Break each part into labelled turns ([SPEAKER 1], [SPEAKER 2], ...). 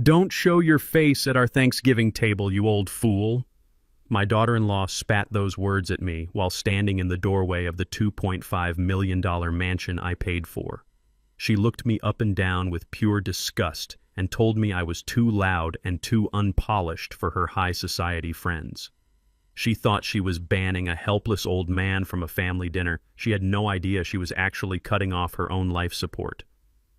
[SPEAKER 1] Don't show your face at our Thanksgiving table, you old fool. My daughter-in-law spat those words at me while standing in the doorway of the $2.5 million mansion I paid for. She looked me up and down with pure disgust and told me I was too loud and too unpolished for her high society friends. She thought she was banning a helpless old man from a family dinner. She had no idea she was actually cutting off her own life support.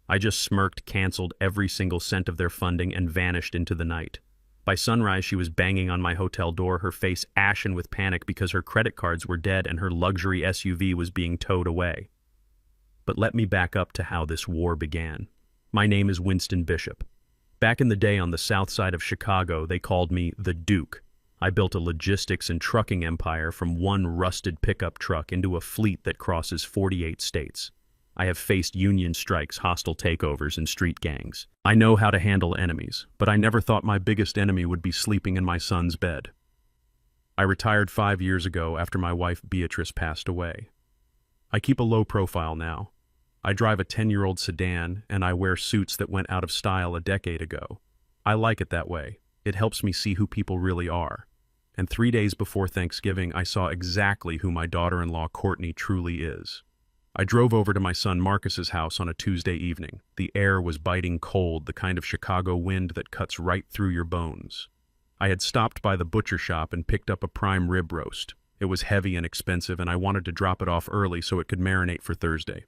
[SPEAKER 1] I just smirked, canceled every single cent of their funding, and vanished into the night. By sunrise, she was banging on my hotel door, her face ashen with panic because her credit cards were dead and her luxury SUV was being towed away. But let me back up to how this war began. My name is Winston Bishop. Back in the day on the south side of Chicago, they called me the Duke. I built a logistics and trucking empire from one rusted pickup truck into a fleet that crosses 48 states. I have faced union strikes, hostile takeovers, and street gangs. I know how to handle enemies, but I never thought my biggest enemy would be sleeping in my son's bed. I retired 5 years ago after my wife Beatrice passed away. I keep a low profile now. I drive a 10-year-old sedan, and I wear suits that went out of style a decade ago. I like it that way. It helps me see who people really are. And 3 days before Thanksgiving, I saw exactly who my daughter-in-law Courtney truly is. I drove over to my son Marcus's house on a Tuesday evening. The air was biting cold, the kind of Chicago wind that cuts right through your bones. I had stopped by the butcher shop and picked up a prime rib roast. It was heavy and expensive, and I wanted to drop it off early so it could marinate for Thursday.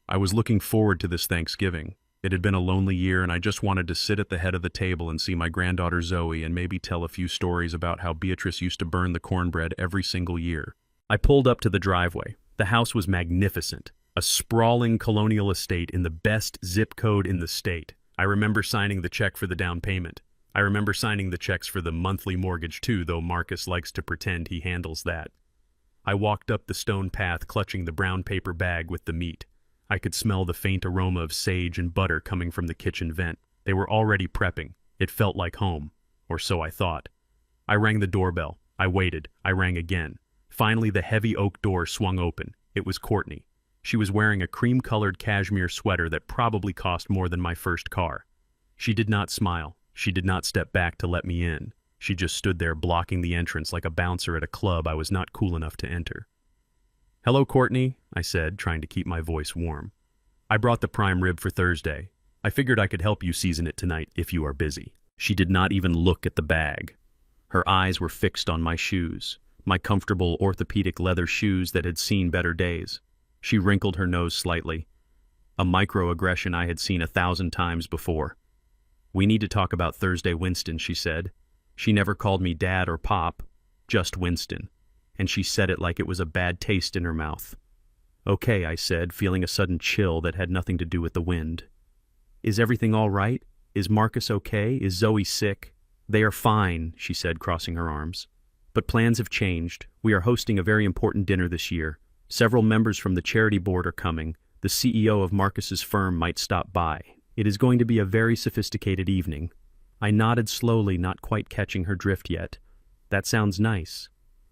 [SPEAKER 1] I was looking forward to this Thanksgiving. It had been a lonely year, and I just wanted to sit at the head of the table and see my granddaughter Zoe and maybe tell a few stories about how Beatrice used to burn the cornbread every single year. I pulled up to the driveway. The house was magnificent, a sprawling colonial estate in the best zip code in the state. I remember signing the check for the down payment. I remember signing the checks for the monthly mortgage too, though Marcus likes to pretend he handles that. I walked up the stone path clutching the brown paper bag with the meat. I could smell the faint aroma of sage and butter coming from the kitchen vent. They were already prepping. It felt like home, or so I thought. I rang the doorbell. I waited. I rang again. Finally, the heavy oak door swung open. It was Courtney. She was wearing a cream-colored cashmere sweater that probably cost more than my first car. She did not smile. She did not step back to let me in. She just stood there blocking the entrance like a bouncer at a club I was not cool enough to enter. "Hello, Courtney," I said, trying to keep my voice warm. "I brought the prime rib for Thursday. I figured I could help you season it tonight if you are busy." She did not even look at the bag. Her eyes were fixed on my shoes. My comfortable orthopedic leather shoes that had seen better days. She wrinkled her nose slightly. A microaggression I had seen 1,000 times before. "We need to talk about Thursday, Winston," she said. She never called me Dad or Pop, just Winston. And she said it like it was a bad taste in her mouth. "Okay," I said, feeling a sudden chill that had nothing to do with the wind. "Is everything all right? Is Marcus okay? Is Zoe sick?" "They are fine," she said, crossing her arms. "But plans have changed. We are hosting a very important dinner this year. Several members from the charity board are coming. The CEO of Marcus's firm might stop by. It is going to be a very sophisticated evening." I nodded slowly, not quite catching her drift yet. "That sounds nice.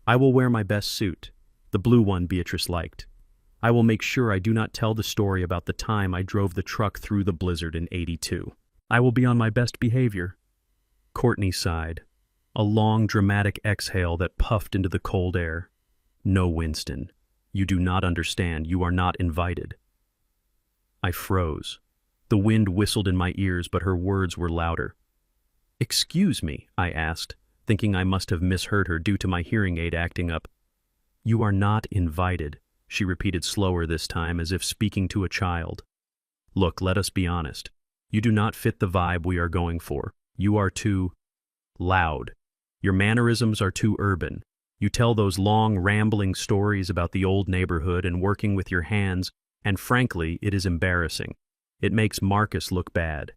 [SPEAKER 1] I will wear my best suit, the blue one Beatrice liked. I will make sure I do not tell the story about the time I drove the truck through the blizzard in '82. I will be on my best behavior." Courtney sighed. A long, dramatic exhale that puffed into the cold air. "No, Winston. You do not understand. You are not invited." I froze. The wind whistled in my ears, but her words were louder. "Excuse me," I asked, thinking I must have misheard her due to my hearing aid acting up. "You are not invited," she repeated slower this time, as if speaking to a child. "Look, let us be honest. You do not fit the vibe we are going for. You are too loud. Your mannerisms are too urban. You tell those long, rambling stories about the old neighborhood and working with your hands, and frankly, it is embarrassing. It makes Marcus look bad.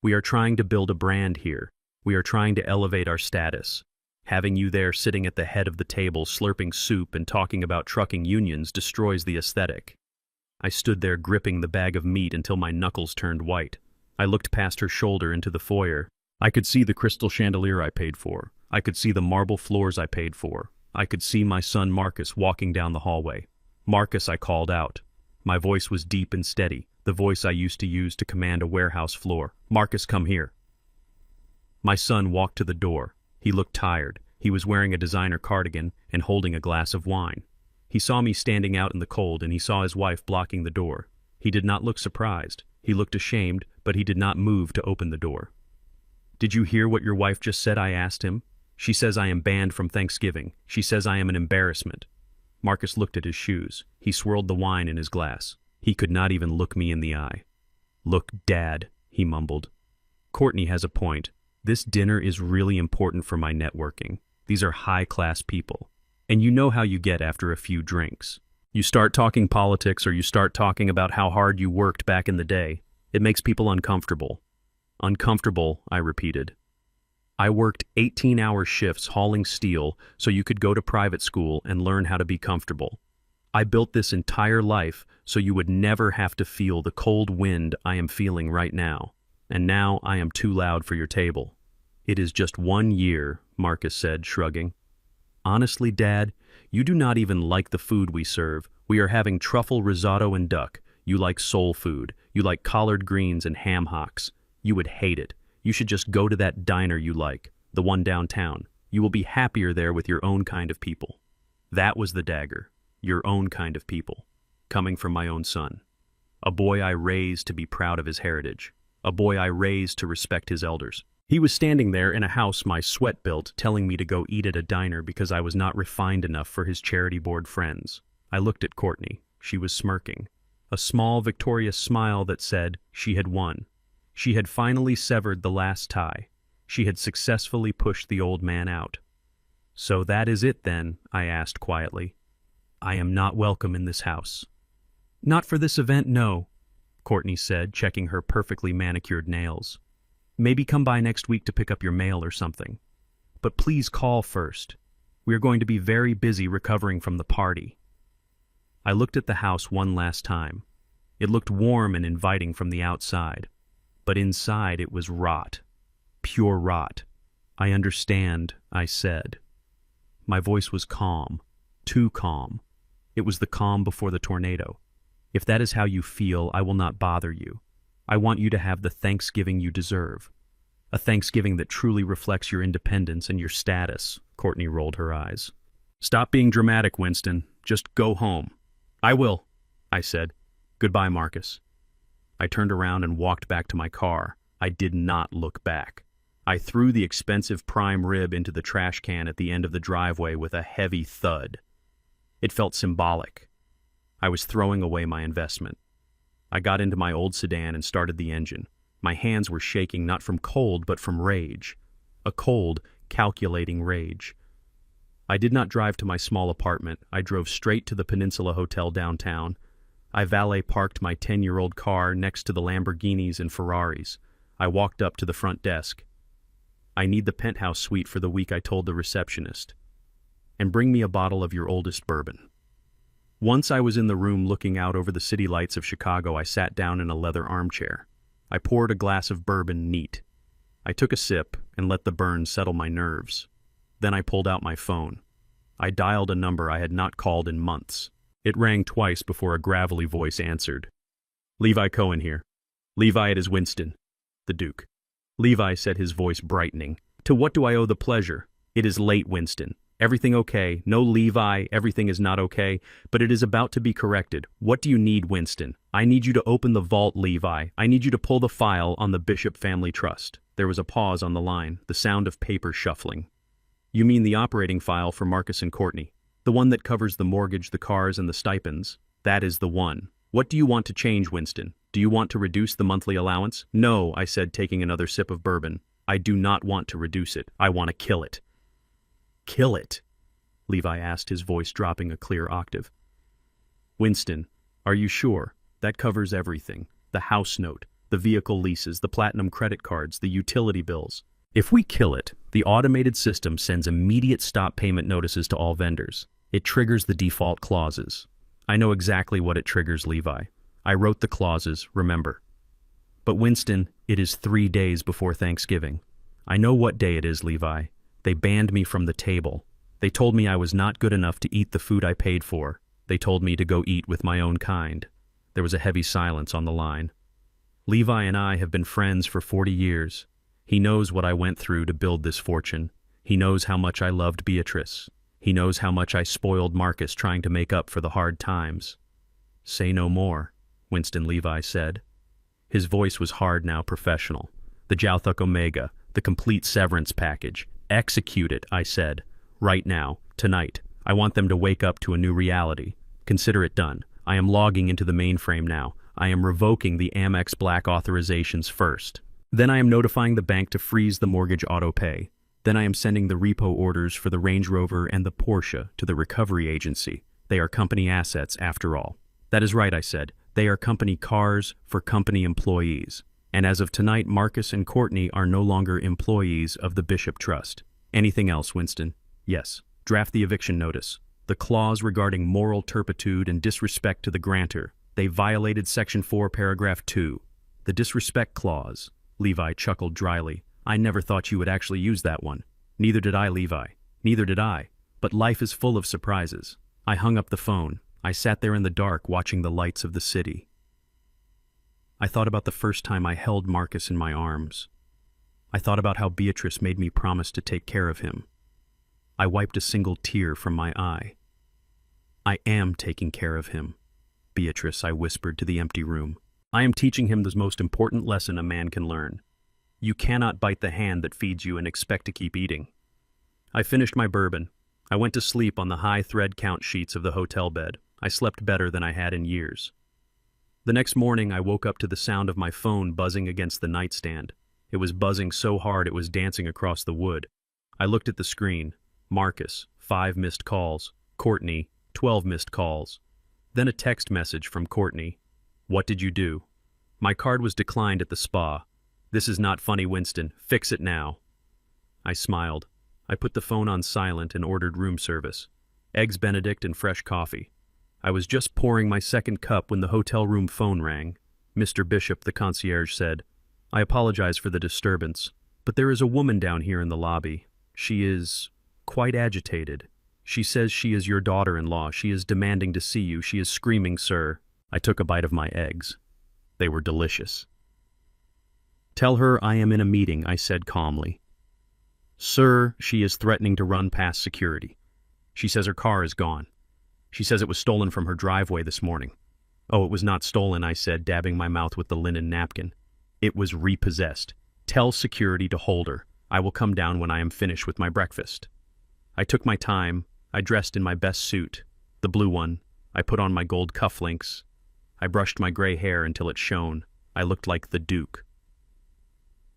[SPEAKER 1] We are trying to build a brand here. We are trying to elevate our status. Having you there sitting at the head of the table slurping soup and talking about trucking unions destroys the aesthetic." I stood there gripping the bag of meat until my knuckles turned white. I looked past her shoulder into the foyer. I could see the crystal chandelier I paid for. I could see the marble floors I paid for. I could see my son Marcus walking down the hallway. "Marcus," I called out. My voice was deep and steady, the voice I used to use to command a warehouse floor. "Marcus, come here." My son walked to the door. He looked tired. He was wearing a designer cardigan and holding a glass of wine. He saw me standing out in the cold, and he saw his wife blocking the door. He did not look surprised. He looked ashamed, but he did not move to open the door. "Did you hear what your wife just said?" I asked him. "She says I am banned from Thanksgiving. She says I am an embarrassment." Marcus looked at his shoes. He swirled the wine in his glass. He could not even look me in the eye. "Look, Dad," he mumbled. "Courtney has a point. This dinner is really important for my networking. These are high-class people. And you know how you get after a few drinks. You start talking politics or you start talking about how hard you worked back in the day. It makes people uncomfortable." "Uncomfortable," I repeated. "I worked 18-hour shifts hauling steel so you could go to private school and learn how to be comfortable. I built this entire life so you would never have to feel the cold wind I am feeling right now. And now I am too loud for your table." "It is just 1 year," Marcus said, shrugging. "Honestly, Dad, you do not even like the food we serve. We are having truffle risotto and duck. You like soul food. You like collard greens and ham hocks. You would hate it. You should just go to that diner you like, the one downtown. You will be happier there with your own kind of people." That was the dagger. Your own kind of people. Coming from my own son. A boy I raised to be proud of his heritage. A boy I raised to respect his elders. He was standing there in a house my sweat built, telling me to go eat at a diner because I was not refined enough for his charity board friends. I looked at Courtney. She was smirking. A small, victorious smile that said she had won. She had finally severed the last tie. She had successfully pushed the old man out. "So that is it then?" I asked quietly. "I am not welcome in this house." "Not for this event, no," Courtney said, checking her perfectly manicured nails. "Maybe come by next week to pick up your mail or something. But please call first. We are going to be very busy recovering from the party." I looked at the house one last time. It looked warm and inviting from the outside, but inside it was rot. Pure rot. "I understand," I said. My voice was calm. Too calm. It was the calm before the tornado. "If that is how you feel, I will not bother you. I want you to have the Thanksgiving you deserve. A Thanksgiving that truly reflects your independence and your status." Courtney rolled her eyes. "Stop being dramatic, Winston. Just go home." "I will," I said. "Goodbye, Marcus." I turned around and walked back to my car. I did not look back. I threw the expensive prime rib into the trash can at the end of the driveway with a heavy thud. It felt symbolic. I was throwing away my investment. I got into my old sedan and started the engine. My hands were shaking not from cold but from rage. A cold, calculating rage. I did not drive to my small apartment. I drove straight to the Peninsula Hotel downtown. I valet parked my 10-year-old car next to the Lamborghinis and Ferraris. I walked up to the front desk. "I need the penthouse suite for the week," I told the receptionist. "And bring me a bottle of your oldest bourbon." Once I was in the room looking out over the city lights of Chicago, I sat down in a leather armchair. I poured a glass of bourbon neat. I took a sip and let the burn settle my nerves. Then I pulled out my phone. I dialed a number I had not called in months. It rang twice before a gravelly voice answered. "Levi Cohen here." "Levi, it is Winston." "The Duke." Levi said, his voice brightening. "To what do I owe the pleasure?" "It is late, Winston. Everything okay? No, Levi, everything is not okay, but it is about to be corrected. What do you need, Winston?" "I need you to open the vault, Levi. I need you to pull the file on the Bishop Family Trust." There was a pause on the line, the sound of paper shuffling. "You mean the operating file for Marcus and Courtney? The one that covers the mortgage, the cars, and the stipends? That is the one. What do you want to change, Winston? Do you want to reduce the monthly allowance?" "No," I said, taking another sip of bourbon. "I do not want to reduce it. I want to kill it." "Kill it?" Levi asked, his voice dropping a clear octave. "Winston, are you sure? That covers everything. The house note, the vehicle leases, the platinum credit cards, the utility bills. If we kill it, the automated system sends immediate stop payment notices to all vendors. It triggers the default clauses. I know exactly what it triggers, Levi. I wrote the clauses, remember. But Winston, it is 3 days before Thanksgiving. I know what day it is, Levi. They banned me from the table. They told me I was not good enough to eat the food I paid for. They told me to go eat with my own kind." There was a heavy silence on the line. "Levi and I have been friends for 40 years. He knows what I went through to build this fortune. He knows how much I loved Beatrice. He knows how much I spoiled Marcus trying to make up for the hard times. Say no more, Winston Levi said. His voice was hard now, professional. The Jauthuk Omega, the complete severance package. Execute it, I said. Right now, tonight. I want them to wake up to a new reality. Consider it done. I am logging into the mainframe now. I am revoking the Amex Black authorizations first. Then I am notifying the bank to freeze the mortgage auto-pay. Then I am sending the repo orders for the Range Rover and the Porsche to the recovery agency. They are company assets, after all. That is right, I said. They are company cars for company employees. And as of tonight, Marcus and Courtney are no longer employees of the Bishop Trust. Anything else, Winston? Yes. Draft the eviction notice. The clause regarding moral turpitude and disrespect to the grantor. They violated Section 4, Paragraph 2. The disrespect clause. Levi chuckled dryly. I never thought you would actually use that one. Neither did I, Levi. Neither did I. But life is full of surprises. I hung up the phone. I sat there in the dark watching the lights of the city. I thought about the first time I held Marcus in my arms. I thought about how Beatrice made me promise to take care of him. I wiped a single tear from my eye. I am taking care of him, Beatrice, I whispered to the empty room. I am teaching him the most important lesson a man can learn. You cannot bite the hand that feeds you and expect to keep eating. I finished my bourbon. I went to sleep on the high thread count sheets of the hotel bed. I slept better than I had in years. The next morning, I woke up to the sound of my phone buzzing against the nightstand. It was buzzing so hard it was dancing across the wood. I looked at the screen. Marcus, 5 missed calls. Courtney, 12 missed calls. Then a text message from Courtney. What did you do? My card was declined at the spa. This is not funny, Winston. Fix it now. I smiled. I put the phone on silent and ordered room service. Eggs Benedict and fresh coffee. I was just pouring my second cup when the hotel room phone rang. Mr. Bishop, the concierge, said, I apologize for the disturbance, but there is a woman down here in the lobby. She is quite agitated. She says she is your daughter-in-law. She is demanding to see you. She is screaming, sir. I took a bite of my eggs. They were delicious. Tell her I am in a meeting, I said calmly. Sir, she is threatening to run past security. She says her car is gone. She says it was stolen from her driveway this morning. Oh, it was not stolen, I said, dabbing my mouth with the linen napkin. It was repossessed. Tell security to hold her. I will come down when I am finished with my breakfast. I took my time. I dressed in my best suit, the blue one. I put on my gold cufflinks. I brushed my gray hair until it shone. I looked like the Duke.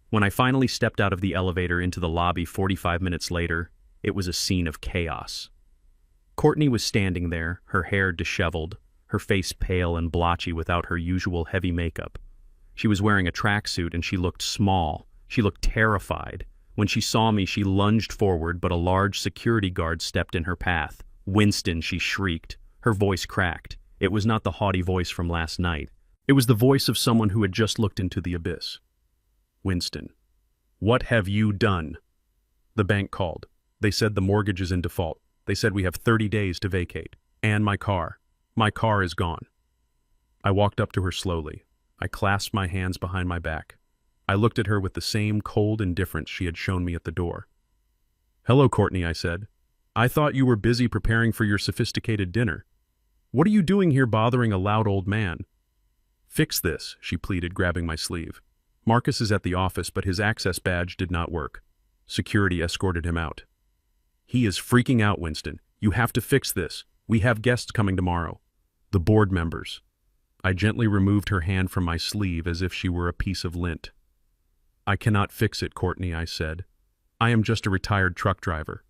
[SPEAKER 1] When I finally stepped out of the elevator into the lobby 45 minutes later, it was a scene of chaos. Courtney was standing there, her hair disheveled, her face pale and blotchy without her usual heavy makeup. She was wearing a tracksuit and she looked small. She looked terrified. When she saw me, she lunged forward, but a large security guard stepped in her path. Winston, she shrieked. Her voice cracked. It was not the haughty voice from last night. It was the voice of someone who had just looked into the abyss. Winston, what have you done? The bank called. They said the mortgage is in default. They said we have 30 days to vacate. And my car. My car is gone. I walked up to her slowly. I clasped my hands behind my back. I looked at her with the same cold indifference she had shown me at the door. Hello, Courtney, I said. I thought you were busy preparing for your sophisticated dinner. What are you doing here bothering a loud old man? Fix this, she pleaded, grabbing my sleeve. Marcus is at the office, but his access badge did not work. Security escorted him out. He is freaking out, Winston. You have to fix this. We have guests coming tomorrow. The board members. I gently removed her hand from my sleeve as if she were a piece of lint. I cannot fix it, Courtney, I said. I am just a retired truck driver.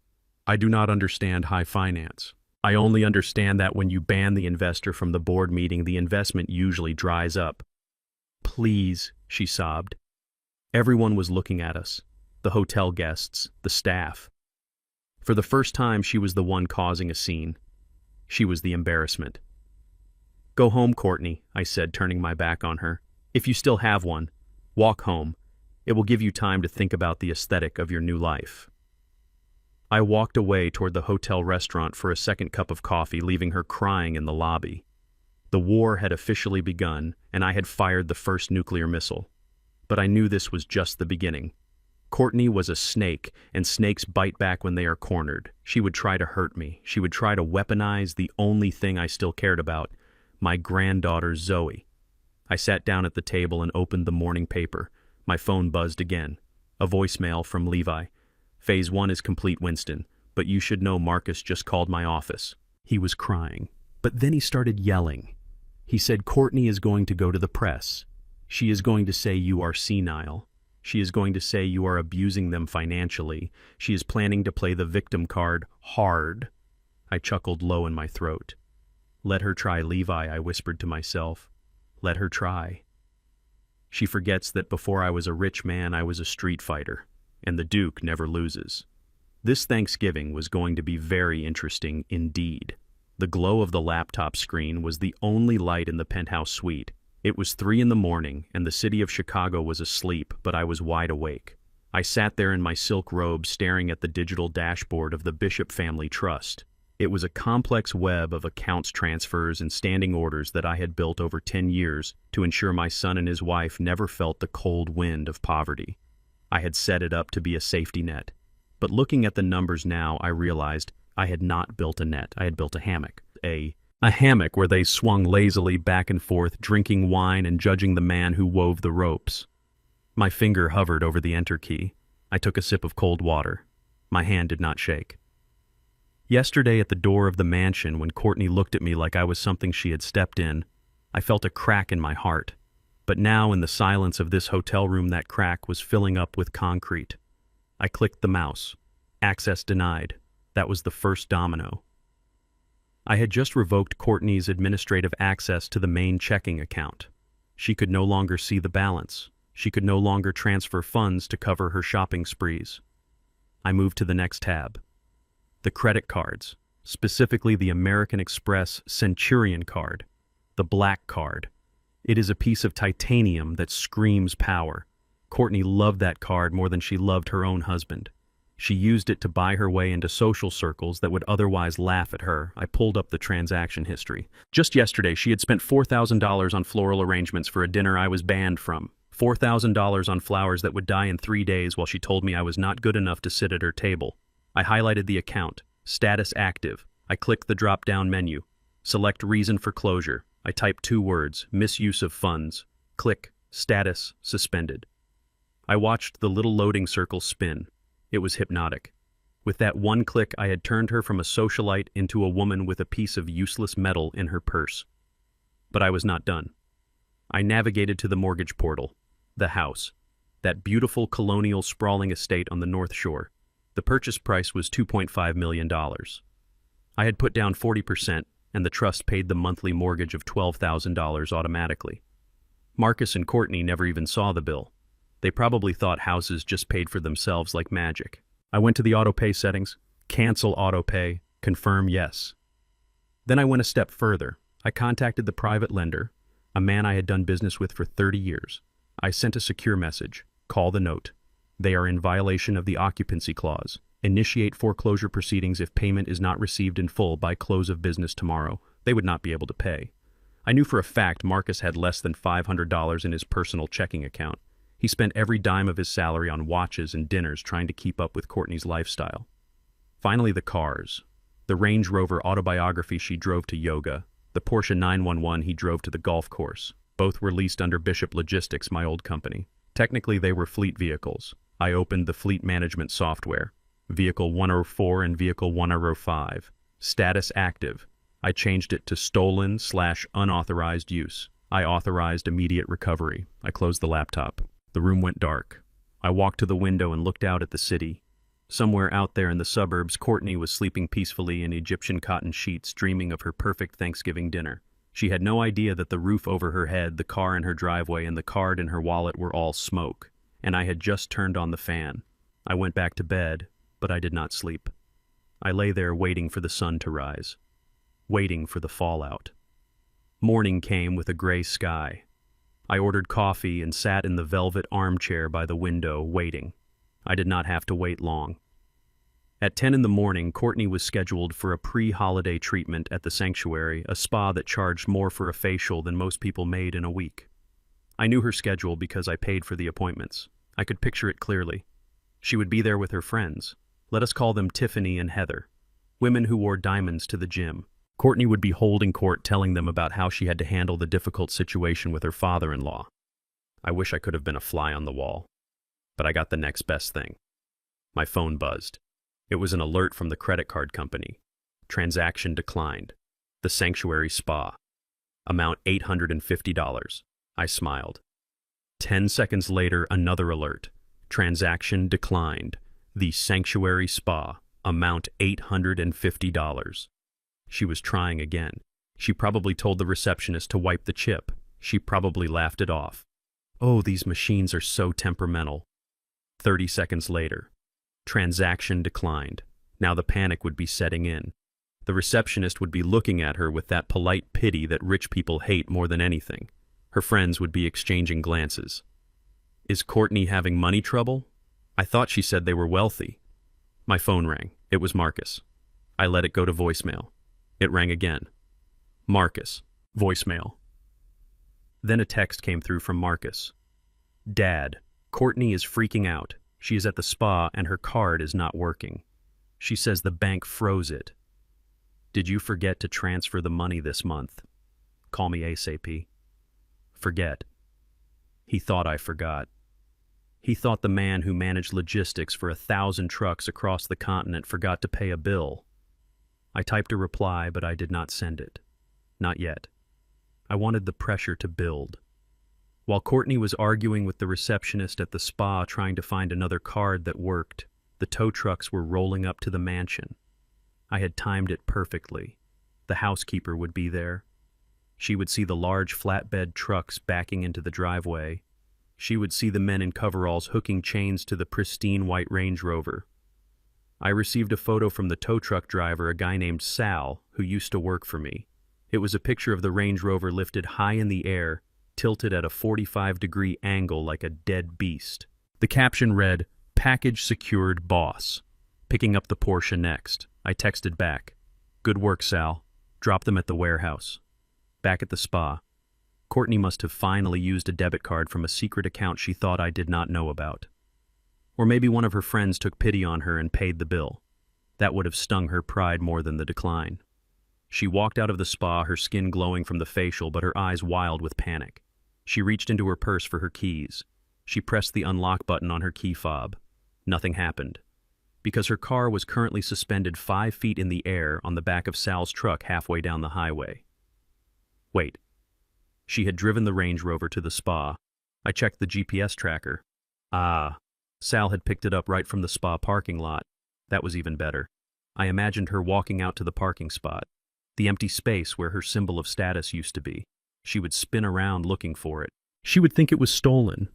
[SPEAKER 1] I do not understand high finance. I only understand that when you ban the investor from the board meeting, the investment usually dries up. Please, she sobbed. Everyone was looking at us. The hotel guests, the staff. For the first time, she was the one causing a scene. She was the embarrassment. Go home, Courtney, I said, turning my back on her. If you still have one, walk home. It will give you time to think about the aesthetic of your new life. I walked away toward the hotel restaurant for a second cup of coffee, leaving her crying in the lobby. The war had officially begun, and I had fired the first nuclear missile. But I knew this was just the beginning. Courtney was a snake, and snakes bite back when they are cornered. She would try to hurt me. She would try to weaponize the only thing I still cared about, my granddaughter Zoe. I sat down at the table and opened the morning paper. My phone buzzed again. A voicemail from Levi. Phase 1 is complete, Winston, but you should know Marcus just called my office. He was crying. But then he started yelling. He said Courtney is going to go to the press. She is going to say you are senile. She is going to say you are abusing them financially. She is planning to play the victim card hard. I chuckled low in my throat. Let her try, Levi, I whispered to myself. Let her try. She forgets that before I was a rich man, I was a street fighter, and the Duke never loses. This Thanksgiving was going to be very interesting indeed. The glow of the laptop screen was the only light in the penthouse suite. It was 3 a.m, and the city of Chicago was asleep, but I was wide awake. I sat there in my silk robe staring at the digital dashboard of the Bishop Family Trust. It was a complex web of accounts transfers and standing orders that I had built over 10 years to ensure my son and his wife never felt the cold wind of poverty. I had set it up to be a safety net. But looking at the numbers now, I realized I had not built a net. I had built a hammock. A hammock where they swung lazily back and forth, drinking wine and judging the man who wove the ropes. My finger hovered over the enter key. I took a sip of cold water. My hand did not shake. Yesterday at the door of the mansion, when Courtney looked at me like I was something she had stepped in, I felt a crack in my heart. But now, in the silence of this hotel room, that crack was filling up with concrete. I clicked the mouse. Access denied. That was the first domino. I had just revoked Courtney's administrative access to the main checking account. She could no longer see the balance. She could no longer transfer funds to cover her shopping sprees. I moved to the next tab. The credit cards, specifically the American Express Centurion card, the black card. It is a piece of titanium that screams power. Courtney loved that card more than she loved her own husband. She used it to buy her way into social circles that would otherwise laugh at her. I pulled up the transaction history. Just yesterday, she had spent $4,000 on floral arrangements for a dinner I was banned from. $4,000 on flowers that would die in 3 days while she told me I was not good enough to sit at her table. I highlighted the account. Status active. I clicked the drop-down menu. Select reason for closure. I typed 2 words, misuse of funds. Click, status suspended. I watched the little loading circle spin. It was hypnotic. With that one click, I had turned her from a socialite into a woman with a piece of useless metal in her purse. But I was not done. I navigated to the mortgage portal. The house. That beautiful colonial sprawling estate on the North Shore. The purchase price was $2.5 million. I had put down 40%, and the trust paid the monthly mortgage of $12,000 automatically. Marcus and Courtney never even saw the bill. They probably thought houses just paid for themselves like magic. I went to the auto-pay settings, cancel auto-pay, confirm yes. Then I went a step further. I contacted the private lender, a man I had done business with for 30 years. I sent a secure message, call the note. They are in violation of the occupancy clause. Initiate foreclosure proceedings if payment is not received in full by close of business tomorrow. They would not be able to pay. I knew for a fact Marcus had less than $500 in his personal checking account. He spent every dime of his salary on watches and dinners trying to keep up with Courtney's lifestyle. Finally, the cars. The Range Rover Autobiography she drove to yoga. The Porsche 911 he drove to the golf course. Both were leased under Bishop Logistics, my old company. Technically, they were fleet vehicles. I opened the fleet management software. Vehicle 104 and Vehicle 105. Status active. I changed it to stolen/unauthorized use. I authorized immediate recovery. I closed the laptop. The room went dark. I walked to the window and looked out at the city. Somewhere out there in the suburbs, Courtney was sleeping peacefully in Egyptian cotton sheets, dreaming of her perfect Thanksgiving dinner. She had no idea that the roof over her head, the car in her driveway, and the card in her wallet were all smoke, and I had just turned on the fan. I went back to bed, but I did not sleep. I lay there waiting for the sun to rise, waiting for the fallout. Morning came with a gray sky. I ordered coffee and sat in the velvet armchair by the window, waiting. I did not have to wait long. At 10 a.m, Courtney was scheduled for a pre-holiday treatment at the Sanctuary, a spa that charged more for a facial than most people made in a week. I knew her schedule because I paid for the appointments. I could picture it clearly. She would be there with her friends. Let us call them Tiffany and Heather. Women who wore diamonds to the gym. Courtney would be holding court telling them about how she had to handle the difficult situation with her father-in-law. I wish I could have been a fly on the wall. But I got the next best thing. My phone buzzed. It was an alert from the credit card company. Transaction declined. The Sanctuary Spa. Amount $850. I smiled. 10 seconds later, another alert. Transaction declined. The Sanctuary Spa. Amount $850. She was trying again. She probably told the receptionist to wipe the chip. She probably laughed it off. Oh, these machines are so temperamental. 30 seconds later. Transaction declined. Now the panic would be setting in. The receptionist would be looking at her with that polite pity that rich people hate more than anything. Her friends would be exchanging glances. Is Courtney having money trouble? I thought she said they were wealthy. My phone rang. It was Marcus. I let it go to voicemail. It rang again. Marcus. Voicemail. Then a text came through from Marcus. Dad, Courtney is freaking out. She is at the spa and her card is not working. She says the bank froze it. Did you forget to transfer the money this month? Call me ASAP. Forget. He thought I forgot. He thought the man who managed logistics for 1,000 trucks across the continent forgot to pay a bill. I typed a reply, but I did not send it. Not yet. I wanted the pressure to build. While Courtney was arguing with the receptionist at the spa trying to find another card that worked, the tow trucks were rolling up to the mansion. I had timed it perfectly. The housekeeper would be there. She would see the large flatbed trucks backing into the driveway. She would see the men in coveralls hooking chains to the pristine white Range Rover. I received a photo from the tow truck driver, a guy named Sal, who used to work for me. It was a picture of the Range Rover lifted high in the air, tilted at a 45-degree angle like a dead beast. The caption read, "Package secured, boss." Picking up the Porsche next. I texted back. Good work, Sal. Drop them at the warehouse. Back at the spa. Courtney must have finally used a debit card from a secret account she thought I did not know about. Or maybe one of her friends took pity on her and paid the bill. That would have stung her pride more than the decline. She walked out of the spa, her skin glowing from the facial, but her eyes wild with panic. She reached into her purse for her keys. She pressed the unlock button on her key fob. Nothing happened. Because her car was currently suspended 5 feet in the air on the back of Sal's truck halfway down the highway. Wait. She had driven the Range Rover to the spa. I checked the GPS tracker. Sal had picked it up right from the spa parking lot. That was even better. I imagined her walking out to the parking spot, the empty space where her symbol of status used to be. She would spin around looking for it. She would think it was stolen.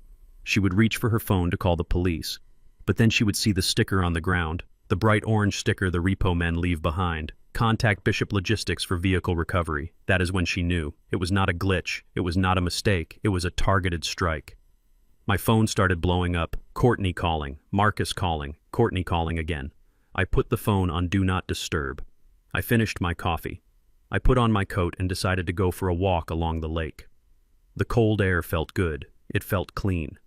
[SPEAKER 1] She would reach for her phone to call the police. But then she would see the sticker on the ground, the bright orange sticker the repo men leave behind. Contact Bishop Logistics for vehicle recovery. That is when she knew. It was not a glitch. It was not a mistake. It was a targeted strike. My phone started blowing up. Courtney calling. Marcus calling. Courtney calling again. I put the phone on Do Not Disturb. I finished my coffee. I put on my coat and decided to go for a walk along the lake. The cold air felt good. It felt clean.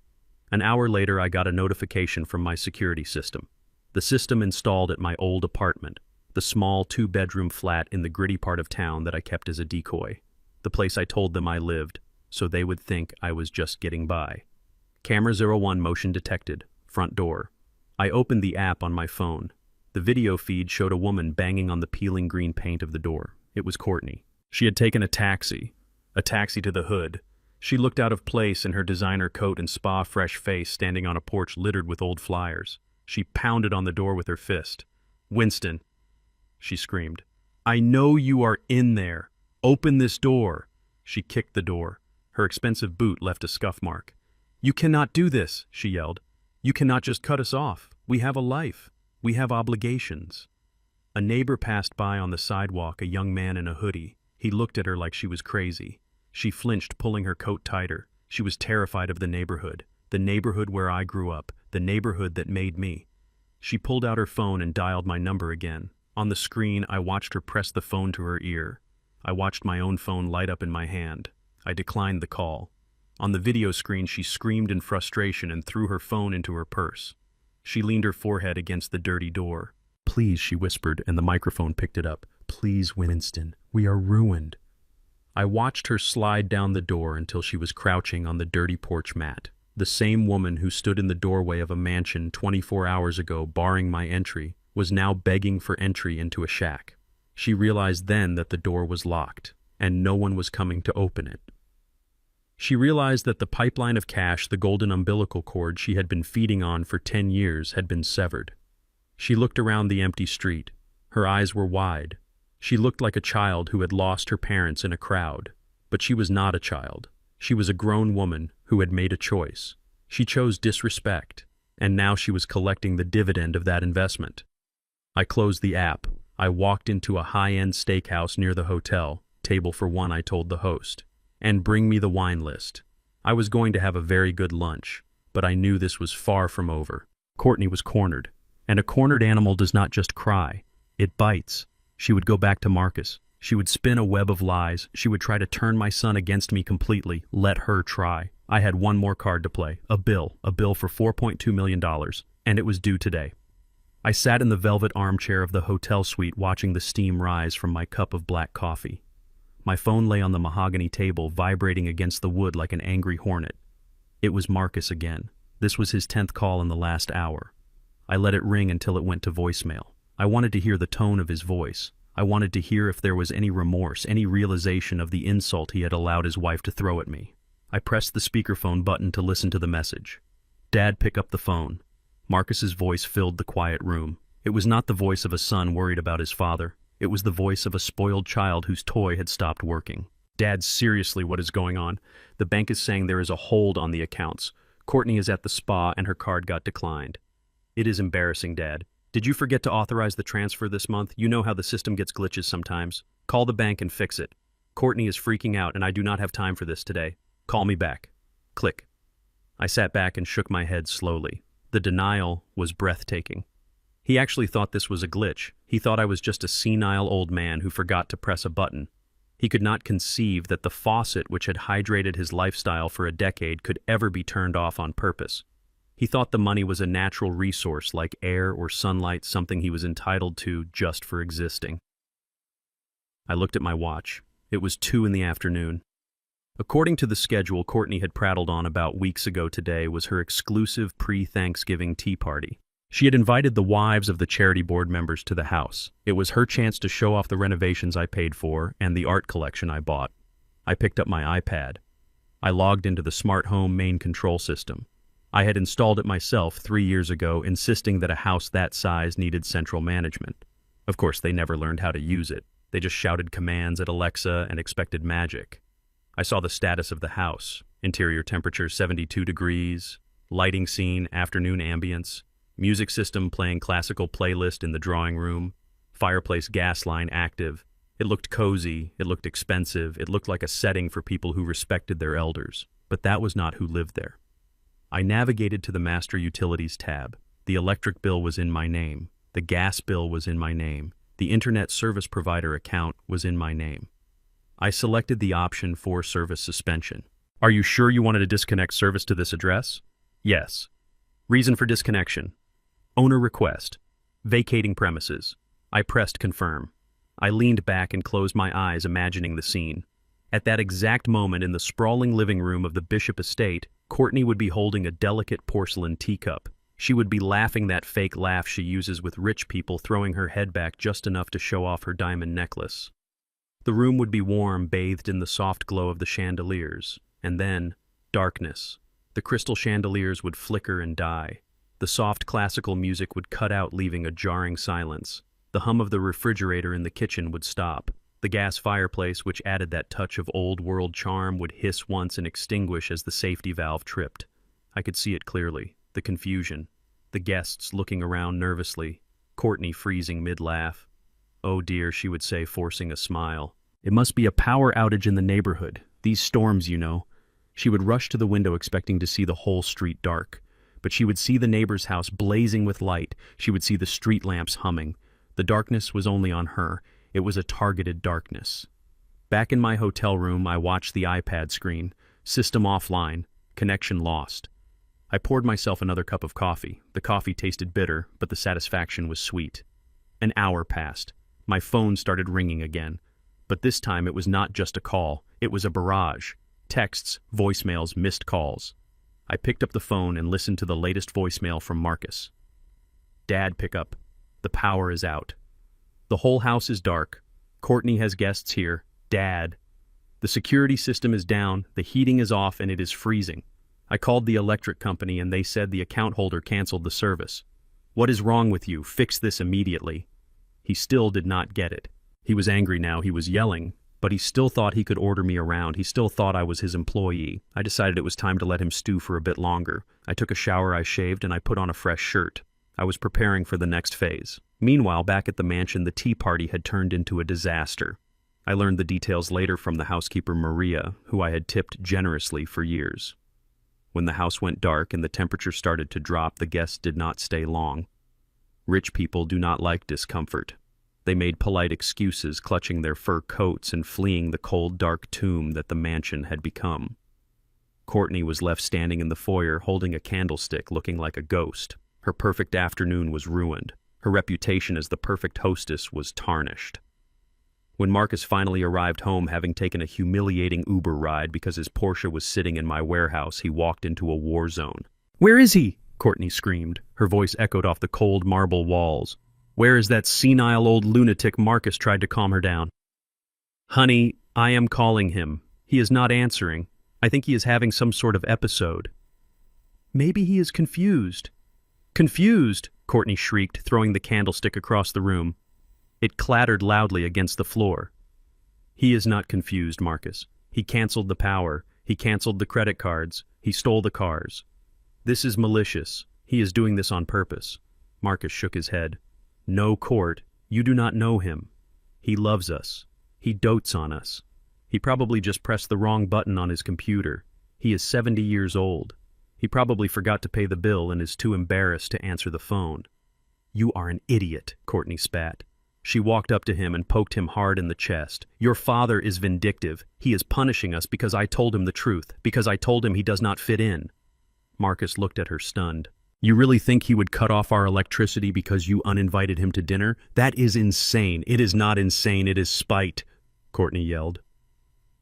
[SPEAKER 1] An hour later, I got a notification from my security system. The system installed at my old apartment, the small 2-bedroom flat in the gritty part of town that I kept as a decoy, the place I told them I lived, so they would think I was just getting by. Camera 01 motion detected, front door. I opened the app on my phone. The video feed showed a woman banging on the peeling green paint of the door. It was Courtney. She had taken a taxi to the hood. She looked out of place in her designer coat and spa-fresh face standing on a porch littered with old flyers. She pounded on the door with her fist. "Winston," she screamed. "I know you are in there. Open this door." She kicked the door. Her expensive boot left a scuff mark. "You cannot do this," she yelled. "You cannot just cut us off. We have a life. We have obligations." A neighbor passed by on the sidewalk, a young man in a hoodie. He looked at her like she was crazy. She flinched, pulling her coat tighter. She was terrified of the neighborhood where I grew up, the neighborhood that made me. She pulled out her phone and dialed my number again. On the screen, I watched her press the phone to her ear. I watched my own phone light up in my hand. I declined the call. On the video screen, she screamed in frustration and threw her phone into her purse. She leaned her forehead against the dirty door. "Please," she whispered, and the microphone picked it up. "Please, Winston, we are ruined." I watched her slide down the door until she was crouching on the dirty porch mat. The same woman who stood in the doorway of a mansion 24 hours ago barring my entry was now begging for entry into a shack. She realized then that the door was locked, and no one was coming to open it. She realized that the pipeline of cash, the golden umbilical cord she had been feeding on for 10 years, had been severed. She looked around the empty street. Her eyes were wide. She looked like a child who had lost her parents in a crowd. But she was not a child. She was a grown woman who had made a choice. She chose disrespect, and now she was collecting the dividend of that investment. I closed the app. I walked into a high-end steakhouse near the hotel. "Table for one," I told the host. "And bring me the wine list." I was going to have a very good lunch, but I knew this was far from over. Courtney was cornered, and a cornered animal does not just cry, it bites. She would go back to Marcus. She would spin a web of lies. She would try to turn my son against me completely. Let her try. I had one more card to play, a bill for $4.2 million, and it was due today. I sat in the velvet armchair of the hotel suite watching the steam rise from my cup of black coffee. My phone lay on the mahogany table, vibrating against the wood like an angry hornet. It was Marcus again. This was his 10th call in the last hour. I let it ring until it went to voicemail. I wanted to hear the tone of his voice. I wanted to hear if there was any remorse, any realization of the insult he had allowed his wife to throw at me. I pressed the speakerphone button to listen to the message. "Dad, pick up the phone." Marcus's voice filled the quiet room. It was not the voice of a son worried about his father. It was the voice of a spoiled child whose toy had stopped working. "Dad, seriously, what is going on? The bank is saying there is a hold on the accounts. Courtney is at the spa and her card got declined." "It is embarrassing, Dad. Did you forget to authorize the transfer this month? You know how the system gets glitches sometimes. Call the bank and fix it. Courtney is freaking out and I do not have time for this today. Call me back." Click. I sat back and shook my head slowly. The denial was breathtaking. He actually thought this was a glitch. He thought I was just a senile old man who forgot to press a button. He could not conceive that the faucet which had hydrated his lifestyle for a decade could ever be turned off on purpose. He thought the money was a natural resource like air or sunlight, something he was entitled to just for existing. I looked at my watch. It was 2 in the afternoon. According to the schedule Courtney had prattled on about weeks ago, today was her exclusive pre-Thanksgiving tea party. She had invited the wives of the charity board members to the house. It was her chance to show off the renovations I paid for and the art collection I bought. I picked up my iPad. I logged into the smart home main control system. I had installed it myself 3 years ago, insisting that a house that size needed central management. Of course, they never learned how to use it. They just shouted commands at Alexa and expected magic. I saw the status of the house. Interior temperature 72 degrees, lighting scene, afternoon ambience, music system playing classical playlist in the drawing room, fireplace gas line active. It looked cozy, it looked expensive, it looked like a setting for people who respected their elders. But that was not who lived there. I navigated to the Master Utilities tab. The electric bill was in my name. The gas bill was in my name. The internet service provider account was in my name. I selected the option for service suspension. "Are you sure you wanted to disconnect service to this address?" "Yes." "Reason for disconnection?" "Owner request. Vacating premises." I pressed confirm. I leaned back and closed my eyes, imagining the scene. At that exact moment in the sprawling living room of the Bishop estate, Courtney would be holding a delicate porcelain teacup. She would be laughing that fake laugh she uses with rich people, throwing her head back just enough to show off her diamond necklace. The room would be warm, bathed in the soft glow of the chandeliers. And then, darkness. The crystal chandeliers would flicker and die. The soft classical music would cut out, leaving a jarring silence. The hum of the refrigerator in the kitchen would stop. The gas fireplace, which added that touch of old-world charm, would hiss once and extinguish as the safety valve tripped. I could see it clearly, the confusion. The guests looking around nervously. Courtney freezing mid-laugh. "Oh dear," she would say, forcing a smile. "It must be a power outage in the neighborhood. These storms, you know." She would rush to the window expecting to see the whole street dark. But she would see the neighbor's house blazing with light. She would see the street lamps humming. The darkness was only on her. It was a targeted darkness. Back in my hotel room, I watched the iPad screen. System offline. Connection lost. I poured myself another cup of coffee. The coffee tasted bitter, but the satisfaction was sweet. An hour passed. My phone started ringing again. But this time it was not just a call, it was a barrage. Texts, voicemails, missed calls. I picked up the phone and listened to the latest voicemail from Marcus. Dad, pick up. The power is out. The whole house is dark. Courtney has guests here. Dad. The security system is down, the heating is off, and it is freezing. I called the electric company and they said the account holder canceled the service. What is wrong with you? Fix this immediately. He still did not get it. He was angry now, he was yelling, but he still thought he could order me around. He still thought I was his employee. I decided it was time to let him stew for a bit longer. I took a shower, I shaved, and I put on a fresh shirt. I was preparing for the next phase. Meanwhile, back at the mansion, the tea party had turned into a disaster. I learned the details later from the housekeeper Maria, who I had tipped generously for years. When the house went dark and the temperature started to drop, the guests did not stay long. Rich people do not like discomfort. They made polite excuses, clutching their fur coats and fleeing the cold, dark tomb that the mansion had become. Courtney was left standing in the foyer, holding a candlestick, looking like a ghost. Her perfect afternoon was ruined. Her reputation as the perfect hostess was tarnished. When Marcus finally arrived home, having taken a humiliating Uber ride because his Porsche was sitting in my warehouse, he walked into a war zone. "Where is he?" Courtney screamed. Her voice echoed off the cold marble walls. "Where is that senile old lunatic?" Marcus tried to calm her down. "Honey, I am calling him. He is not answering. I think he is having some sort of episode." "Maybe he is confused." "Confused?" Courtney shrieked, throwing the candlestick across the room. It clattered loudly against the floor. "He is not confused, Marcus. He canceled the power. He canceled the credit cards. He stole the cars. This is malicious. He is doing this on purpose." Marcus shook his head. "No, Court. You do not know him. He loves us. He dotes on us. He probably just pressed the wrong button on his computer. He is 70 years old. He probably forgot to pay the bill and is too embarrassed to answer the phone." "You are an idiot," Courtney spat. She walked up to him and poked him hard in the chest. "Your father is vindictive. He is punishing us because I told him the truth, because I told him he does not fit in." Marcus looked at her stunned. "You really think he would cut off our electricity because you uninvited him to dinner? That is insane." "It is not insane, it is spite," Courtney yelled.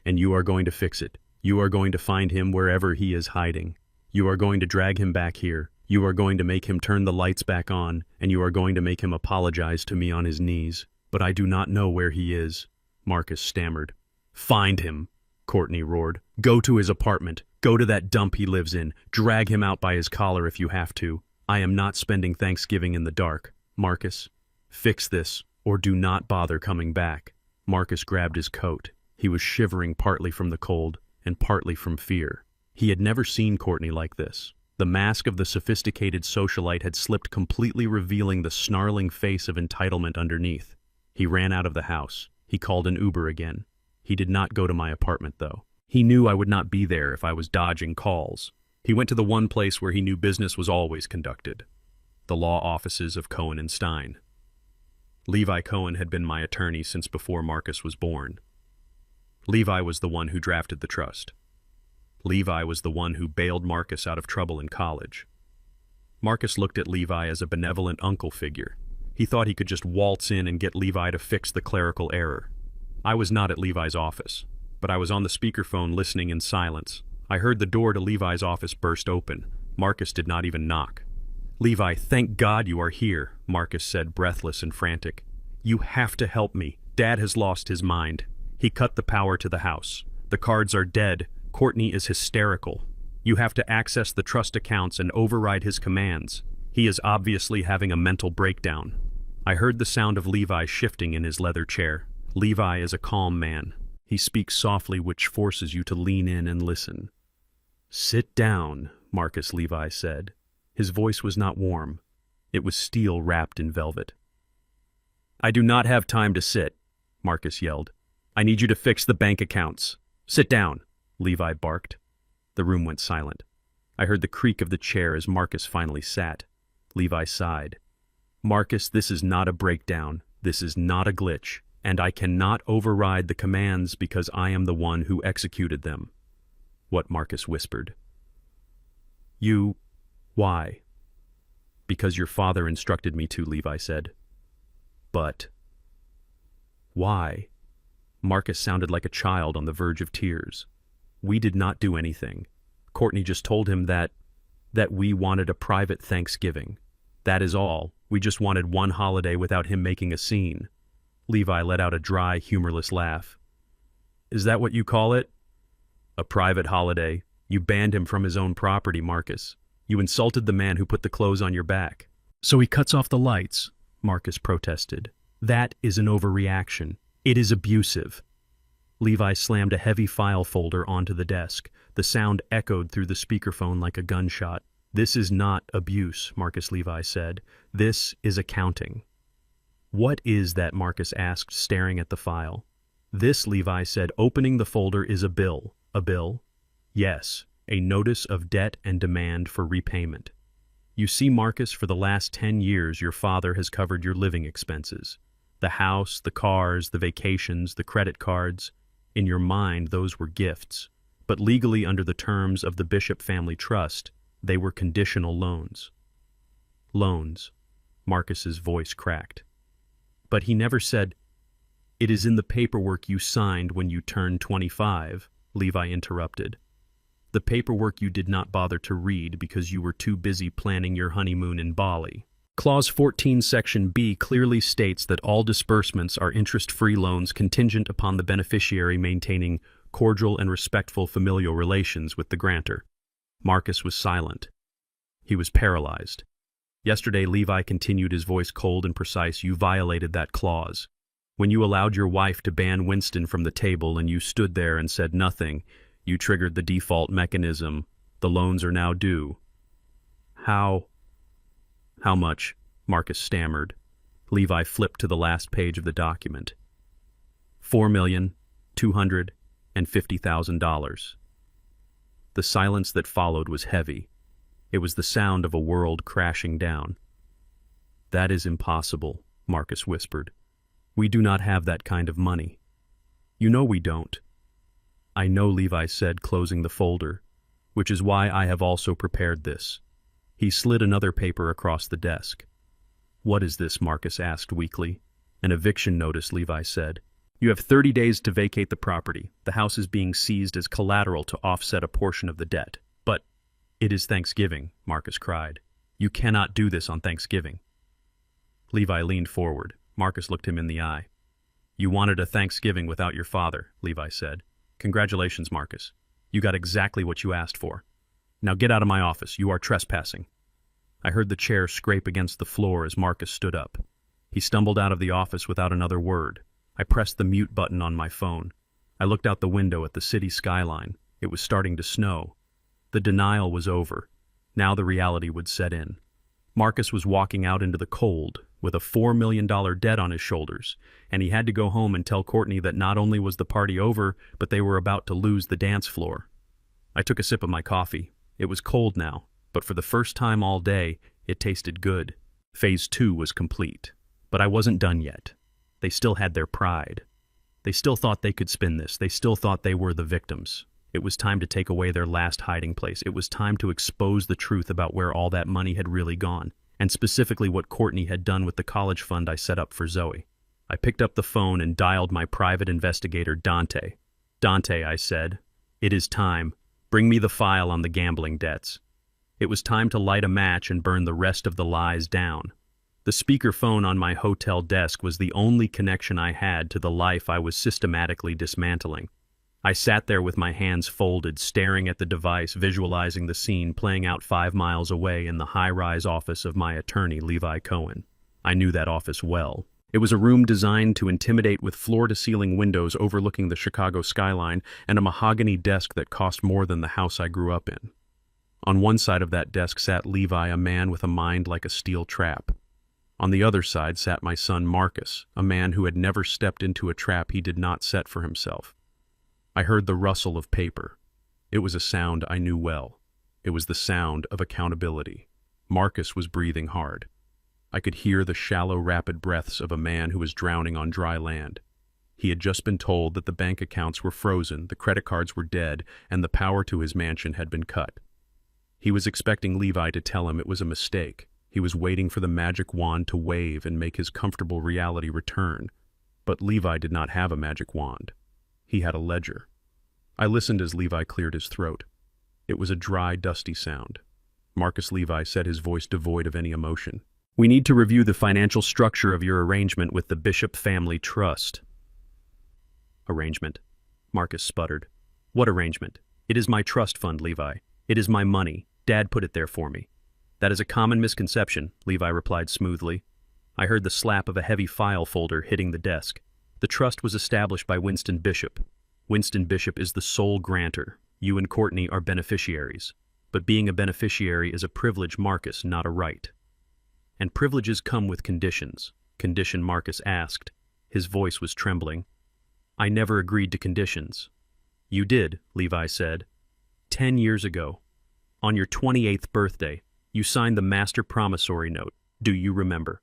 [SPEAKER 1] "And you are going to fix it. You are going to find him wherever he is hiding. You are going to drag him back here. You are going to make him turn the lights back on, and you are going to make him apologize to me on his knees. But I do not know where he is," Marcus stammered. "Find him," Courtney roared. "Go to his apartment. Go to that dump he lives in. Drag him out by his collar if you have to. I am not spending Thanksgiving in the dark. Marcus, fix this, or do not bother coming back." Marcus grabbed his coat. He was shivering partly from the cold and partly from fear. He had never seen Courtney like this. The mask of the sophisticated socialite had slipped, completely revealing the snarling face of entitlement underneath. He ran out of the house. He called an Uber again. He did not go to my apartment, though. He knew I would not be there if I was dodging calls. He went to the one place where he knew business was always conducted, the law offices of Cohen and Stein. Levi Cohen had been my attorney since before Marcus was born. Levi was the one who drafted the trust. Levi was the one who bailed Marcus out of trouble in college. Marcus looked at Levi as a benevolent uncle figure. He thought he could just waltz in and get Levi to fix the clerical error. I was not at Levi's office, but I was on the speakerphone listening in silence. I heard the door to Levi's office burst open. Marcus did not even knock. "Levi, thank God you are here," Marcus said, breathless and frantic. "You have to help me. Dad has lost his mind. He cut the power to the house. The cards are dead. Courtney is hysterical. You have to access the trust accounts and override his commands. He is obviously having a mental breakdown." I heard the sound of Levi shifting in his leather chair. Levi is a calm man. He speaks softly, which forces you to lean in and listen. "Sit down," Marcus Levi said. His voice was not warm. It was steel wrapped in velvet. "I do not have time to sit," Marcus yelled. "I need you to fix the bank accounts. Sit down," Levi barked. The room went silent. I heard the creak of the chair as Marcus finally sat. Levi sighed. "Marcus, this is not a breakdown. This is not a glitch. And I cannot override the commands because I am the one who executed them." "What?" Marcus whispered. You Why? Because your father instructed me to, Levi said. But why? Marcus sounded like a child on the verge of tears. We did not do anything. Courtney just told him that we wanted a private Thanksgiving. That is all. We just wanted one holiday without him making a scene. Levi let out a dry, humorless laugh. Is that what you call it? A private holiday. You banned him from his own property, Marcus. You insulted the man who put the clothes on your back. So he cuts off the lights, Marcus protested. That is an overreaction. It is abusive. Levi slammed a heavy file folder onto the desk. The sound echoed through the speakerphone like a gunshot. This is not abuse, Marcus Levi said. This is accounting. What is that? Marcus asked, staring at the file. This, Levi said, opening the folder, is a bill. A bill? Yes, a notice of debt and demand for repayment. You see, Marcus, for the last 10 years your father has covered your living expenses. The house, the cars, the vacations, the credit cards. In your mind, those were gifts. But legally, under the terms of the Bishop Family Trust, they were conditional loans. Loans. Marcus's voice cracked. But he never said, "It is in the paperwork you signed when you turned 25, Levi interrupted. The paperwork you did not bother to read because you were too busy planning your honeymoon in Bali. Clause 14, Section B clearly states that all disbursements are interest-free loans contingent upon the beneficiary maintaining cordial and respectful familial relations with the grantor. Marcus was silent. He was paralyzed. Yesterday, Levi continued, his voice cold and precise, you violated that clause. When you allowed your wife to ban Winston from the table and you stood there and said nothing, you triggered the default mechanism. The loans are now due. How much? Marcus stammered. Levi flipped to the last page of the document. $4,250,000. The silence that followed was heavy. It was the sound of a world crashing down. That is impossible, Marcus whispered. We do not have that kind of money. You know we don't. I know, Levi said, closing the folder, which is why I have also prepared this. He slid another paper across the desk. What is this? Marcus asked weakly. An eviction notice, Levi said. You have 30 days to vacate the property. The house is being seized as collateral to offset a portion of the debt. But it is Thanksgiving, Marcus cried. You cannot do this on Thanksgiving. Levi leaned forward. Marcus looked him in the eye. You wanted a Thanksgiving without your father, Levi said. Congratulations, Marcus. You got exactly what you asked for. Now get out of my office. You are trespassing. I heard the chair scrape against the floor as Marcus stood up. He stumbled out of the office without another word. I pressed the mute button on my phone. I looked out the window at the city skyline. It was starting to snow. The denial was over. Now the reality would set in. Marcus was walking out into the cold with a $4 million debt on his shoulders, and he had to go home and tell Courtney that not only was the party over, but they were about to lose the dance floor. I took a sip of my coffee. It was cold now, but for the first time all day, it tasted good. Phase 2 was complete. But I wasn't done yet. They still had their pride. They still thought they could spin this. They still thought they were the victims. It was time to take away their last hiding place. It was time to expose the truth about where all that money had really gone, and specifically what Courtney had done with the college fund I set up for Zoe. I picked up the phone and dialed my private investigator, Dante. Dante, I said, it is time. Bring me the file on the gambling debts. It was time to light a match and burn the rest of the lies down. The speakerphone on my hotel desk was the only connection I had to the life I was systematically dismantling. I sat there with my hands folded, staring at the device, visualizing the scene playing out 5 miles away in the high-rise office of my attorney, Levi Cohen. I knew that office well. It was a room designed to intimidate, with floor-to-ceiling windows overlooking the Chicago skyline and a mahogany desk that cost more than the house I grew up in. On one side of that desk sat Levi, a man with a mind like a steel trap. On the other side sat my son Marcus, a man who had never stepped into a trap he did not set for himself. I heard the rustle of paper. It was a sound I knew well. It was the sound of accountability. Marcus was breathing hard. I could hear the shallow, rapid breaths of a man who was drowning on dry land. He had just been told that the bank accounts were frozen, the credit cards were dead, and the power to his mansion had been cut. He was expecting Levi to tell him it was a mistake. He was waiting for the magic wand to wave and make his comfortable reality return. But Levi did not have a magic wand. He had a ledger. I listened as Levi cleared his throat. It was a dry, dusty sound. Marcus Levi said, his voice devoid of any emotion. "We need to review the financial structure of your arrangement with the Bishop Family Trust." "Arrangement?" Marcus sputtered. "What arrangement? It is my trust fund, Levi. It is my money. Dad put it there for me." "That is a common misconception," Levi replied smoothly. I heard the slap of a heavy file folder hitting the desk. "The trust was established by Winston Bishop. Winston Bishop is the sole grantor. You and Courtney are beneficiaries. But being a beneficiary is a privilege, Marcus, not a right." "And privileges come with conditions." "Condition?" Marcus asked. His voice was trembling. "I never agreed to conditions." "You did," Levi said. 10 years ago. On your 28th birthday, you signed the master promissory note. Do you remember?"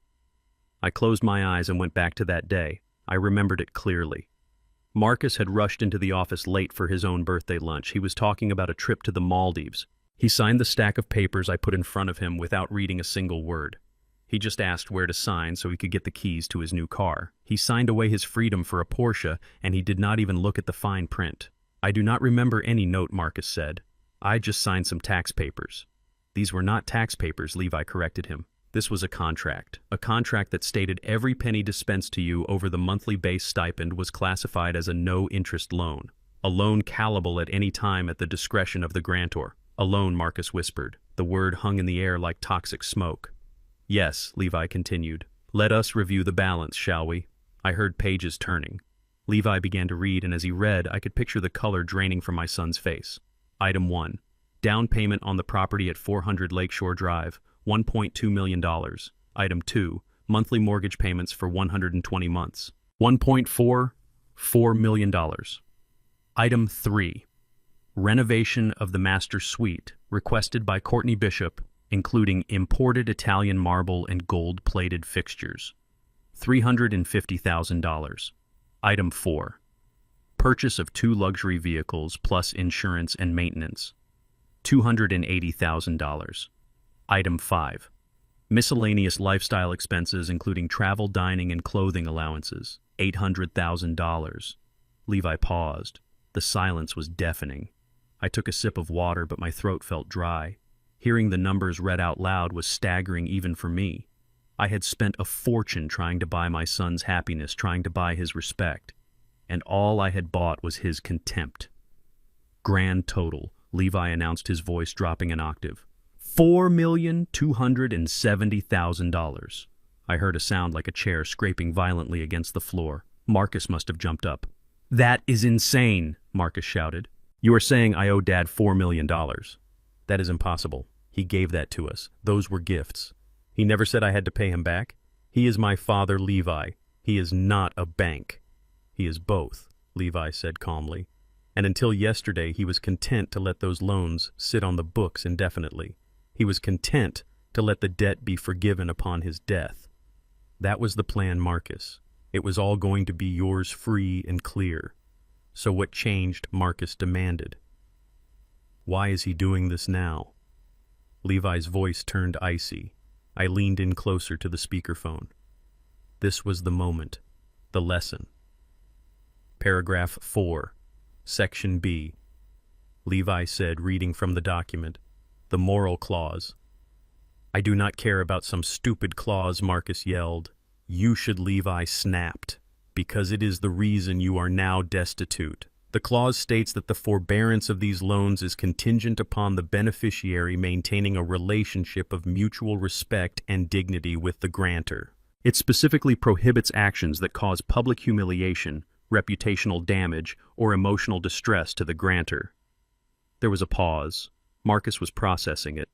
[SPEAKER 1] I closed my eyes and went back to that day. I remembered it clearly. Marcus had rushed into the office late for his own birthday lunch. He was talking about a trip to the Maldives. He signed the stack of papers I put in front of him without reading a single word. He just asked where to sign so he could get the keys to his new car. He signed away his freedom for a Porsche, and he did not even look at the fine print. "I do not remember any note," Marcus said. "I just signed some tax papers." "These were not tax papers," Levi corrected him. "This was a contract that stated every penny dispensed to you over the monthly base stipend was classified as a no-interest loan, a loan callable at any time at the discretion of the grantor." "A loan," Marcus whispered. The word hung in the air like toxic smoke. "Yes," Levi continued. "Let us review the balance, shall we?" I heard pages turning. Levi began to read, and as he read, I could picture the color draining from my son's face. Item 1. Down payment on the property at 400 Lakeshore Drive, $1.2 million. Item 2. Monthly mortgage payments for 120 months. $1.44 million. Item 3. Renovation of the master suite, requested by Courtney Bishop, including imported Italian marble and gold-plated fixtures. $350,000. Item 4. Purchase of 2 luxury vehicles plus insurance and maintenance. $280,000. Item 5. Miscellaneous lifestyle expenses including travel, dining, and clothing allowances. $800,000. Levi paused. The silence was deafening. I took a sip of water, but my throat felt dry. Hearing the numbers read out loud was staggering even for me. I had spent a fortune trying to buy my son's happiness, trying to buy his respect. And all I had bought was his contempt. Grand total, Levi announced, his voice dropping an octave. $4,270,000. I heard a sound like a chair scraping violently against the floor. Marcus must have jumped up. "That is insane," Marcus shouted. "You are saying I owe Dad $4 million. That is impossible. He gave that to us. Those were gifts. He never said I had to pay him back. He is my father, Levi. He is not a bank." "He is both," Levi said calmly. "And until yesterday he was content to let those loans sit on the books indefinitely. He was content to let the debt be forgiven upon his death. That was the plan, Marcus. It was all going to be yours free and clear. So what changed?" Marcus demanded. "Why is he doing this now?" Levi's voice turned icy. I leaned in closer to the speakerphone. This was the moment, the lesson. Paragraph 4, Section B. Levi said, reading from the document, "The moral clause." "I do not care about some stupid clause," Marcus yelled. "You should," Levi snapped, "because it is the reason you are now destitute. The clause states that the forbearance of these loans is contingent upon the beneficiary maintaining a relationship of mutual respect and dignity with the grantor. It specifically prohibits actions that cause public humiliation, reputational damage, or emotional distress to the grantor." There was a pause. Marcus was processing it.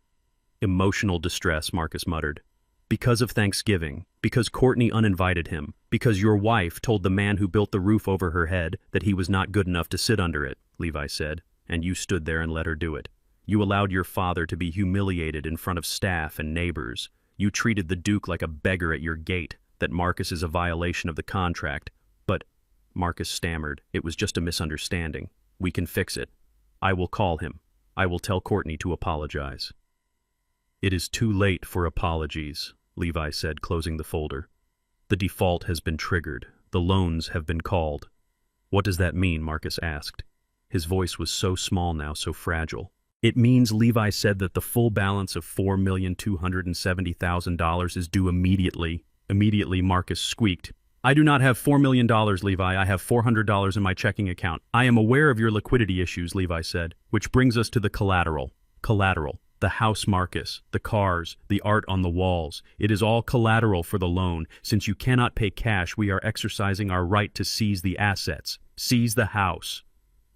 [SPEAKER 1] "Emotional distress," Marcus muttered. "Because of Thanksgiving, because Courtney uninvited him, because your wife told the man who built the roof over her head that he was not good enough to sit under it," Levi said, "and you stood there and let her do it. You allowed your father to be humiliated in front of staff and neighbors. You treated the Duke like a beggar at your gate. That, Marcus, is a violation of the contract. But," Marcus stammered, "it was just a misunderstanding. We can fix it. I will call him. I will tell Courtney to apologize." It is too late for apologies, Levi said, closing the folder. The default has been triggered. The loans have been called. What does that mean? Marcus asked. His voice was so small now, so fragile. It means, Levi said, that the full balance of $4,270,000 is due immediately. Immediately, Marcus squeaked. I do not have $4 million, Levi. I have $400 in my checking account. I am aware of your liquidity issues, Levi said, which brings us to the collateral. Collateral. The house, Marcus, the cars, the art on the walls. It is all collateral for the loan. Since you cannot pay cash, we are exercising our right to seize the assets. Seize the house.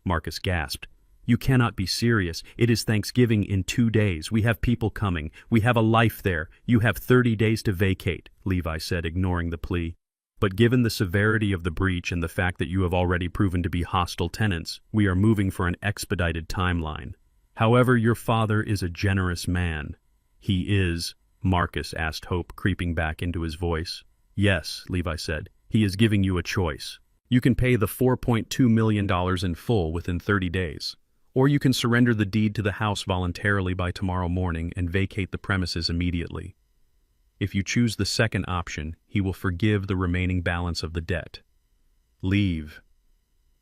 [SPEAKER 1] Marcus gasped. You cannot be serious. It is Thanksgiving in 2 days. We have people coming. We have a life there. You have 30 days to vacate, Levi said, ignoring the plea. But given the severity of the breach and the fact that you have already proven to be hostile tenants, we are moving for an expedited timeline. However, your father is a generous man. He is, Marcus asked, hope creeping back into his voice. Yes, Levi said. He is giving you a choice. You can pay the $4.2 million in full within 30 days. Or you can surrender the deed to the house voluntarily by tomorrow morning and vacate the premises immediately. If you choose the second option, he will forgive the remaining balance of the debt. Leave.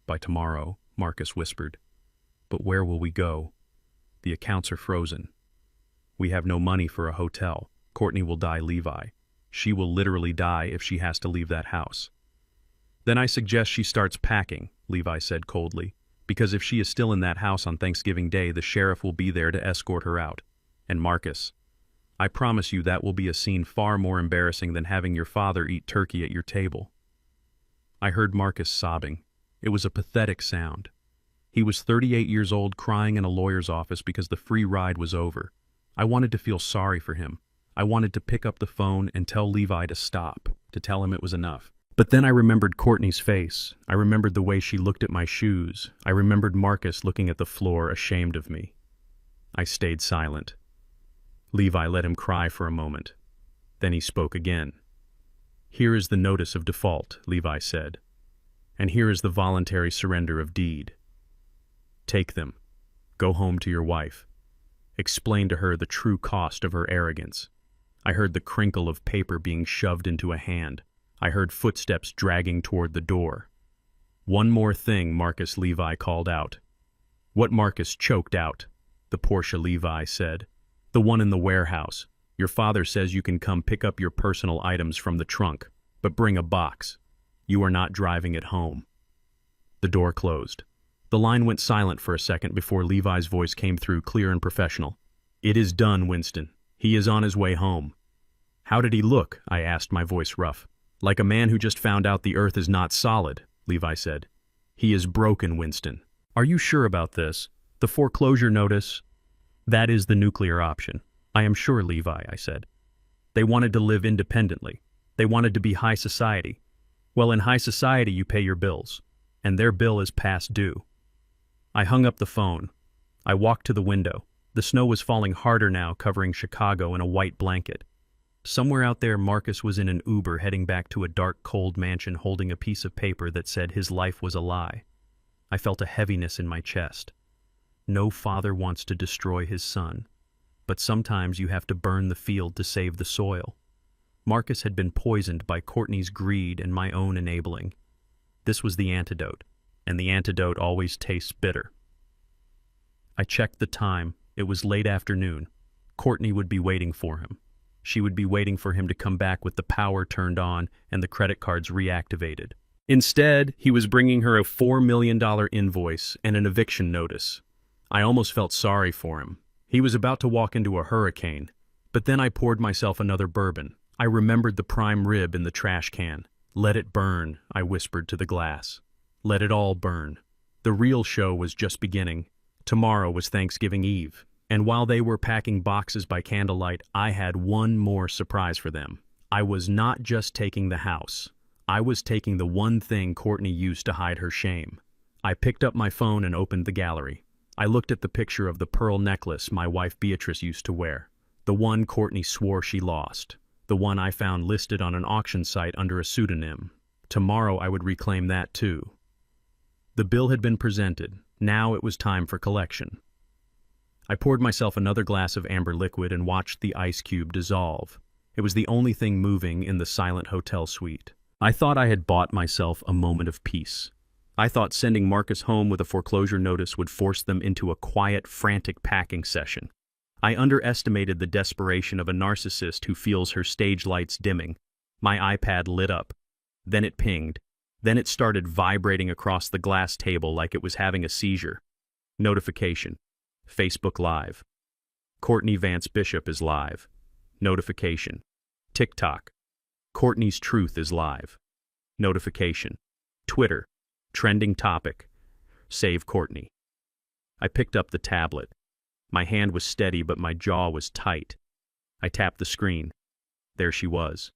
[SPEAKER 1] By tomorrow, Marcus whispered. But where will we go? The accounts are frozen. We have no money for a hotel. Courtney will die, Levi. She will literally die if she has to leave that house. Then I suggest she starts packing, Levi said coldly. Because if she is still in that house on Thanksgiving Day, the sheriff will be there to escort her out. And Marcus, I promise you that will be a scene far more embarrassing than having your father eat turkey at your table. I heard Marcus sobbing. It was a pathetic sound. He was 38 years old, crying in a lawyer's office because the free ride was over. I wanted to feel sorry for him. I wanted to pick up the phone and tell Levi to stop, to tell him it was enough. But then I remembered Courtney's face. I remembered the way she looked at my shoes. I remembered Marcus looking at the floor, ashamed of me. I stayed silent. Levi let him cry for a moment. Then he spoke again. Here is the notice of default, Levi said. And here is the voluntary surrender of deed. Take them. Go home to your wife. Explain to her the true cost of her arrogance. I heard the crinkle of paper being shoved into a hand. I heard footsteps dragging toward the door. One more thing, Marcus, Levi called out. What? Marcus choked out. The Porsche, Levi said. The one in the warehouse. Your father says you can come pick up your personal items from the trunk, but bring a box. You are not driving it home. The door closed. The line went silent for a second before Levi's voice came through, clear and professional. It is done, Winston. He is on his way home. How did he look? I asked, my voice rough. Like a man who just found out the earth is not solid, Levi said. He is broken, Winston. Are you sure about this? The foreclosure notice? That is the nuclear option. I am sure, Levi, I said. They wanted to live independently. They wanted to be high society. Well, in high society you pay your bills, and their bill is past due. I hung up the phone. I walked to the window. The snow was falling harder now, covering Chicago in a white blanket. Somewhere out there, Marcus was in an Uber heading back to a dark, cold mansion holding a piece of paper that said his life was a lie. I felt a heaviness in my chest. No father wants to destroy his son, but sometimes you have to burn the field to save the soil. Marcus had been poisoned by Courtney's greed and my own enabling. This was the antidote, and the antidote always tastes bitter. I checked the time. It was late afternoon. Courtney would be waiting for him. She would be waiting for him to come back with the power turned on and the credit cards reactivated. Instead, he was bringing her a $4 million invoice and an eviction notice. I almost felt sorry for him. He was about to walk into a hurricane. But then I poured myself another bourbon. I remembered the prime rib in the trash can. Let it burn, I whispered to the glass. Let it all burn. The real show was just beginning. Tomorrow was Thanksgiving Eve. And while they were packing boxes by candlelight, I had one more surprise for them. I was not just taking the house. I was taking the one thing Courtney used to hide her shame. I picked up my phone and opened the gallery. I looked at the picture of the pearl necklace my wife Beatrice used to wear. The one Courtney swore she lost. The one I found listed on an auction site under a pseudonym. Tomorrow I would reclaim that too. The bill had been presented. Now it was time for collection. I poured myself another glass of amber liquid and watched the ice cube dissolve. It was the only thing moving in the silent hotel suite. I thought I had bought myself a moment of peace. I thought sending Marcus home with a foreclosure notice would force them into a quiet, frantic packing session. I underestimated the desperation of a narcissist who feels her stage lights dimming. My iPad lit up. Then it pinged. Then it started vibrating across the glass table like it was having a seizure. Notification. Facebook Live. Courtney Vance Bishop is live. Notification. TikTok. Courtney's truth is live. Notification. Twitter. Trending topic. Save Courtney. I picked up the tablet. My hand was steady, but my jaw was tight. I tapped the screen. There she was.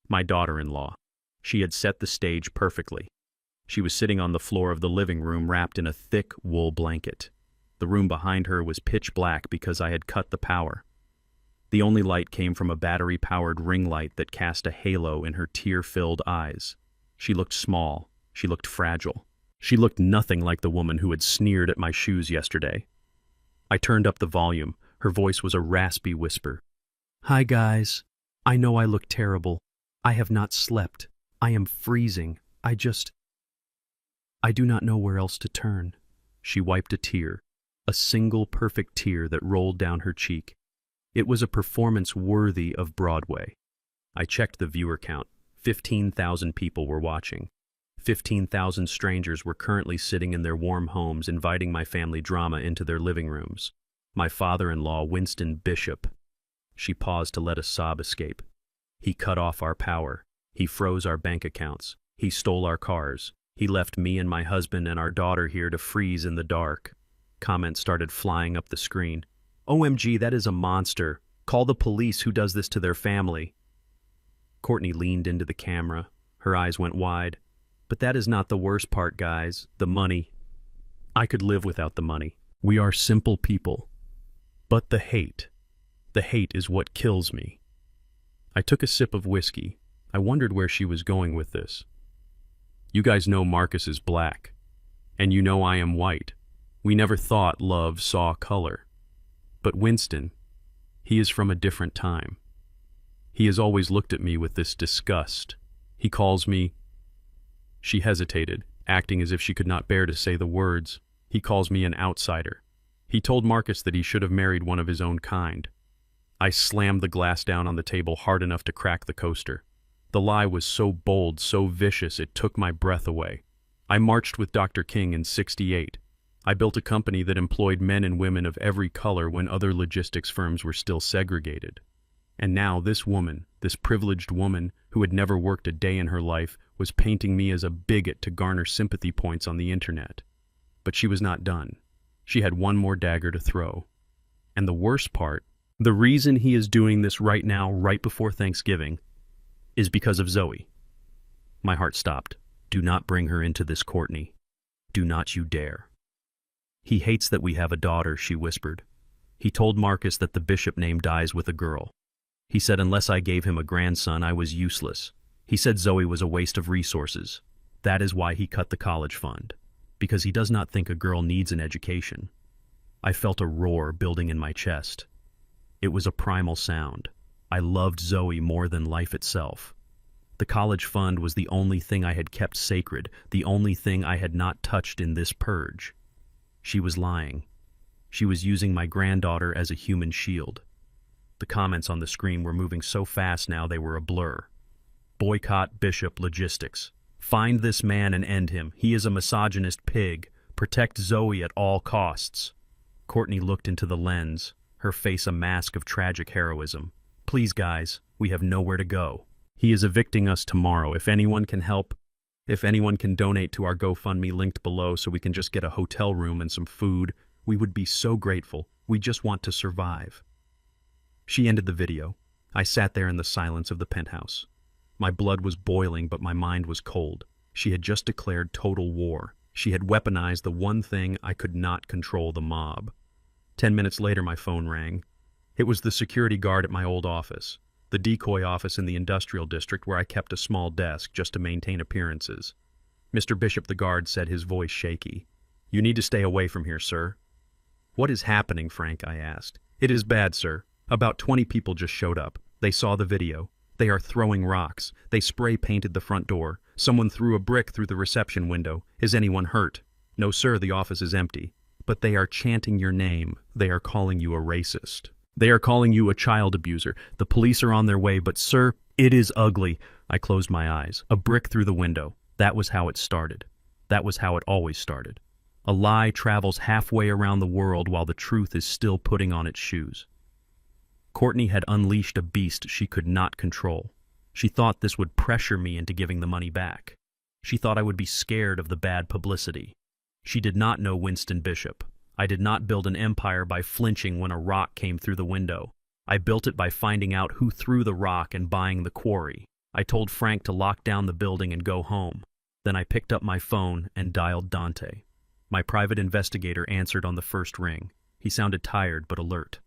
[SPEAKER 1] My daughter-in-law. She had set the stage perfectly. She was sitting on the floor of the living room wrapped in a thick wool blanket. The room behind her was pitch black because I had cut the power. The only light came from a battery-powered ring light that cast a halo in her tear-filled eyes. She looked small. She looked fragile. She looked nothing like the woman who had sneered at my shoes yesterday. I turned up the volume. Her voice was a raspy whisper. "Hi, guys. I know I look terrible. I have not slept. I am freezing. I do not know where else to turn." She wiped a tear, a single perfect tear that rolled down her cheek. It was a performance worthy of Broadway. I checked the viewer count. 15,000 people were watching. 15,000 strangers were currently sitting in their warm homes inviting my family drama into their living rooms. My father-in-law, Winston Bishop. She paused to let a sob escape. He cut off our power. He froze our bank accounts. He stole our cars. He left me and my husband and our daughter here to freeze in the dark. Comments started flying up the screen. "OMG, that is a monster. Call the police. Who does this to their family?" Courtney leaned into the camera. Her eyes went wide. "But that is not the worst part, guys. The money. I could live without the money. We are simple people. But the hate is what kills me." I took a sip of whiskey. I wondered where she was going with this. "You guys know Marcus is black. And you know I am white. We never thought love saw color. But Winston, he is from a different time. He has always looked at me with this disgust. He calls me..." She hesitated, acting as if she could not bear to say the words. "He calls me an outsider. He told Marcus that he should have married one of his own kind." I slammed the glass down on the table hard enough to crack the coaster. The lie was so bold, so vicious, it took my breath away. I marched with Dr. King in '68. I built a company that employed men and women of every color when other logistics firms were still segregated. And now this woman, this privileged woman who had never worked a day in her life, was painting me as a bigot to garner sympathy points on the internet. But she was not done. She had one more dagger to throw. And the worst part, the reason he is doing this right now, right before Thanksgiving, is because of Zoe. My heart stopped. "Do not bring her into this, Courtney. Do not you dare." "He hates that we have a daughter," she whispered. "He told Marcus that the Bishop name dies with a girl. He said unless I gave him a grandson, I was useless. He said Zoe was a waste of resources. That is why he cut the college fund. Because he does not think a girl needs an education." I felt a roar building in my chest. It was a primal sound. I loved Zoe more than life itself. The college fund was the only thing I had kept sacred, the only thing I had not touched in this purge. She was lying. She was using my granddaughter as a human shield. The comments on the screen were moving so fast now they were a blur. "Boycott Bishop Logistics. Find this man and end him. He is a misogynist pig. Protect Zoe at all costs." Courtney looked into the lens, her face a mask of tragic heroism. "Please, guys, we have nowhere to go. He is evicting us tomorrow. If anyone can help, if anyone can donate to our GoFundMe linked below so we can just get a hotel room and some food, we would be so grateful. We just want to survive." She ended the video. I sat there in the silence of the penthouse. My blood was boiling, but my mind was cold. She had just declared total war. She had weaponized the one thing I could not control, the mob. 10 minutes later, my phone rang. It was the security guard at my old office, the decoy office in the industrial district where I kept a small desk just to maintain appearances. "Mr. Bishop," the guard said, his voice shaky. "You need to stay away from here, sir." "What is happening, Frank?" I asked. "It is bad, sir. About 20 people just showed up. They saw the video. They are throwing rocks. They spray painted the front door. Someone threw a brick through the reception window. Is anyone hurt?" "No, sir, the office is empty." "But they are chanting your name. They are calling you a racist. They are calling you a child abuser. The police are on their way, but sir, it is ugly." I closed my eyes. A brick through the window. That was how it started. That was how it always started. A lie travels halfway around the world while the truth is still putting on its shoes. Courtney had unleashed a beast she could not control. She thought this would pressure me into giving the money back. She thought I would be scared of the bad publicity. She did not know Winston Bishop. I did not build an empire by flinching when a rock came through the window. I built it by finding out who threw the rock and buying the quarry. I told Frank to lock down the building and go home. Then I picked up my phone and dialed Dante. My private investigator answered on the first ring. He sounded tired but alert.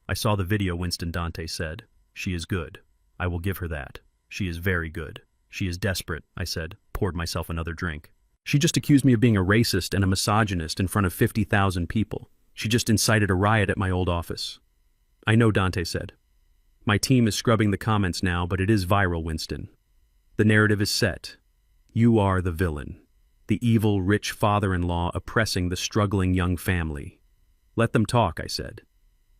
[SPEAKER 1] "I saw the video," Winston Dante said. "She is good. I will give her that. She is very good." "She is desperate," I said, poured myself another drink. "She just accused me of being a racist and a misogynist in front of 50,000 people. She just incited a riot at my old office." "I know," Dante said. "My team is scrubbing the comments now, but it is viral, Winston. The narrative is set. You are the villain. The evil, rich father-in-law oppressing the struggling young family." "Let them talk," I said.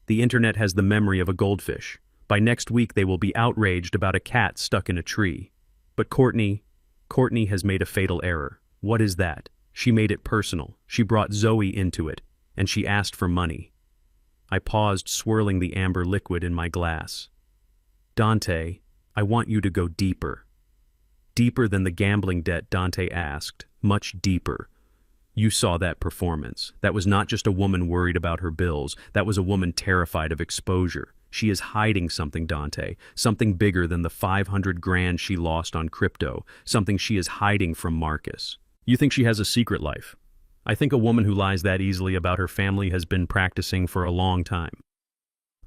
[SPEAKER 1] "The internet has the memory of a goldfish. By next week they will be outraged about a cat stuck in a tree. But Courtney has made a fatal error." "What is that?" "She made it personal. She brought Zoe into it, and she asked for money." I paused, swirling the amber liquid in my glass. "Dante, I want you to go deeper." "Deeper than the gambling debt?" Dante asked. "Much deeper. You saw that performance. That was not just a woman worried about her bills. That was a woman terrified of exposure. She is hiding something, Dante. Something bigger than the 500 grand she lost on crypto. Something she is hiding from Marcus. You think she has a secret life? I think a woman who lies that easily about her family has been practicing for a long time.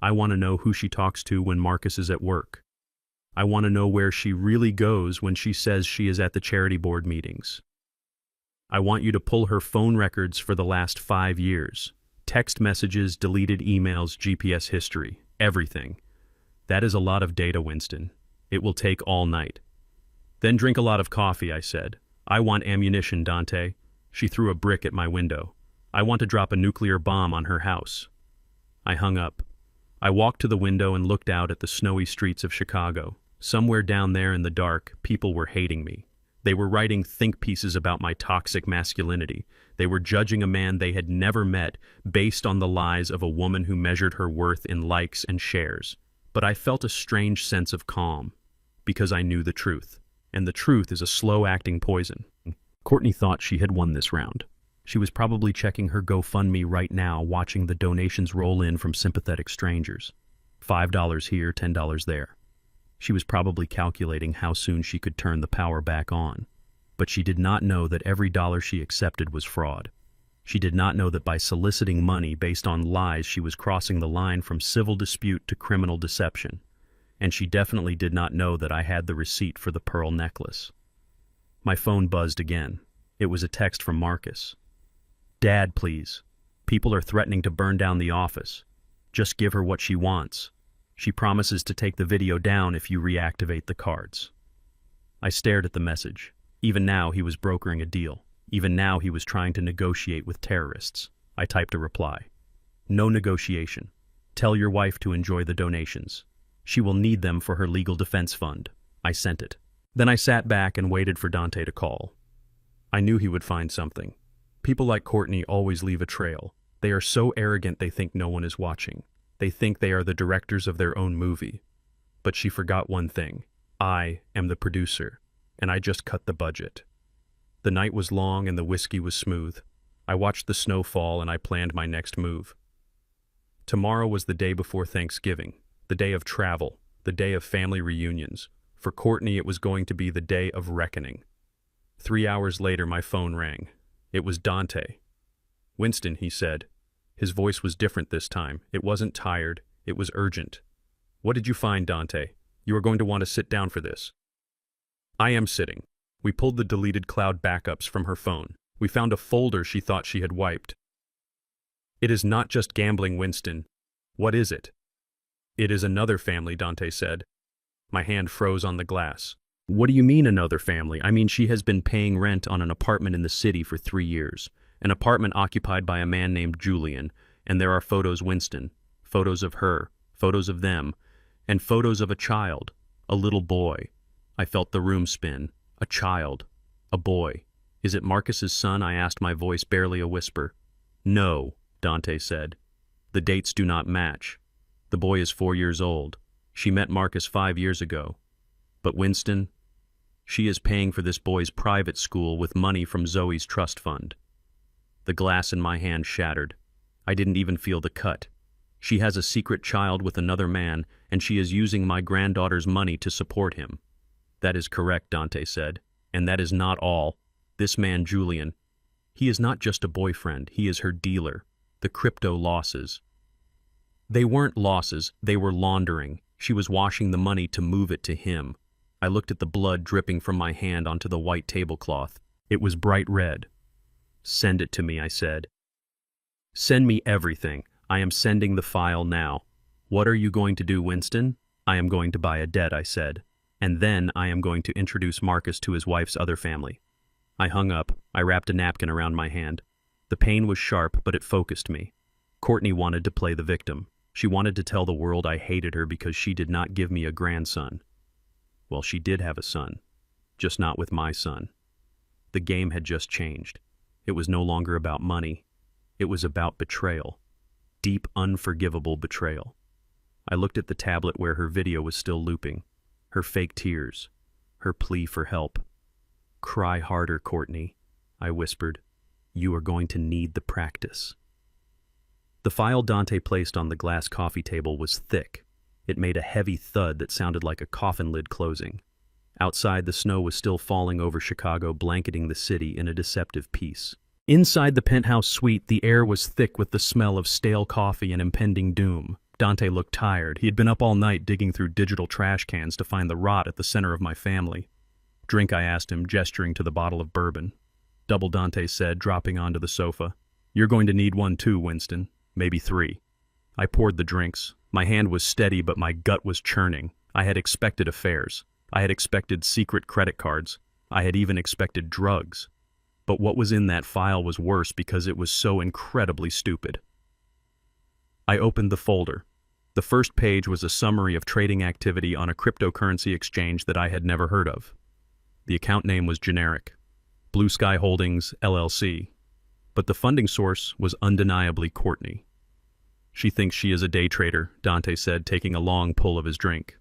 [SPEAKER 1] I want to know who she talks to when Marcus is at work. I want to know where she really goes when she says she is at the charity board meetings. I want you to pull her phone records for the last 5 years. Text messages, deleted emails, GPS history, everything. That is a lot of data, Winston. It will take all night. Then drink a lot of coffee, I said. I want ammunition, Dante. She threw a brick at my window. I want to drop a nuclear bomb on her house. I hung up. I walked to the window and looked out at the snowy streets of Chicago. Somewhere down there in the dark, people were hating me. They were writing think pieces about my toxic masculinity. They were judging a man they had never met based on the lies of a woman who measured her worth in likes and shares. But I felt a strange sense of calm, because I knew the truth. And the truth is a slow-acting poison. Courtney thought she had won this round. She was probably checking her GoFundMe right now, watching the donations roll in from sympathetic strangers. $5 here, $10 there. She was probably calculating how soon she could turn the power back on. But she did not know that every dollar she accepted was fraud. She did not know that by soliciting money based on lies, she was crossing the line from civil dispute to criminal deception. And she definitely did not know that I had the receipt for the pearl necklace. My phone buzzed again. It was a text from Marcus. "Dad, please. People are threatening to burn down the office. Just give her what she wants. She promises to take the video down if you reactivate the cards." I stared at the message. Even now he was brokering a deal. Even now he was trying to negotiate with terrorists. I typed a reply. "No negotiation. Tell your wife to enjoy the donations. She will need them for her legal defense fund." I sent it. Then I sat back and waited for Dante to call. I knew he would find something. People like Courtney always leave a trail. They are so arrogant they think no one is watching. They think they are the directors of their own movie. But she forgot one thing. I am the producer, and I just cut the budget. The night was long and the whiskey was smooth. I watched the snow fall and I planned my next move. Tomorrow was the day before Thanksgiving, the day of travel, the day of family reunions. For Courtney, it was going to be the day of reckoning. 3 hours later, my phone rang. It was Dante. "Winston," he said. His voice was different this time. It wasn't tired. It was urgent. "What did you find, Dante? You are going to want to sit down for this." "I am sitting." We pulled the deleted cloud backups from her phone. We found a folder she thought she had wiped. It is not just gambling, Winston. What is it? It is another family, Dante said. My hand froze on the glass. What do you mean another family? I mean, she has been paying rent on an apartment in the city for 3 years. An apartment occupied by a man named Julian. And there are photos, Winston. Photos of her. Photos of them. And photos of a child. A little boy. I felt the room spin. A child. A boy. Is it Marcus's son? I asked, my voice barely a whisper. No, Dante said. The dates do not match. The boy is 4 years old. She met Marcus 5 years ago. But Winston, she is paying for this boy's private school with money from Zoe's trust fund. The glass in my hand shattered. I didn't even feel the cut. She has a secret child with another man, and she is using my granddaughter's money to support him. That is correct, Dante said. And that is not all. This man, Julian, he is not just a boyfriend, he is her dealer. The crypto losses. They weren't losses, they were laundering. She was washing the money to move it to him. I looked at the blood dripping from my hand onto the white tablecloth. It was bright red. Send it to me, I said. Send me everything. I am sending the file now. What are you going to do, Winston? I am going to buy a debt, I said. And then I am going to introduce Marcus to his wife's other family. I hung up. I wrapped a napkin around my hand. The pain was sharp, but it focused me. Courtney wanted to play the victim. She wanted to tell the world I hated her because she did not give me a grandson. Well, she did have a son, just not with my son. The game had just changed. It was no longer about money. It was about betrayal. Deep, unforgivable betrayal. I looked at the tablet where her video was still looping. Her fake tears. Her plea for help. Cry harder, Courtney, I whispered. You are going to need the practice. The file Dante placed on the glass coffee table was thick. It made a heavy thud that sounded like a coffin lid closing. Outside, the snow was still falling over Chicago, blanketing the city in a deceptive peace. Inside the penthouse suite, the air was thick with the smell of stale coffee and impending doom. Dante looked tired. He had been up all night digging through digital trash cans to find the rot at the center of my family. Drink, I asked him, gesturing to the bottle of bourbon. Double, Dante said, dropping onto the sofa. You're going to need one too, Winston. Maybe 3. I poured the drinks. My hand was steady, but my gut was churning. I had expected affairs. I had expected secret credit cards. I had even expected drugs. But what was in that file was worse because it was so incredibly stupid. I opened the folder. The first page was a summary of trading activity on a cryptocurrency exchange that I had never heard of. The account name was generic. Blue Sky Holdings, LLC. But the funding source was undeniably Courtney. She thinks she is a day trader, Dante said, taking a long pull of his drink.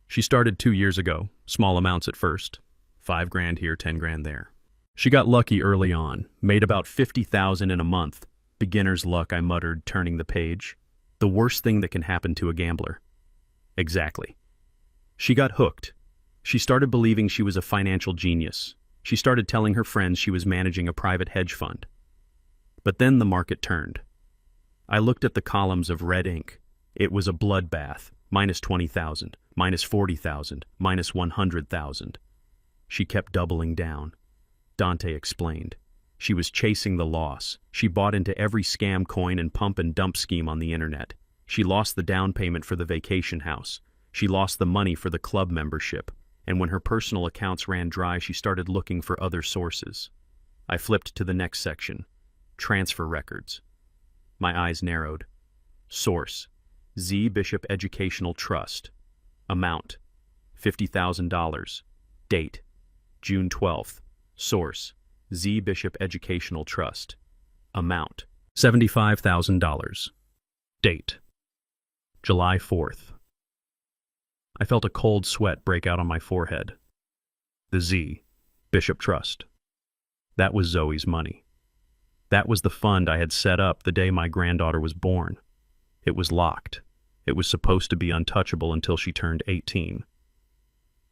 [SPEAKER 1] She started 2 years ago, small amounts at first. 5 grand here, 10 grand there. She got lucky early on, made about 50,000 in a month. Beginner's luck, I muttered, turning the page. The worst thing that can happen to a gambler. Exactly. She got hooked. She started believing she was a financial genius. She started telling her friends she was managing a private hedge fund. But then the market turned. I looked at the columns of red ink. It was a bloodbath. Minus 20,000, minus 40,000, minus 100,000. She kept doubling down. Dante explained. She was chasing the loss. She bought into every scam coin and pump and dump scheme on the internet. She lost the down payment for the vacation house. She lost the money for the club membership. And when her personal accounts ran dry, she started looking for other sources. I flipped to the next section. Transfer records. My eyes narrowed. Source: Z Bishop Educational Trust. Amount: $50,000. Date: June 12th. Source: Z Bishop Educational Trust. Amount: $75,000. Date: July 4th. I felt a cold sweat break out on my forehead. The Z Bishop Trust. That was Zoe's money. That was the fund I had set up the day my granddaughter was born. It was locked. It was supposed to be untouchable until she turned 18.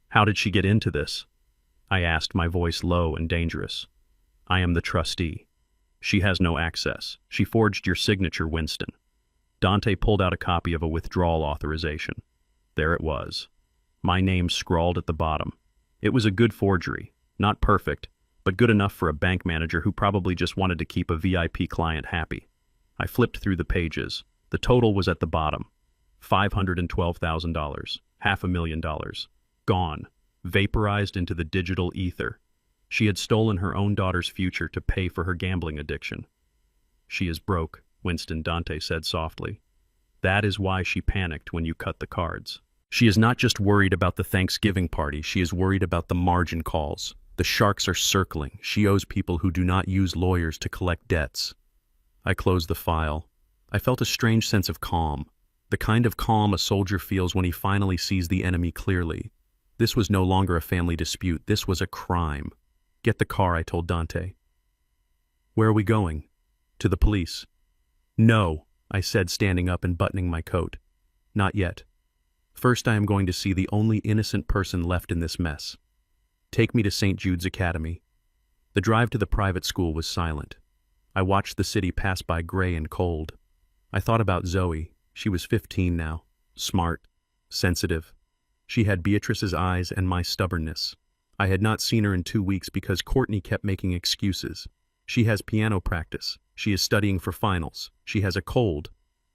[SPEAKER 1] How did she get into this? I asked, my voice low and dangerous. I am the trustee. She has no access. She forged your signature, Winston. Dante pulled out a copy of a withdrawal authorization. There it was. My name scrawled at the bottom. It was a good forgery. Not perfect, but good enough for a bank manager who probably just wanted to keep a VIP client happy. I flipped through the pages. The total was at the bottom. $512,000. $500,000. Gone. Vaporized into the digital ether. She had stolen her own daughter's future to pay for her gambling addiction. She is broke, Winston Dante said softly. That is why she panicked when you cut the cards. She is not just worried about the Thanksgiving party, she is worried about the margin calls. The sharks are circling. She owes people who do not use lawyers to collect debts. I closed the file. I felt a strange sense of calm. The kind of calm a soldier feels when he finally sees the enemy clearly. This was no longer a family dispute. This was a crime. Get the car, I told Dante. Where are we going? To the police. No, I said, standing up and buttoning my coat. Not yet. First, I am going to see the only innocent person left in this mess. Take me to St. Jude's Academy. The drive to the private school was silent. I watched the city pass by gray and cold. I thought about Zoe. She was 15 now. Smart. Sensitive. She had Beatrice's eyes and my stubbornness. I had not seen her in 2 weeks because Courtney kept making excuses. She has piano practice. She is studying for finals. She has a cold.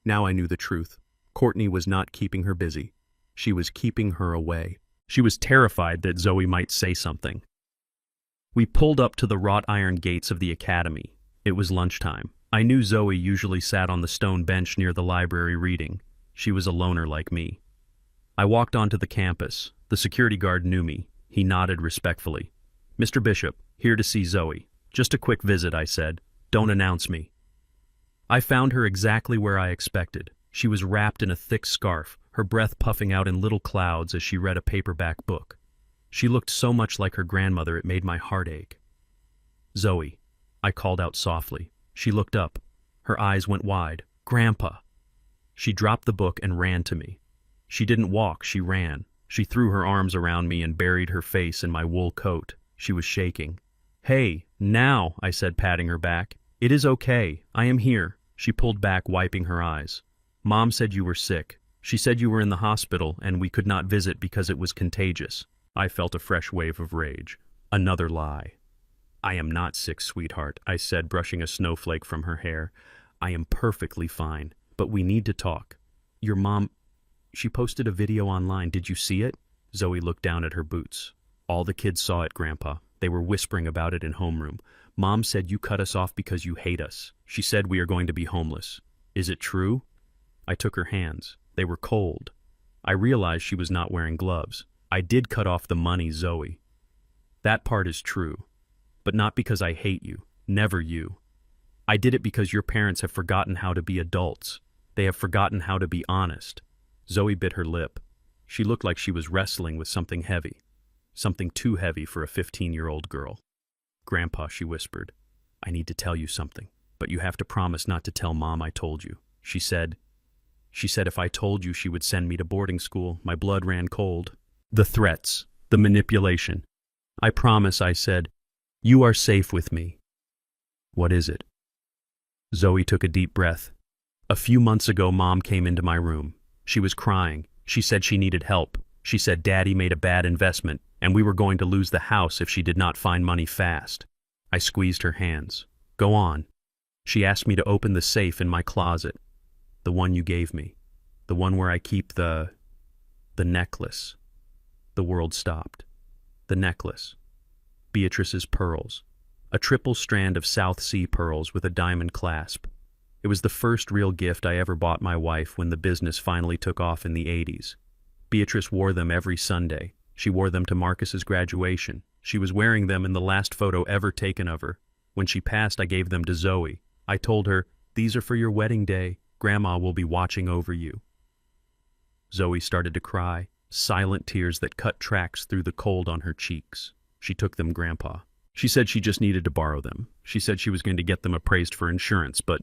[SPEAKER 1] Now I knew the truth. Courtney was not keeping her busy. She was keeping her away. She was terrified that Zoe might say something. We pulled up to the wrought iron gates of the academy. It was lunchtime. I knew Zoe usually sat on the stone bench near the library reading. She was a loner like me. I walked onto the campus. The security guard knew me. He nodded respectfully. Mr. Bishop, here to see Zoe. Just a quick visit, I said. Don't announce me. I found her exactly where I expected. She was wrapped in a thick scarf, her breath puffing out in little clouds as she read a paperback book. She looked so much like her grandmother it made my heart ache. Zoe, I called out softly. She looked up. Her eyes went wide. Grandpa! She dropped the book and ran to me. She didn't walk, she ran. She threw her arms around me and buried her face in my wool coat. She was shaking. Hey, now, I said, patting her back. It is okay. I am here. She pulled back, wiping her eyes. Mom said you were sick. She said you were in the hospital and we could not visit because it was contagious. I felt a fresh wave of rage. Another lie. I am not sick, sweetheart, I said, brushing a snowflake from her hair. I am perfectly fine, but we need to talk. Your mom, she posted a video online. Did you see it? Zoe looked down at her boots. All the kids saw it, Grandpa. They were whispering about it in homeroom. Mom said you cut us off because you hate us. She said we are going to be homeless. Is it true? I took her hands. They were cold. I realized she was not wearing gloves. I did cut off the money, Zoe. That part is true. But not because I hate you. Never you. I did it because your parents have forgotten how to be adults. They have forgotten how to be honest. Zoe bit her lip. She looked like she was wrestling with something heavy. Something too heavy for a 15-year-old girl. Grandpa, she whispered, I need to tell you something, but you have to promise not to tell Mom I told you. She said if I told you she would send me to boarding school. My blood ran cold. The threats, the manipulation. I promise, I said. You are safe with me. What is it? Zoe took a deep breath. A few months ago, Mom came into my room. She was crying. She said she needed help. She said Daddy made a bad investment, and we were going to lose the house if she did not find money fast. I squeezed her hands. Go on. She asked me to open the safe in my closet. The one you gave me. The one where I keep the necklace. The world stopped. The necklace. Beatrice's pearls. A triple strand of South Sea pearls with a diamond clasp. It was the first real gift I ever bought my wife when the business finally took off in the 80s. Beatrice wore them every Sunday. She wore them to Marcus's graduation. She was wearing them in the last photo ever taken of her. When she passed, I gave them to Zoe. I told her, these are for your wedding day. Grandma will be watching over you. Zoe started to cry, silent tears that cut tracks through the cold on her cheeks. She took them, Grandpa. She said she just needed to borrow them. She said she was going to get them appraised for insurance, but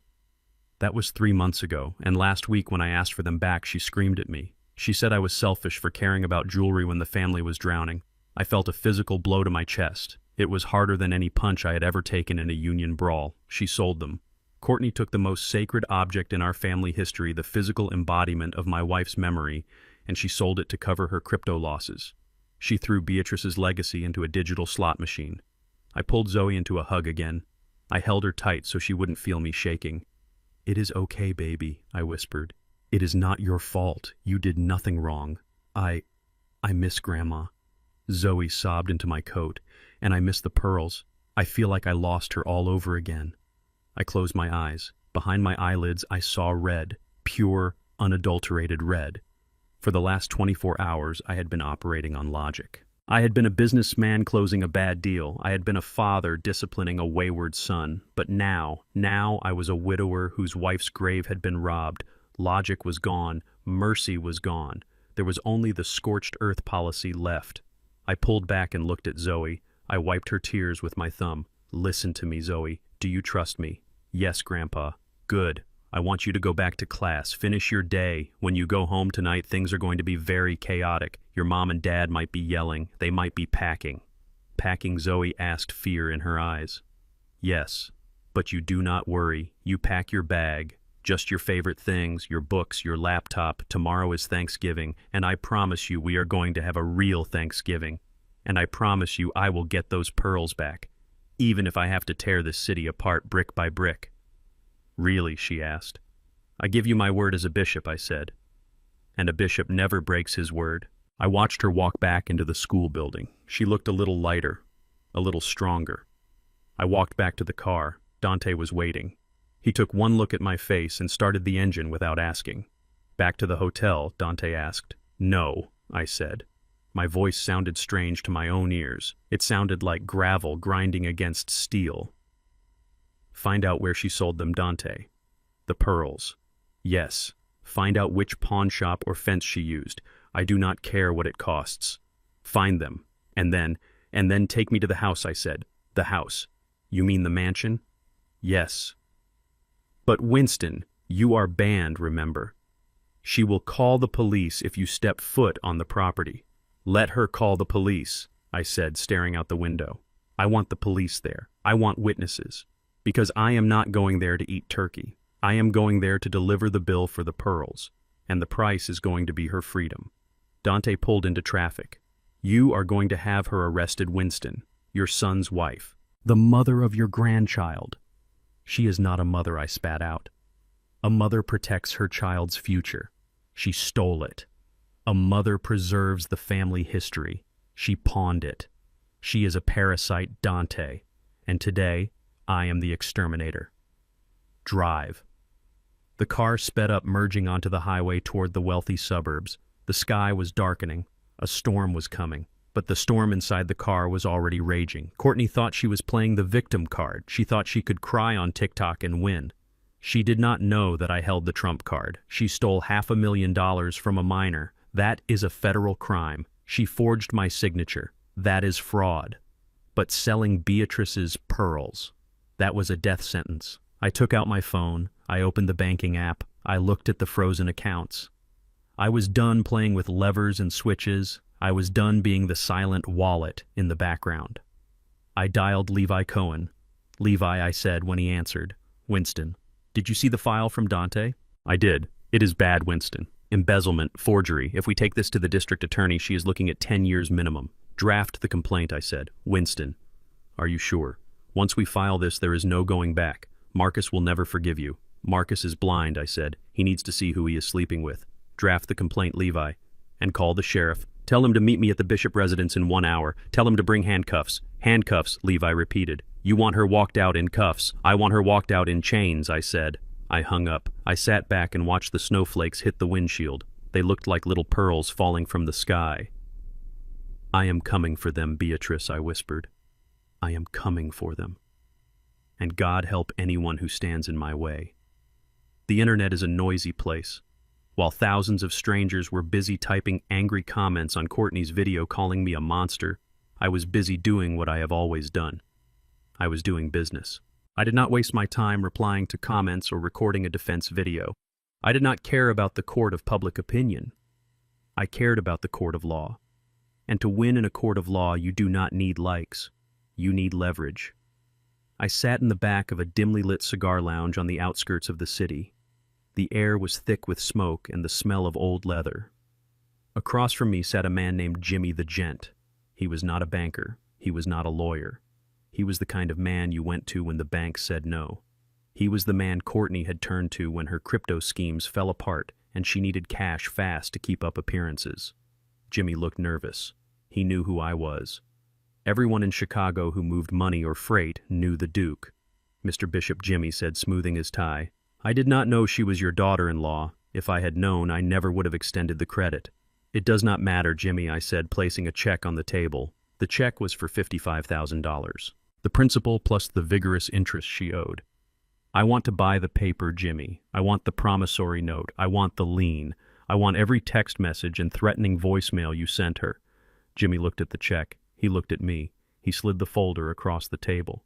[SPEAKER 1] that was 3 months ago, and last week when I asked for them back, she screamed at me. She said I was selfish for caring about jewelry when the family was drowning. I felt a physical blow to my chest. It was harder than any punch I had ever taken in a union brawl. She sold them. Courtney took the most sacred object in our family history, the physical embodiment of my wife's memory, and she sold it to cover her crypto losses. She threw Beatrice's legacy into a digital slot machine. I pulled Zoe into a hug again. I held her tight so she wouldn't feel me shaking. "It is okay, baby," I whispered. "It is not your fault. You did nothing wrong. I miss Grandma." Zoe sobbed into my coat, "And I miss the pearls. I feel like I lost her all over again." I closed my eyes. Behind my eyelids, I saw red, pure, unadulterated red. For the last 24 hours, I had been operating on logic. I had been a businessman closing a bad deal. I had been a father disciplining a wayward son. But now I was a widower whose wife's grave had been robbed. Logic was gone. Mercy was gone. There was only the scorched earth policy left. I pulled back and looked at Zoe. I wiped her tears with my thumb. "Listen to me, Zoe. Do you trust me?" "Yes, Grandpa." "Good. I want you to go back to class. Finish your day. When you go home tonight, things are going to be very chaotic. Your mom and dad might be yelling. They might be packing." Packing, Zoe asked, fear in her eyes. "Yes, but you do not worry. You pack your bag. Just your favorite things, your books, your laptop. Tomorrow is Thanksgiving, and I promise you we are going to have a real Thanksgiving. And I promise you I will get those pearls back, even if I have to tear this city apart brick by brick." "Really?" she asked. "I give you my word as a bishop," I said. "And a bishop never breaks his word." I watched her walk back into the school building. She looked a little lighter, a little stronger. I walked back to the car. Dante was waiting. He took one look at my face and started the engine without asking. "Back to the hotel?" Dante asked. "No," I said. My voice sounded strange to my own ears. It sounded like gravel grinding against steel. "Find out where she sold them, Dante." "The pearls." "Yes. Find out which pawn shop or fence she used. I do not care what it costs. Find them. And then take me to the house," I said. "The house." "You mean the mansion?" "Yes." "But Winston, you are banned, remember? She will call the police if you step foot on the property." "Let her call the police," I said, staring out the window. "I want the police there. I want witnesses. Because I am not going there to eat turkey. I am going there to deliver the bill for the pearls, and the price is going to be her freedom." Dante pulled into traffic. "You are going to have her arrested, Winston, your son's wife, the mother of your grandchild." "She is not a mother," I spat out. "A mother protects her child's future. She stole it. A mother preserves the family history. She pawned it. She is a parasite, Dante. And today, I am the exterminator." "Drive." The car sped up, merging onto the highway toward the wealthy suburbs. The sky was darkening. A storm was coming. But the storm inside the car was already raging. Courtney thought she was playing the victim card. She thought she could cry on TikTok and win. She did not know that I held the trump card. She stole $500,000 from a minor. That is a federal crime. She forged my signature. That is fraud. But selling Beatrice's pearls, that was a death sentence. I took out my phone. I opened the banking app. I looked at the frozen accounts. I was done playing with levers and switches. I was done being the silent wallet in the background. I dialed Levi Cohen. "Levi," I said when he answered. "Winston, did you see the file from Dante?" "I did. It is bad, Winston. Embezzlement, forgery. If we take this to the district attorney, she is looking at 10 years minimum. Draft the complaint," I said. "Winston, are you sure? Once we file this, there is no going back. Marcus will never forgive you." "Marcus is blind," I said. "He needs to see who he is sleeping with." "Draft the complaint, Levi. And call the sheriff. Tell him to meet me at the Bishop residence in 1 hour. Tell him to bring handcuffs." "Handcuffs," Levi repeated. "You want her walked out in cuffs. I want her walked out in chains," I said. I hung up. I sat back and watched the snowflakes hit the windshield. They looked like little pearls falling from the sky. "I am coming for them, Beatrice," I whispered. "I am coming for them. And God help anyone who stands in my way." The internet is a noisy place. While thousands of strangers were busy typing angry comments on Courtney's video calling me a monster, I was busy doing what I have always done. I was doing business. I did not waste my time replying to comments or recording a defense video. I did not care about the court of public opinion. I cared about the court of law. And to win in a court of law, you do not need likes. You need leverage. I sat in the back of a dimly lit cigar lounge on the outskirts of the city. The air was thick with smoke and the smell of old leather. Across from me sat a man named Jimmy the Gent. He was not a banker. He was not a lawyer. He was the kind of man you went to when the bank said no. He was the man Courtney had turned to when her crypto schemes fell apart and she needed cash fast to keep up appearances. Jimmy looked nervous. He knew who I was. Everyone in Chicago who moved money or freight knew the Duke. Mr. Bishop, Jimmy said, smoothing his tie. I did not know she was your daughter-in-law. If I had known, I never would have extended the credit. It does not matter, Jimmy, I said, placing a check on the table. The check was for $55,000. The principal plus the vigorous interest she owed. I want to buy the paper, Jimmy. I want the promissory note. I want the lien. I want every text message and threatening voicemail you sent her. Jimmy looked at the check. He looked at me. He slid the folder across the table.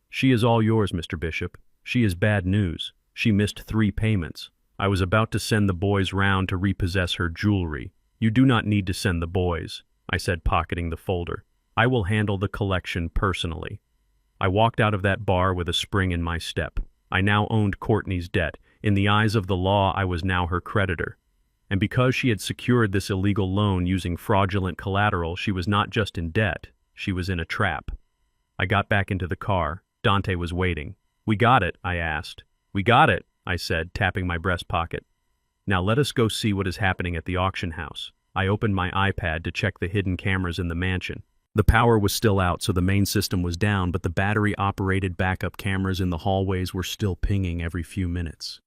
[SPEAKER 1] She is all yours, Mr. Bishop. She is bad news. She missed 3 payments. I was about to send the boys round to repossess her jewelry. You do not need to send the boys, I said, pocketing the folder. I will handle the collection personally. I walked out of that bar with a spring in my step. I now owned Courtney's debt. In the eyes of the law, I was now her creditor. And because she had secured this illegal loan using fraudulent collateral, she was not just in debt, she was in a trap. I got back into the car. Dante was waiting. We got it, I asked. We got it, I said, tapping my breast pocket. Now let us go see what is happening at the auction house. I opened my iPad to check the hidden cameras in the mansion. The power was still out, so the main system was down, but the battery-operated backup cameras in the hallways were still pinging every few minutes.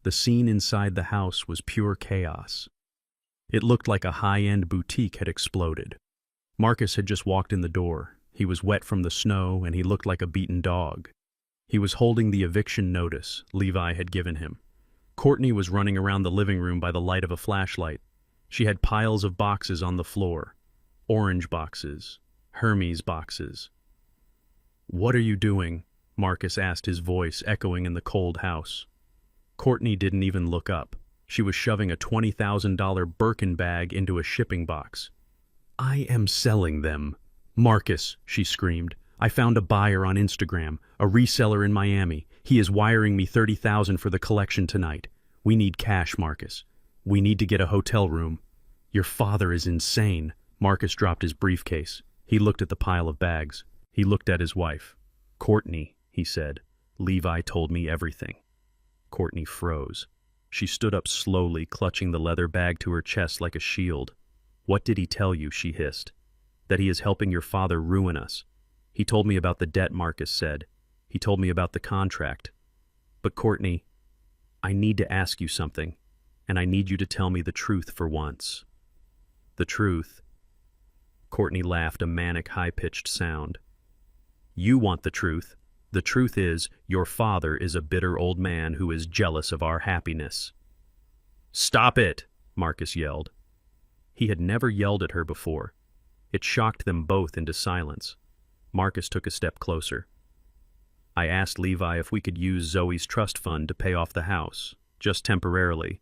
[SPEAKER 1] The scene inside the house was pure chaos. It looked like a high-end boutique had exploded. Marcus had just walked in the door. He was wet from the snow, and he looked like a beaten dog. He was holding the eviction notice Levi had given him. Courtney was running around the living room by the light of a flashlight. She had piles of boxes on the floor. Orange boxes. Hermes boxes. What are you doing? Marcus asked, his voice echoing in the cold house. Courtney didn't even look up. She was shoving a $20,000 Birkin bag into a shipping box. I am selling them. Marcus, she screamed. I found a buyer on Instagram, a reseller in Miami. He is wiring me $30,000 for the collection tonight. We need cash, Marcus. We need to get a hotel room. Your father is insane. Marcus dropped his briefcase. He looked at the pile of bags. He looked at his wife. Courtney, he said. Levi told me everything. Courtney froze. She stood up slowly, clutching the leather bag to her chest like a shield. What did he tell you? She hissed. That he is helping your father ruin us. He told me about the debt, Marcus said. He told me about the contract. But Courtney, I need to ask you something, and I need you to tell me the truth for once. The truth? Courtney laughed, a manic, high-pitched sound. You want the truth. The truth is, your father is a bitter old man who is jealous of our happiness. Stop it, Marcus yelled. He had never yelled at her before. It shocked them both into silence. Marcus took a step closer. I asked Levi if we could use Zoe's trust fund to pay off the house, just temporarily,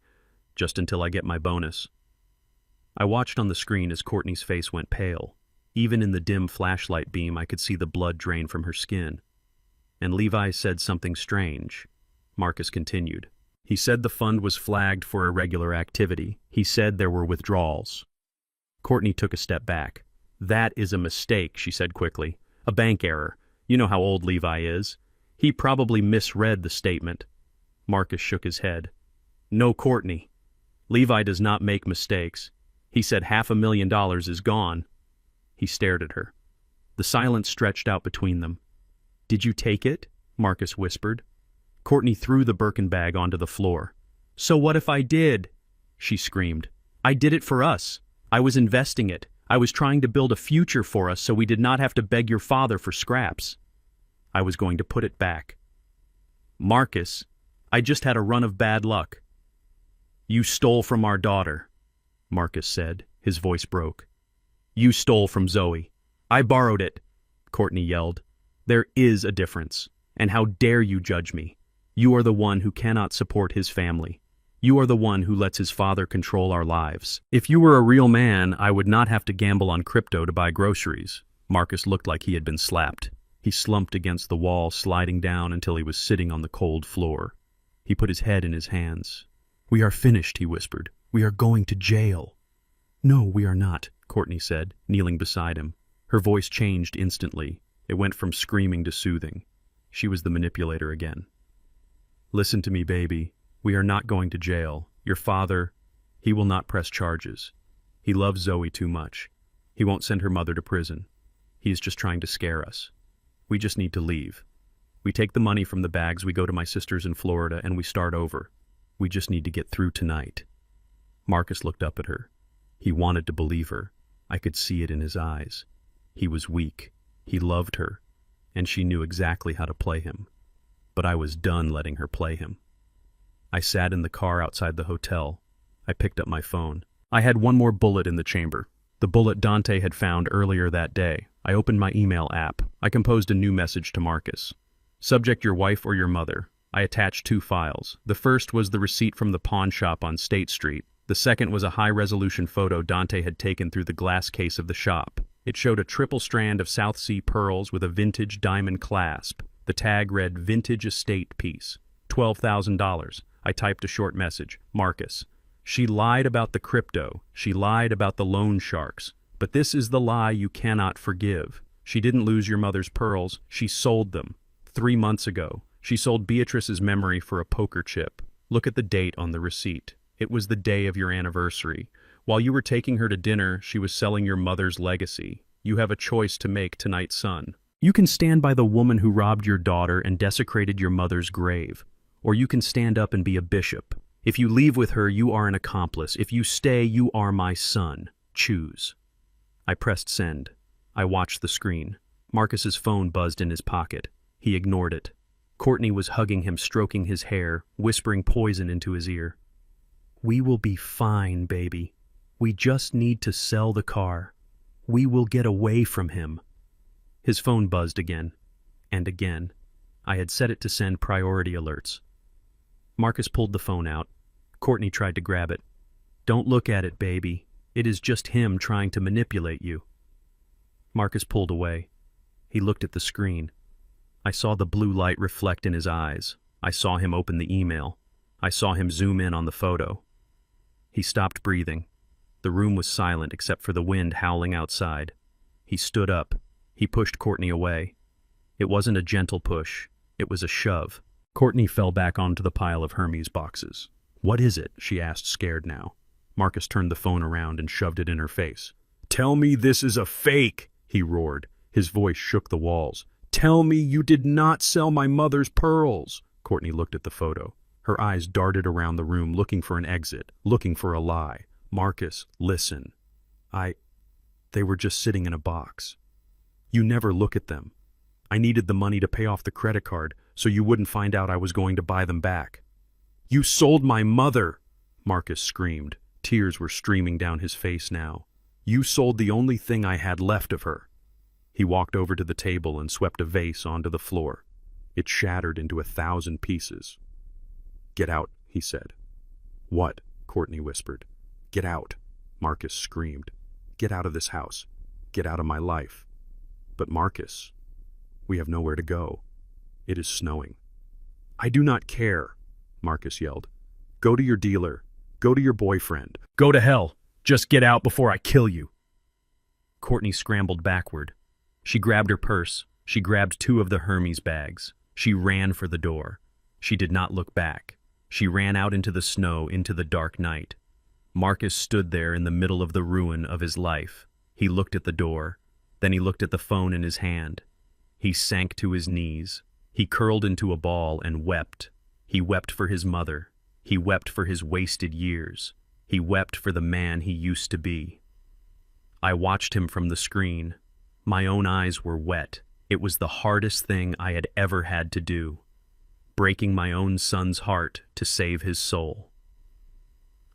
[SPEAKER 1] just until I get my bonus. I watched on the screen as Courtney's face went pale. Even in the dim flashlight beam, I could see the blood drain from her skin. And Levi said something strange. Marcus continued. He said the fund was flagged for irregular activity. He said there were withdrawals. Courtney took a step back. That is a mistake, she said quickly. A bank error. You know how old Levi is. He probably misread the statement. Marcus shook his head. No, Courtney. Levi does not make mistakes. He said $500,000 is gone. He stared at her. The silence stretched out between them. Did you take it? Marcus whispered. Courtney threw the Birkin bag onto the floor. So what if I did? She screamed. I did it for us. I was investing it. I was trying to build a future for us so we did not have to beg your father for scraps. I was going to put it back. Marcus, I just had a run of bad luck. You stole from our daughter, Marcus said. His voice broke. You stole from Zoe. I borrowed it, Courtney yelled. There is a difference. And how dare you judge me? You are the one who cannot support his family. You are the one who lets his father control our lives. If you were a real man, I would not have to gamble on crypto to buy groceries. Marcus looked like he had been slapped. He slumped against the wall, sliding down until he was sitting on the cold floor. He put his head in his hands. We are finished, he whispered. We are going to jail. No, we are not, Courtney said, kneeling beside him. Her voice changed instantly. It went from screaming to soothing. She was the manipulator again. Listen to me, baby. We are not going to jail. Your father, he will not press charges. He loves Zoe too much. He won't send her mother to prison. He is just trying to scare us. We just need to leave. We take the money from the bags, we go to my sister's in Florida, and we start over. We just need to get through tonight. Marcus looked up at her. He wanted to believe her. I could see it in his eyes. He was weak. He loved her, and she knew exactly how to play him. But I was done letting her play him. I sat in the car outside the hotel. I picked up my phone. I had one more bullet in the chamber. The bullet Dante had found earlier that day. I opened my email app. I composed a new message to Marcus. Subject: your wife or your mother. I attached 2 files. The first was the receipt from the pawn shop on State Street. The second was a high-resolution photo Dante had taken through the glass case of the shop. It showed a triple strand of South Sea pearls with a vintage diamond clasp. The tag read Vintage Estate Piece. $12,000. I typed a short message. Marcus. She lied about the crypto. She lied about the loan sharks. But this is the lie you cannot forgive. She didn't lose your mother's pearls. She sold them. 3 months ago. She sold Beatrice's memory for a poker chip. Look at the date on the receipt. It was the day of your anniversary. While you were taking her to dinner, she was selling your mother's legacy. You have a choice to make tonight, son. You can stand by the woman who robbed your daughter and desecrated your mother's grave. Or you can stand up and be a bishop. If you leave with her, you are an accomplice. If you stay, you are my son. Choose. I pressed send. I watched the screen. Marcus's phone buzzed in his pocket. He ignored it. Courtney was hugging him, stroking his hair, whispering poison into his ear. We will be fine, baby. We just need to sell the car. We will get away from him. His phone buzzed again. And again. I had set it to send priority alerts. Marcus pulled the phone out. Courtney tried to grab it. Don't look at it, baby. It is just him trying to manipulate you. Marcus pulled away. He looked at the screen. I saw the blue light reflect in his eyes. I saw him open the email. I saw him zoom in on the photo. He stopped breathing. The room was silent except for the wind howling outside. He stood up. He pushed Courtney away. It wasn't a gentle push. It was a shove. Courtney fell back onto the pile of Hermes boxes. What is it? She asked, scared now. Marcus turned the phone around and shoved it in her face. Tell me this is a fake, he roared. His voice shook the walls. Tell me you did not sell my mother's pearls. Courtney looked at the photo. Her eyes darted around the room, looking for an exit, looking for a lie. Marcus, listen. They were just sitting in a box. You never look at them. I needed the money to pay off the credit card so you wouldn't find out I was going to buy them back. You sold my mother, Marcus screamed. Tears were streaming down his face now. You sold the only thing I had left of her. He walked over to the table and swept a vase onto the floor. It shattered into 1,000 pieces. Get out, he said. What? Courtney whispered. Get out, Marcus screamed. Get out of this house. Get out of my life. But Marcus, we have nowhere to go. It is snowing. I do not care, Marcus yelled. Go to your dealer. Go to your boyfriend. Go to hell. Just get out before I kill you. Courtney scrambled backward. She grabbed her purse. She grabbed 2 of the Hermes bags. She ran for the door. She did not look back. She ran out into the snow, into the dark night. Marcus stood there in the middle of the ruin of his life. He looked at the door. Then he looked at the phone in his hand. He sank to his knees. He curled into a ball and wept. He wept for his mother. He wept for his wasted years. He wept for the man he used to be. I watched him from the screen. My own eyes were wet. It was the hardest thing I had ever had to do, breaking my own son's heart to save his soul.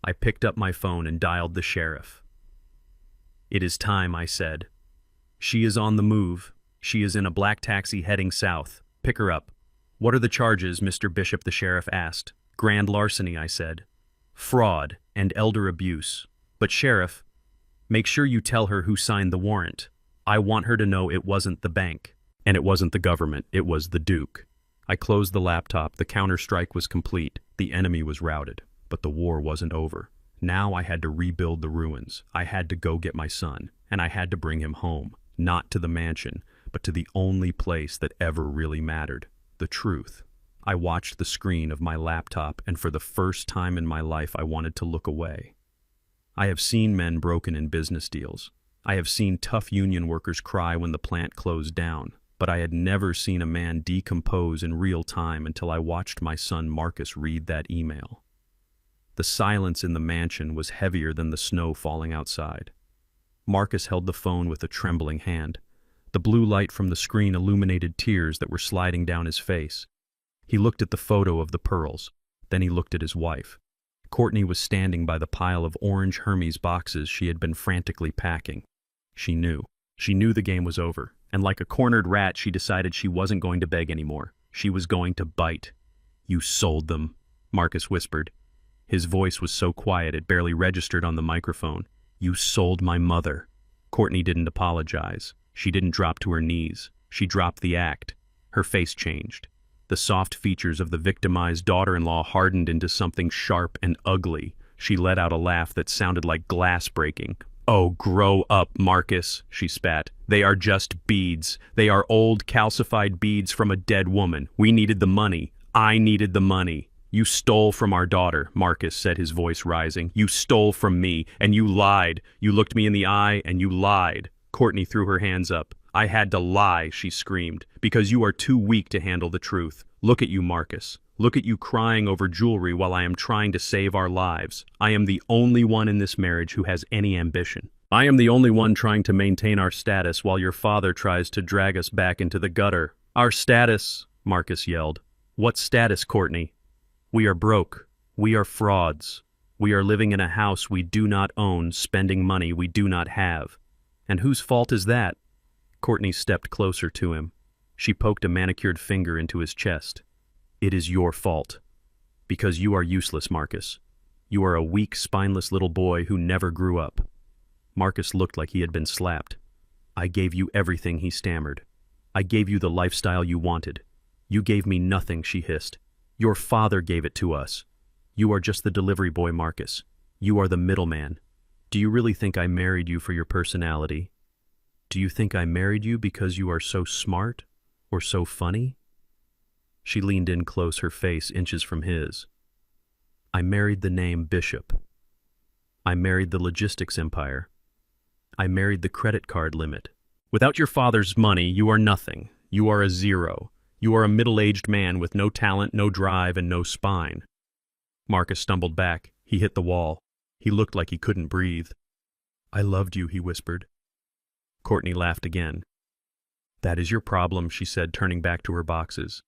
[SPEAKER 1] I picked up my phone and dialed the sheriff. It is time, I said. She is on the move. She is in a black taxi heading south. Pick her up. What are the charges, Mr. Bishop? The sheriff asked. Grand larceny, I said. Fraud and elder abuse. But sheriff, make sure you tell her who signed the warrant. I want her to know it wasn't the bank. And it wasn't the government, it was the Duke. I closed the laptop. The counterstrike was complete. The enemy was routed. But the war wasn't over. Now I had to rebuild the ruins. I had to go get my son. And I had to bring him home. Not to the mansion, but to the only place that ever really mattered. The truth. I watched the screen of my laptop, and for the first time in my life I wanted to look away. I have seen men broken in business deals. I have seen tough union workers cry when the plant closed down, but I had never seen a man decompose in real time until I watched my son Marcus read that email. The silence in the mansion was heavier than the snow falling outside. Marcus held the phone with a trembling hand. The blue light from the screen illuminated tears that were sliding down his face. He looked at the photo of the pearls. Then he looked at his wife. Courtney was standing by the pile of orange Hermes boxes she had been frantically packing. She knew. She knew the game was over, and like a cornered rat, she decided she wasn't going to beg anymore. She was going to bite. "You sold them," Marcus whispered. His voice was so quiet it barely registered on the microphone. "You sold my mother." Courtney didn't apologize. She didn't drop to her knees. She dropped the act. Her face changed. The soft features of the victimized daughter-in-law hardened into something sharp and ugly. She let out a laugh that sounded like glass breaking. "Oh, grow up, Marcus," she spat. "They are just beads. They are old, calcified beads from a dead woman. We needed the money. I needed the money." "You stole from our daughter," Marcus said, his voice rising. "You stole from me, and you lied. You looked me in the eye, and you lied." Courtney threw her hands up. "I had to lie," she screamed, "because you are too weak to handle the truth. Look at you, Marcus. Look at you crying over jewelry while I am trying to save our lives. I am the only one in this marriage who has any ambition. I am the only one trying to maintain our status while your father tries to drag us back into the gutter." "Our status," Marcus yelled. "What status, Courtney? We are broke. We are frauds. We are living in a house we do not own, spending money we do not have. And whose fault is that?" Courtney stepped closer to him. She poked a manicured finger into his chest. "It is your fault. Because you are useless, Marcus. You are a weak, spineless little boy who never grew up." Marcus looked like he had been slapped. "I gave you everything," he stammered. "I gave you the lifestyle you wanted. You gave me nothing," she hissed. "Your father gave it to us. You are just the delivery boy, Marcus. You are the middleman. Do you really think I married you for your personality? Do you think I married you because you are so smart or so funny?" She leaned in close, her face inches from his. "I married the name Bishop. I married the logistics empire. I married the credit card limit. Without your father's money, you are nothing. You are a zero. You are a middle-aged man with no talent, no drive, and no spine." Marcus stumbled back. He hit the wall. He looked like he couldn't breathe. "I loved you," he whispered. Courtney laughed again. "That is your problem," she said, turning back to her boxes.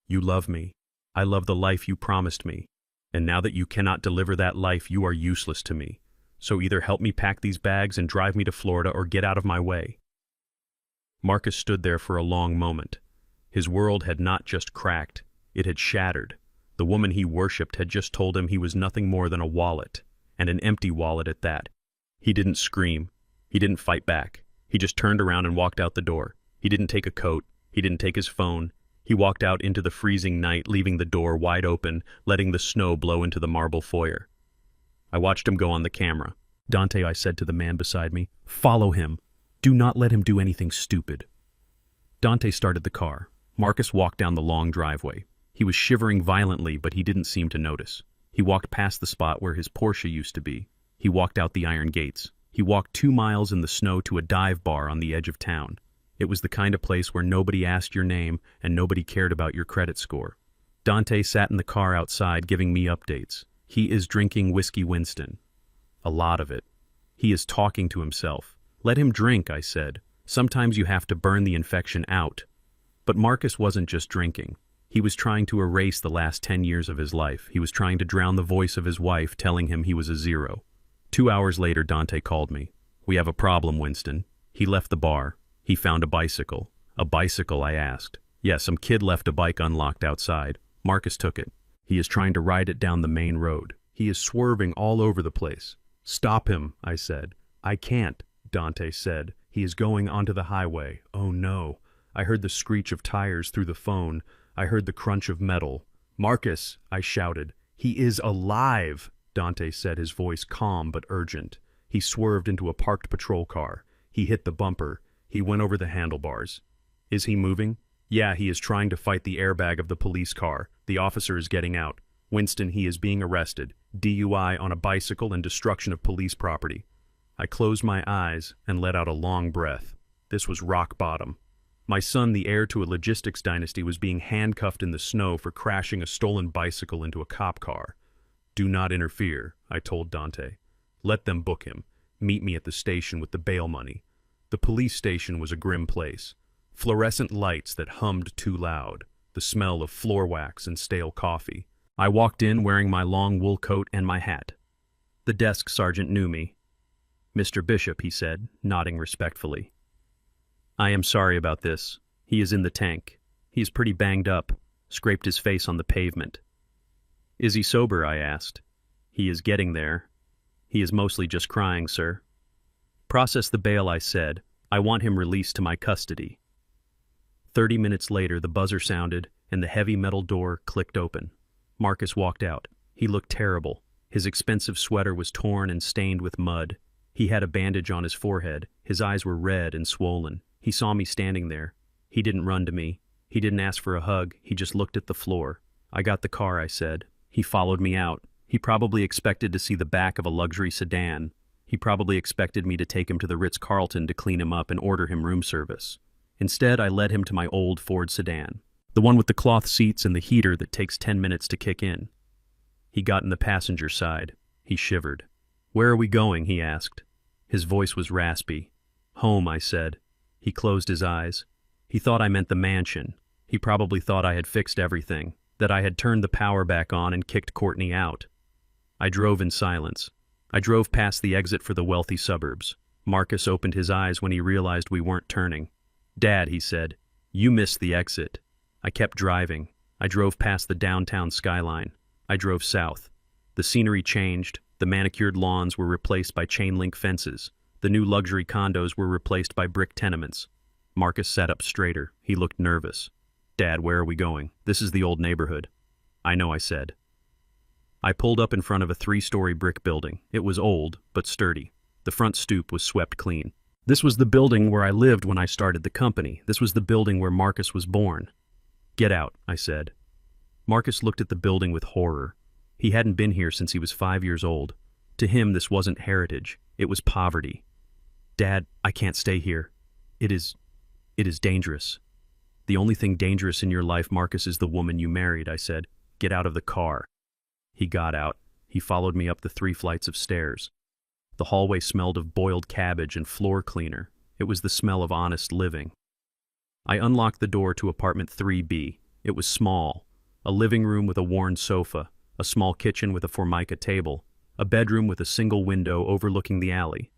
[SPEAKER 1] "You love me. I love the life you promised me. And now that you cannot deliver that life, you are useless to me. So either help me pack these bags and drive me to Florida or get out of my way." Marcus stood there for a long moment. His world had not just cracked, it had shattered. The woman he worshipped had just told him he was nothing more than a wallet, and an empty wallet at that. He didn't scream. He didn't fight back. He just turned around and walked out the door. He didn't take a coat. He didn't take his phone. He walked out into the freezing night, leaving the door wide open, letting the snow blow into the marble foyer. I watched him go on the camera. "Dante," I said to the man beside me, "follow him. Do not let him do anything stupid." Dante started the car. Marcus walked down the long driveway. He was shivering violently, but he didn't seem to notice. He walked past the spot where his Porsche used to be. He walked out the iron gates. He walked 2 miles in the snow to a dive bar on the edge of town. It was the kind of place where nobody asked your name and nobody cared about your credit score. Dante sat in the car outside giving me updates. He is drinking whiskey Winston. A lot of it. He is talking to himself. "Let him drink," I said. "Sometimes you have to burn the infection out." But Marcus wasn't just drinking. He was trying to erase the last 10 years of his life. He was trying to drown the voice of his wife telling him he was a zero. 2 hours later, Dante called me. "We have a problem, Winston." He left the bar. He found a bicycle. "A bicycle?" I asked. "Yeah, some kid left a bike unlocked outside. Marcus took it. He is trying to ride it down the main road. He is swerving all over the place." "Stop him," I said. "I can't," Dante said. "He is going onto the highway." Oh no. I heard the screech of tires through the phone. I heard the crunch of metal. "Marcus," I shouted. "He is alive," Dante said, his voice calm but urgent. He swerved into a parked patrol car. He hit the bumper. He went over the handlebars. "Is he moving?" Yeah, he is trying to fight the airbag of the police car. The officer is getting out. Winston, he is being arrested. DUI on a bicycle and destruction of police property. I closed my eyes and let out a long breath. This was rock bottom. My son, the heir to a logistics dynasty, was being handcuffed in the snow for crashing a stolen bicycle into a cop car. Do not interfere, I told Dante. Let them book him. Meet me at the station with the bail money. The police station was a grim place. Fluorescent lights that hummed too loud. The smell of floor wax and stale coffee. I walked in wearing my long wool coat and my hat. The desk sergeant knew me. Mr. Bishop, he said, nodding respectfully. I am sorry about this. He is in the tank. He is pretty banged up, scraped his face on the pavement. Is he sober? I asked. He is getting there. He is mostly just crying, sir. Process the bail, I said. I want him released to my custody. 30 minutes later, the buzzer sounded, and the heavy metal door clicked open. Marcus walked out. He looked terrible. His expensive sweater was torn and stained with mud. He had a bandage on his forehead. His eyes were red and swollen. He saw me standing there. He didn't run to me. He didn't ask for a hug. He just looked at the floor. I got the car, I said. He followed me out. He probably expected to see the back of a luxury sedan. He probably expected me to take him to the Ritz-Carlton to clean him up and order him room service. Instead, I led him to my old Ford sedan, the one with the cloth seats and the heater that takes 10 minutes to kick in. He got in the passenger side. He shivered. Where are we going? He asked. His voice was raspy. Home, I said. He closed his eyes. He thought I meant the mansion. He probably thought I had fixed everything, that I had turned the power back on and kicked Courtney out. I drove in silence. I drove past the exit for the wealthy suburbs. Marcus opened his eyes when he realized we weren't turning. Dad, he said, you missed the exit. I kept driving. I drove past the downtown skyline. I drove south. The scenery changed. The manicured lawns were replaced by chain-link fences. The new luxury condos were replaced by brick tenements. Marcus sat up straighter. He looked nervous. Dad, where are we going? This is the old neighborhood. I know, I said. I pulled up in front of a 3-story brick building. It was old, but sturdy. The front stoop was swept clean. This was the building where I lived when I started the company. This was the building where Marcus was born. Get out, I said. Marcus looked at the building with horror. He hadn't been here since he was 5 years old. To him, this wasn't heritage. It was poverty. Dad, I can't stay here. It is dangerous. The only thing dangerous in your life, Marcus, is the woman you married, I said. Get out of the car. He got out. He followed me up the 3 flights of stairs. The hallway smelled of boiled cabbage and floor cleaner. It was the smell of honest living. I unlocked the door to apartment 3B. It was small. A living room with a worn sofa, a small kitchen with a formica table, a bedroom with a single window overlooking the alley.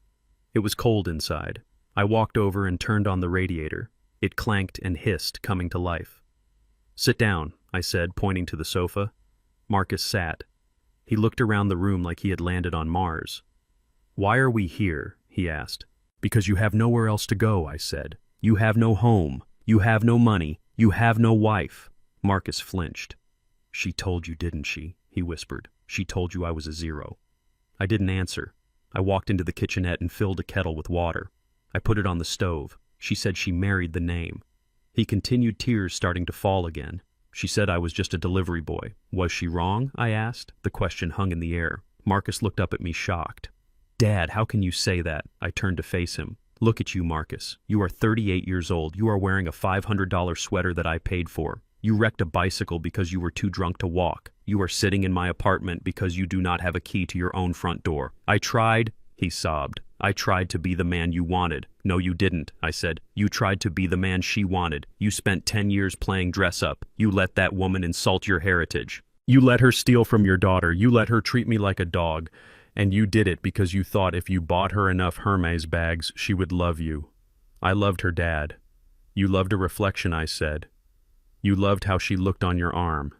[SPEAKER 1] It was cold inside. I walked over and turned on the radiator. It clanked and hissed, coming to life. Sit down, I said, pointing to the sofa. Marcus sat. He looked around the room like he had landed on Mars. Why are we here? He asked. Because you have nowhere else to go, I said. You have no home. You have no money. You have no wife. Marcus flinched. She told you, didn't she? He whispered. She told you I was a zero. I didn't answer. I walked into the kitchenette and filled a kettle with water. I put it on the stove. She said she married the name. He continued, tears starting to fall again. She said I was just a delivery boy. Was she wrong? I asked. The question hung in the air. Marcus looked up at me, shocked. Dad, how can you say that? I turned to face him. Look at you, Marcus. You are 38 years old. You are wearing a $500 sweater that I paid for. You wrecked a bicycle because you were too drunk to walk. You are sitting in my apartment because you do not have a key to your own front door. I tried, he sobbed. I tried to be the man you wanted. No, you didn't, I said. You tried to be the man she wanted. You spent 10 years playing dress up. You let that woman insult your heritage. You let her steal from your daughter. You let her treat me like a dog. And you did it because you thought if you bought her enough Hermes bags, she would love you. I loved her, Dad. You loved a reflection, I said. You loved how she looked on your arm.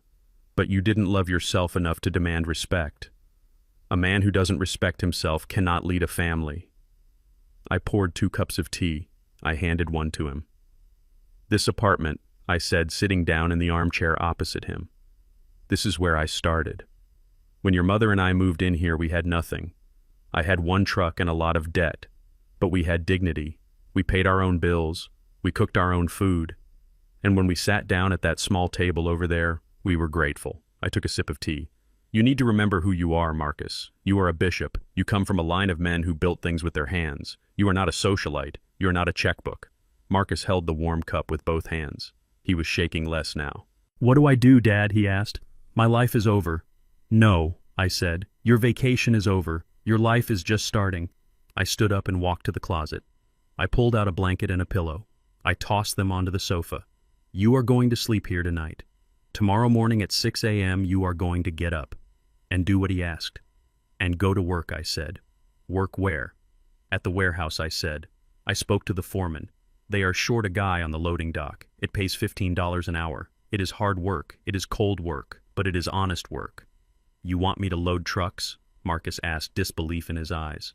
[SPEAKER 1] But you didn't love yourself enough to demand respect. A man who doesn't respect himself cannot lead a family. I poured 2 cups of tea. I handed one to him. This apartment, I said, sitting down in the armchair opposite him. This is where I started. When your mother and I moved in here, we had nothing. I had 1 truck and a lot of debt. But we had dignity. We paid our own bills. We cooked our own food. And when we sat down at that small table over there, we were grateful. I took a sip of tea. You need to remember who you are, Marcus. You are a bishop. You come from a line of men who built things with their hands. You are not a socialite. You are not a checkbook. Marcus held the warm cup with both hands. He was shaking less now. What do I do, Dad? He asked. My life is over. No, I said. Your vacation is over. Your life is just starting. I stood up and walked to the closet. I pulled out a blanket and a pillow. I tossed them onto the sofa. You are going to sleep here tonight. Tomorrow morning at 6 a.m. you are going to get up and do what he asked. And go to work, I said. Work where? At the warehouse, I said. I spoke to the foreman. They are short a guy on the loading dock. It pays $15 an hour. It is hard work. It is cold work. But it is honest work. You want me to load trucks? Marcus asked, disbelief in his eyes.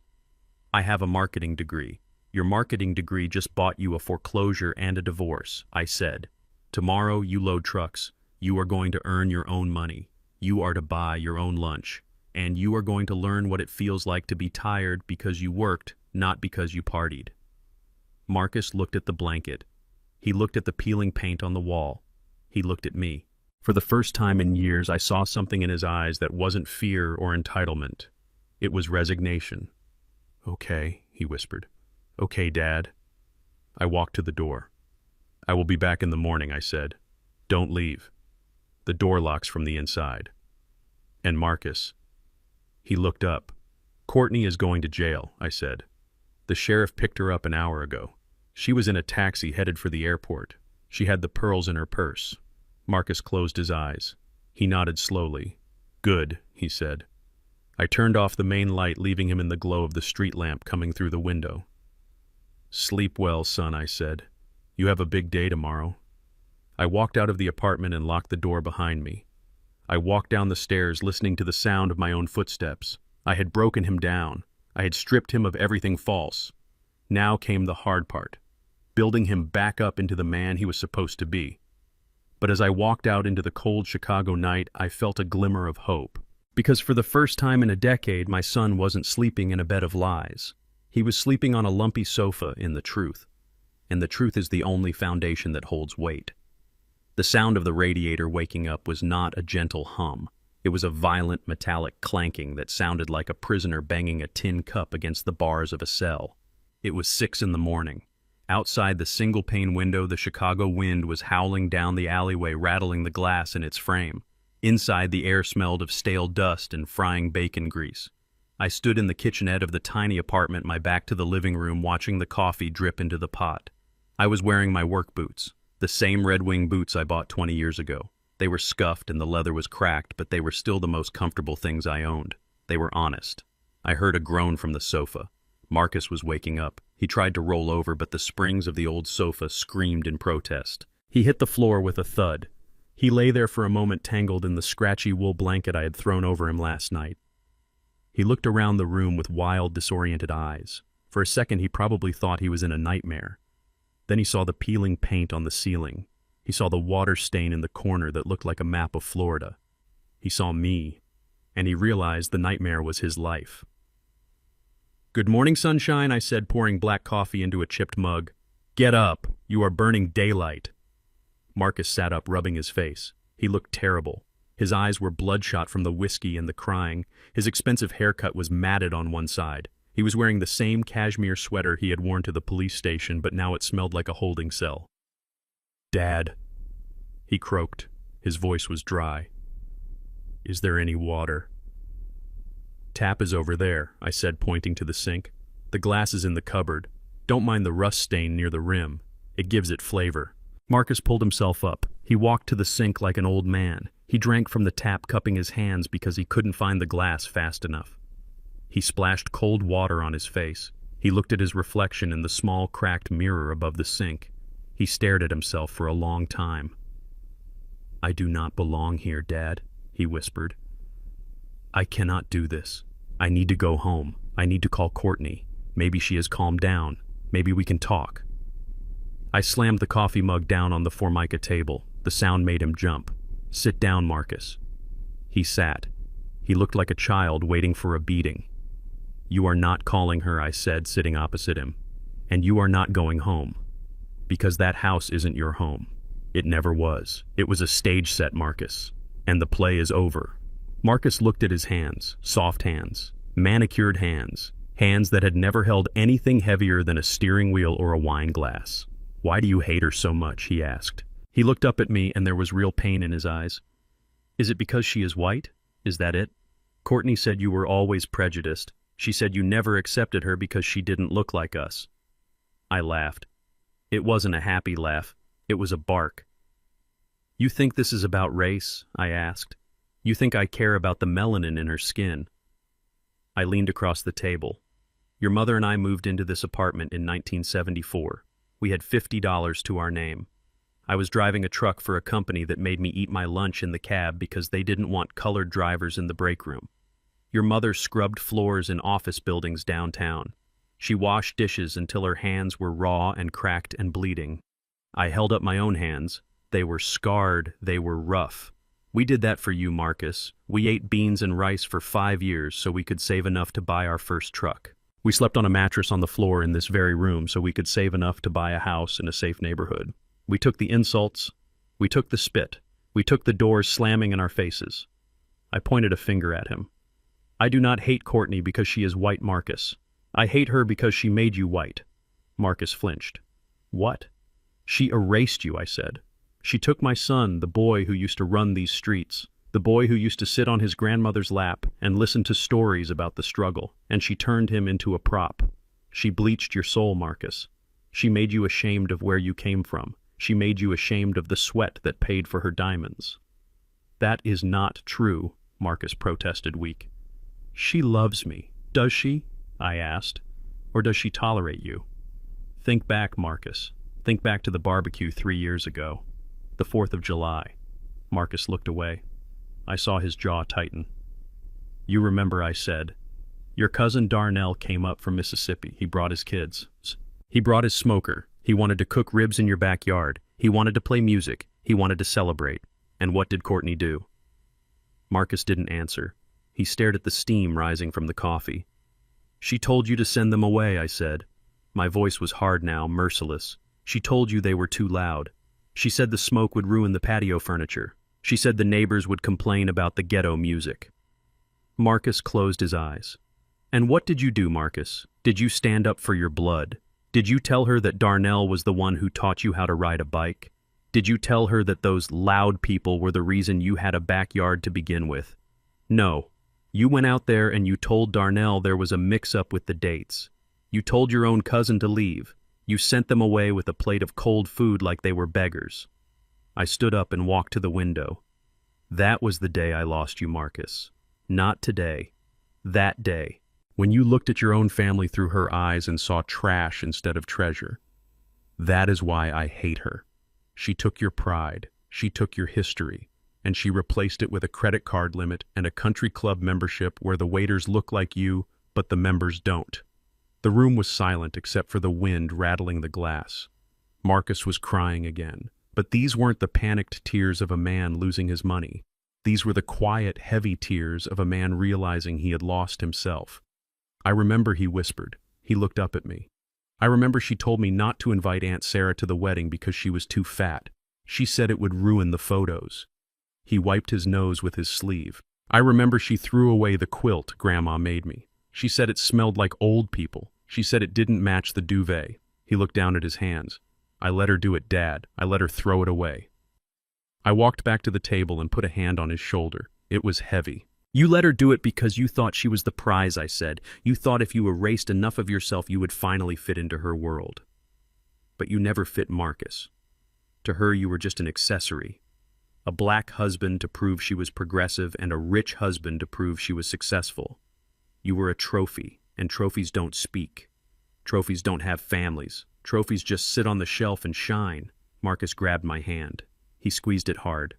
[SPEAKER 1] I have a marketing degree. Your marketing degree just bought you a foreclosure and a divorce, I said. Tomorrow you load trucks. You are going to earn your own money. You are to buy your own lunch. And you are going to learn what it feels like to be tired because you worked, not because you partied. Marcus looked at the blanket. He looked at the peeling paint on the wall. He looked at me. For the first time in years, I saw something in his eyes that wasn't fear or entitlement. It was resignation. Okay, he whispered. Okay, Dad. I walked to the door. I will be back in the morning, I said. Don't leave. The door locks from the inside. And Marcus. He looked up. Courtney is going to jail, I said. The sheriff picked her up an hour ago. She was in a taxi headed for the airport. She had the pearls in her purse. Marcus closed his eyes. He nodded slowly. Good, he said. I turned off the main light, leaving him in the glow of the street lamp coming through the window. Sleep well, son, I said. You have a big day tomorrow. I walked out of the apartment and locked the door behind me. I walked down the stairs, listening to the sound of my own footsteps. I had broken him down. I had stripped him of everything false. Now came the hard part, building him back up into the man he was supposed to be. But as I walked out into the cold Chicago night, I felt a glimmer of hope. Because for the first time in a decade, my son wasn't sleeping in a bed of lies. He was sleeping on a lumpy sofa in the truth. And the truth is the only foundation that holds weight. The sound of the radiator waking up was not a gentle hum. It was a violent metallic clanking that sounded like a prisoner banging a tin cup against the bars of a cell. It was 6 in the morning. Outside the single-pane window, the Chicago wind was howling down the alleyway, rattling the glass in its frame. Inside, the air smelled of stale dust and frying bacon grease. I stood in the kitchenette of the tiny apartment, my back to the living room, watching the coffee drip into the pot. I was wearing my work boots, the same Red Wing boots I bought 20 years ago. They were scuffed and the leather was cracked, but they were still the most comfortable things I owned. They were honest. I heard a groan from the sofa. Marcus was waking up. He tried to roll over, but the springs of the old sofa screamed in protest. He hit the floor with a thud. He lay there for a moment, tangled in the scratchy wool blanket I had thrown over him last night. He looked around the room with wild, disoriented eyes. For a second, he probably thought he was in a nightmare. Then he saw the peeling paint on the ceiling. He saw the water stain in the corner that looked like a map of Florida. He saw me, and he realized the nightmare was his life. Good morning, sunshine, I said, pouring black coffee into a chipped mug. Get up. You are burning daylight. Marcus sat up, rubbing his face. He looked terrible. His eyes were bloodshot from the whiskey and the crying. His expensive haircut was matted on one side. He was wearing the same cashmere sweater he had worn to the police station, but now it smelled like a holding cell. Dad, he croaked. His voice was dry. Is there any water? Tap is over there, I said, pointing to the sink. The glass is in the cupboard. Don't mind the rust stain near the rim. It gives it flavor. Marcus pulled himself up. He walked to the sink like an old man. He drank from the tap, cupping his hands because he couldn't find the glass fast enough. He splashed cold water on his face. He looked at his reflection in the small, cracked mirror above the sink. He stared at himself for a long time. I do not belong here, Dad, he whispered. I cannot do this. I need to go home. I need to call Courtney. Maybe she has calmed down. Maybe we can talk. I slammed the coffee mug down on the Formica table. The sound made him jump. Sit down, Marcus. He sat. He looked like a child waiting for a beating. You are not calling her, I said, sitting opposite him. And you are not going home. Because that house isn't your home. It never was. It was a stage set, Marcus. And the play is over. Marcus looked at his hands, soft hands, manicured hands, hands that had never held anything heavier than a steering wheel or a wine glass. "Why do you hate her so much?" he asked. He looked up at me and there was real pain in his eyes. "Is it because she is white? Is that it? Courtney said you were always prejudiced. She said you never accepted her because she didn't look like us." I laughed. It wasn't a happy laugh. It was a bark. "You think this is about race?" I asked. "You think I care about the melanin in her skin?" I leaned across the table. "Your mother and I moved into this apartment in 1974. We had $50 to our name. I was driving a truck for a company that made me eat my lunch in the cab because they didn't want colored drivers in the break room. Your mother scrubbed floors in office buildings downtown. She washed dishes until her hands were raw and cracked and bleeding. I held up my own hands. They were scarred, they were rough. We did that for you, Marcus. We ate beans and rice for 5 years so we could save enough to buy our first truck. We slept on a mattress on the floor in this very room so we could save enough to buy a house in a safe neighborhood. We took the insults. We took the spit. We took the doors slamming in our faces." I pointed a finger at him. "I do not hate Courtney because she is white, Marcus. I hate her because she made you white." Marcus flinched. "What?" "She erased you," I said. "She took my son, the boy who used to run these streets, the boy who used to sit on his grandmother's lap and listen to stories about the struggle, and she turned him into a prop. She bleached your soul, Marcus. She made you ashamed of where you came from. She made you ashamed of the sweat that paid for her diamonds." "That is not true," Marcus protested weak. "She loves me. Does she?" I asked. "Or does she tolerate you? Think back, Marcus. Think back to the barbecue 3 years ago. The 4th of July. Marcus looked away. I saw his jaw tighten. "You remember," I said. "Your cousin Darnell came up from Mississippi. He brought his kids. He brought his smoker. He wanted to cook ribs in your backyard. He wanted to play music. He wanted to celebrate. And what did Courtney do?" Marcus didn't answer. He stared at the steam rising from the coffee. "She told you to send them away," I said. My voice was hard now, merciless. "She told you they were too loud. She said the smoke would ruin the patio furniture. She said the neighbors would complain about the ghetto music." Marcus closed his eyes. "And what did you do, Marcus? Did you stand up for your blood? Did you tell her that Darnell was the one who taught you how to ride a bike? Did you tell her that those loud people were the reason you had a backyard to begin with? No. You went out there and you told Darnell there was a mix-up with the dates. You told your own cousin to leave. You sent them away with a plate of cold food like they were beggars." I stood up and walked to the window. "That was the day I lost you, Marcus. Not today. That day. When you looked at your own family through her eyes and saw trash instead of treasure. That is why I hate her. She took your pride. She took your history. And she replaced it with a credit card limit and a country club membership where the waiters look like you, but the members don't." The room was silent except for the wind rattling the glass. Marcus was crying again. But these weren't the panicked tears of a man losing his money. These were the quiet, heavy tears of a man realizing he had lost himself. "I remember," he whispered. He looked up at me. "I remember she told me not to invite Aunt Sarah to the wedding because she was too fat. She said it would ruin the photos." He wiped his nose with his sleeve. "I remember she threw away the quilt Grandma made me. She said it smelled like old people. She said it didn't match the duvet." He looked down at his hands. "I let her do it, Dad. I let her throw it away." I walked back to the table and put a hand on his shoulder. It was heavy. "You let her do it because you thought she was the prize," I said. "You thought if you erased enough of yourself you would finally fit into her world. But you never fit Marcus. To her you were just an accessory. A black husband to prove she was progressive and a rich husband to prove she was successful. You were a trophy, and trophies don't speak. Trophies don't have families. Trophies just sit on the shelf and shine." Marcus grabbed my hand. He squeezed it hard.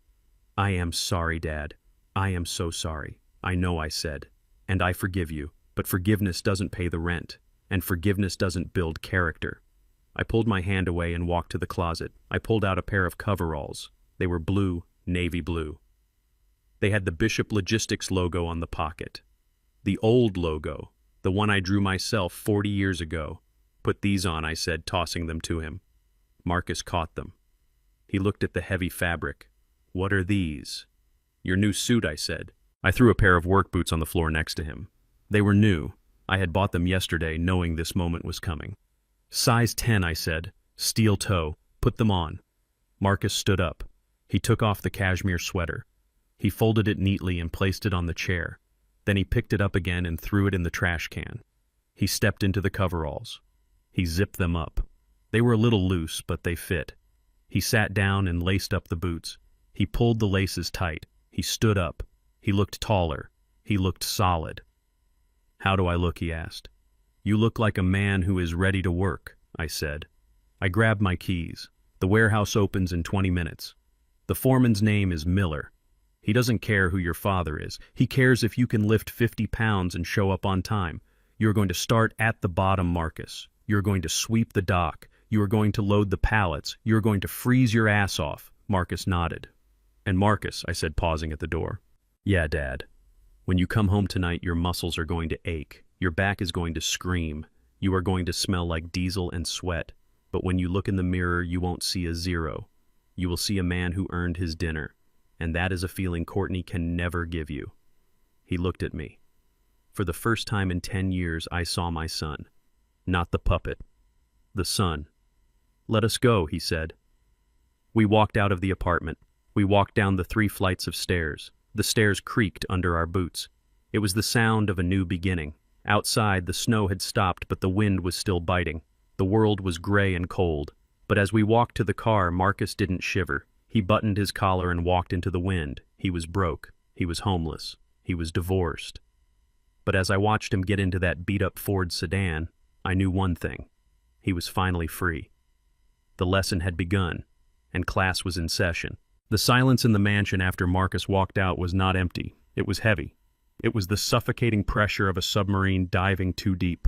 [SPEAKER 1] "I am sorry, Dad. I am so sorry. I know," I said. "And I forgive you. But forgiveness doesn't pay the rent. And forgiveness doesn't build character." I pulled my hand away and walked to the closet. I pulled out a pair of coveralls. They were blue, navy blue. They had the Bishop Logistics logo on the pocket. The old logo, the one I drew myself 40 years ago. "Put these on," I said, tossing them to him. Marcus caught them. He looked at the heavy fabric. "What are these?" "Your new suit," I said. I threw a pair of work boots on the floor next to him. They were new. I had bought them yesterday, knowing this moment was coming. "Size 10, I said. "Steel toe. Put them on." Marcus stood up. He took off the cashmere sweater. He folded it neatly and placed it on the chair. Then he picked it up again and threw it in the trash can. He stepped into the coveralls. He zipped them up. They were a little loose, but they fit. He sat down and laced up the boots. He pulled the laces tight. He stood up. He looked taller. He looked solid. "How do I look?" he asked. "You look like a man who is ready to work," I said. I grabbed my keys. "The warehouse opens in 20 minutes. The foreman's name is Miller. He doesn't care who your father is. He cares if you can lift 50 pounds and show up on time. You're going to start at the bottom, Marcus. You're going to sweep the dock. You are going to load the pallets. You're going to freeze your ass off." Marcus nodded. "And Marcus," I said, pausing at the door. "Yeah, Dad. When you come home tonight, your muscles are going to ache. Your back is going to scream. You are going to smell like diesel and sweat. But when you look in the mirror, you won't see a 0. You will see a man who earned his dinner. And that is a feeling Courtney can never give you." He looked at me. For the first time in 10 years, I saw my son. Not the puppet. The son. "Let us go," he said. We walked out of the apartment. We walked down the 3 flights of stairs. The stairs creaked under our boots. It was the sound of a new beginning. Outside, the snow had stopped, but the wind was still biting. The world was gray and cold. But as we walked to the car, Marcus didn't shiver. He buttoned his collar and walked into the wind. He was broke. He was homeless. He was divorced. But as I watched him get into that beat-up Ford sedan, I knew one thing. He was finally free. The lesson had begun, and class was in session. The silence in the mansion after Marcus walked out was not empty. It was heavy. It was the suffocating pressure of a submarine diving too deep.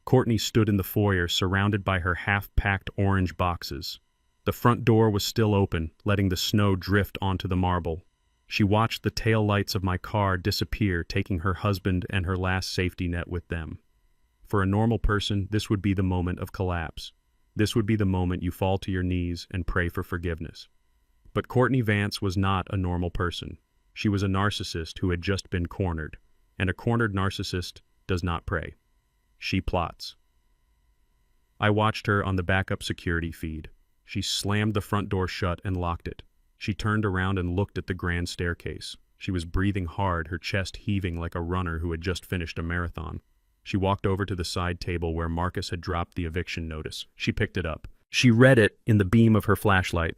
[SPEAKER 1] Courtney stood in the foyer, surrounded by her half-packed orange boxes. The front door was still open, letting the snow drift onto the marble. She watched the tail lights of my car disappear, taking her husband and her last safety net with them. For a normal person, this would be the moment of collapse. This would be the moment you fall to your knees and pray for forgiveness. But Courtney Vance was not a normal person. She was a narcissist who had just been cornered, and a cornered narcissist does not pray. She plots. I watched her on the backup security feed. She slammed the front door shut and locked it. She turned around and looked at the grand staircase. She was breathing hard, her chest heaving like a runner who had just finished a marathon. She walked over to the side table where Marcus had dropped the eviction notice. She picked it up. She read it in the beam of her flashlight.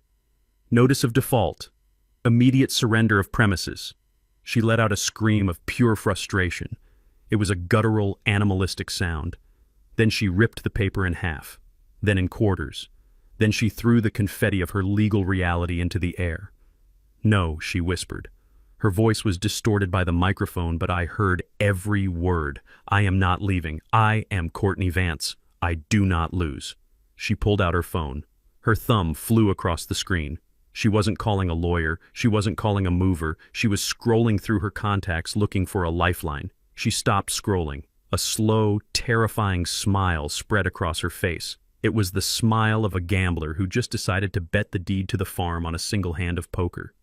[SPEAKER 1] Notice of default. Immediate surrender of premises. She let out a scream of pure frustration. It was a guttural, animalistic sound. Then she ripped the paper in half, then in quarters. Then she threw the confetti of her legal reality into the air. "No," she whispered. Her voice was distorted by the microphone, but I heard every word. "I am not leaving. I am Courtney Vance. I do not lose." She pulled out her phone. Her thumb flew across the screen. She wasn't calling a lawyer. She wasn't calling a mover. She was scrolling through her contacts looking for a lifeline. She stopped scrolling. A slow, terrifying smile spread across her face. It was the smile of a gambler who just decided to bet the deed to the farm on a single hand of poker.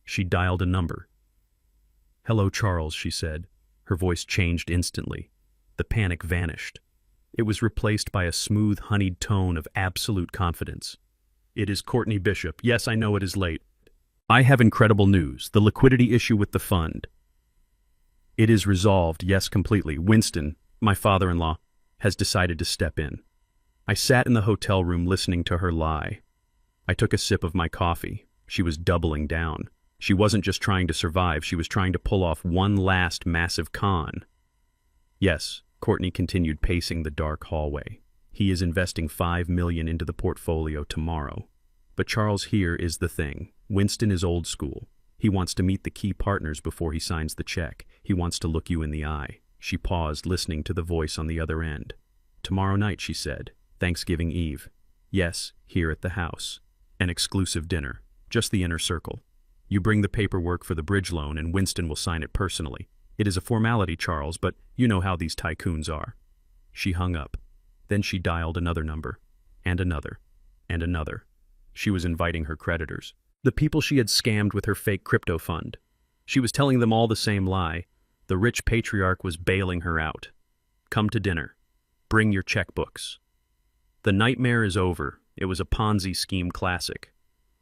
[SPEAKER 1] She dialed a number. "Hello, Charles," she said. Her voice changed instantly. The panic vanished. It was replaced by a smooth, honeyed tone of absolute confidence. "It is Courtney Bishop. Yes, I know it is late. I have incredible news. The liquidity issue with the fund. It is resolved, yes, completely. Winston, my father-in-law, has decided to step in." I sat in the hotel room listening to her lie. I took a sip of my coffee. She was doubling down. She wasn't just trying to survive, she was trying to pull off one last massive con. "Yes," Courtney continued, pacing the dark hallway. "He is investing $5 million into the portfolio tomorrow. But Charles, here is the thing. Winston is old school. He wants to meet the key partners before he signs the check. He wants to look you in the eye." She paused, listening to the voice on the other end. "Tomorrow night," she said. "Thanksgiving Eve. Yes, here at the house. An exclusive dinner. Just the inner circle. You bring the paperwork for the bridge loan and Winston will sign it personally. It is a formality, Charles, but you know how these tycoons are." She hung up. Then she dialed another number, and another, and another. She was inviting her creditors. The people she had scammed with her fake crypto fund. She was telling them all the same lie. The rich patriarch was bailing her out. Come to dinner. Bring your checkbooks. The nightmare is over. It was a Ponzi scheme classic.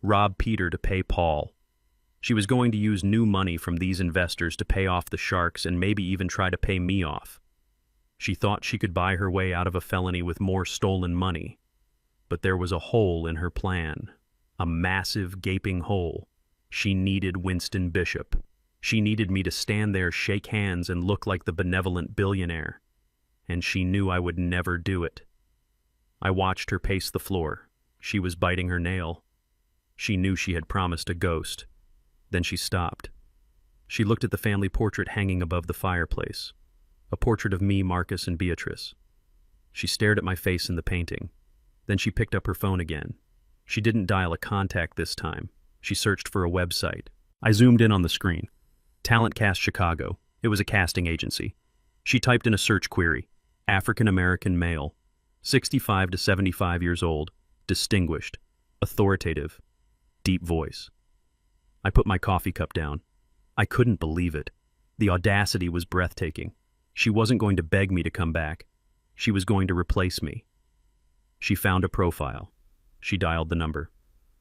[SPEAKER 1] Rob Peter to pay Paul. She was going to use new money from these investors to pay off the sharks and maybe even try to pay me off. She thought she could buy her way out of a felony with more stolen money. But there was a hole in her plan. A massive, gaping hole. She needed Winston Bishop. She needed me to stand there, shake hands, and look like the benevolent billionaire. And she knew I would never do it. I watched her pace the floor. She was biting her nail. She knew she had promised a ghost. Then she stopped. She looked at the family portrait hanging above the fireplace. A portrait of me, Marcus, and Beatrice. She stared at my face in the painting. Then she picked up her phone again. She didn't dial a contact this time. She searched for a website. I zoomed in on the screen. Talent Cast Chicago. It was a casting agency. She typed in a search query. African-American male. 65 to 75 years old. Distinguished. Authoritative. Deep voice. I put my coffee cup down. I couldn't believe it. The audacity was breathtaking. She wasn't going to beg me to come back. She was going to replace me. She found a profile. She dialed the number.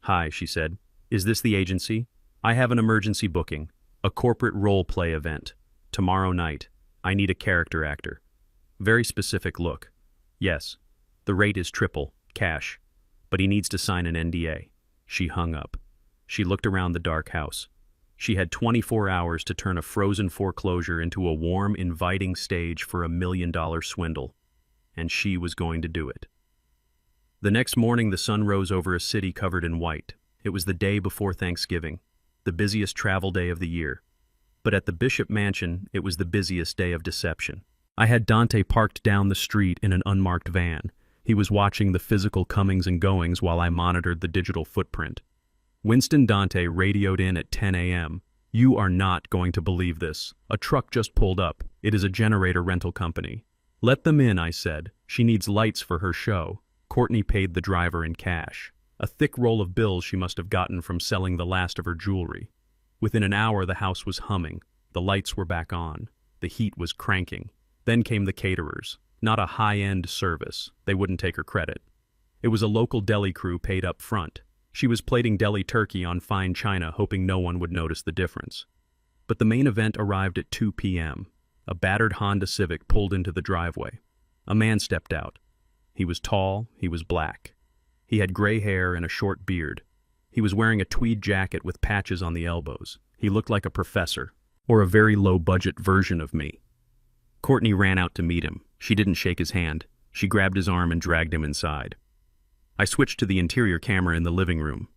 [SPEAKER 1] Hi, she said. Is this the agency? I have an emergency booking. A corporate role-play event. Tomorrow night. I need a character actor. Very specific look. Yes. The rate is triple, cash. But he needs to sign an NDA. She hung up. She looked around the dark house. She had 24 hours to turn a frozen foreclosure into a warm, inviting stage for $1 million swindle. And she was going to do it. The next morning, the sun rose over a city covered in white. It was the day before Thanksgiving, the busiest travel day of the year. But at the Bishop Mansion, it was the busiest day of deception. I had Dante parked down the street in an unmarked van. He was watching the physical comings and goings while I monitored the digital footprint. Winston Dante radioed in at 10 a.m. You are not going to believe this. A truck just pulled up. It is a generator rental company. Let them in, I said. She needs lights for her show. Courtney paid the driver in cash. A thick roll of bills she must have gotten from selling the last of her jewelry. Within an hour, the house was humming. The lights were back on. The heat was cranking. Then came the caterers. Not a high-end service. They wouldn't take her credit. It was a local deli crew paid up front. She was plating deli turkey on fine china, hoping no one would notice the difference. But the main event arrived at 2 p.m. A battered Honda Civic pulled into the driveway. A man stepped out. He was tall, he was black. He had gray hair and a short beard. He was wearing a tweed jacket with patches on the elbows. He looked like a professor, or a very low-budget version of me. Courtney ran out to meet him. She didn't shake his hand. She grabbed his arm and dragged him inside. I switched to the interior camera in the living room.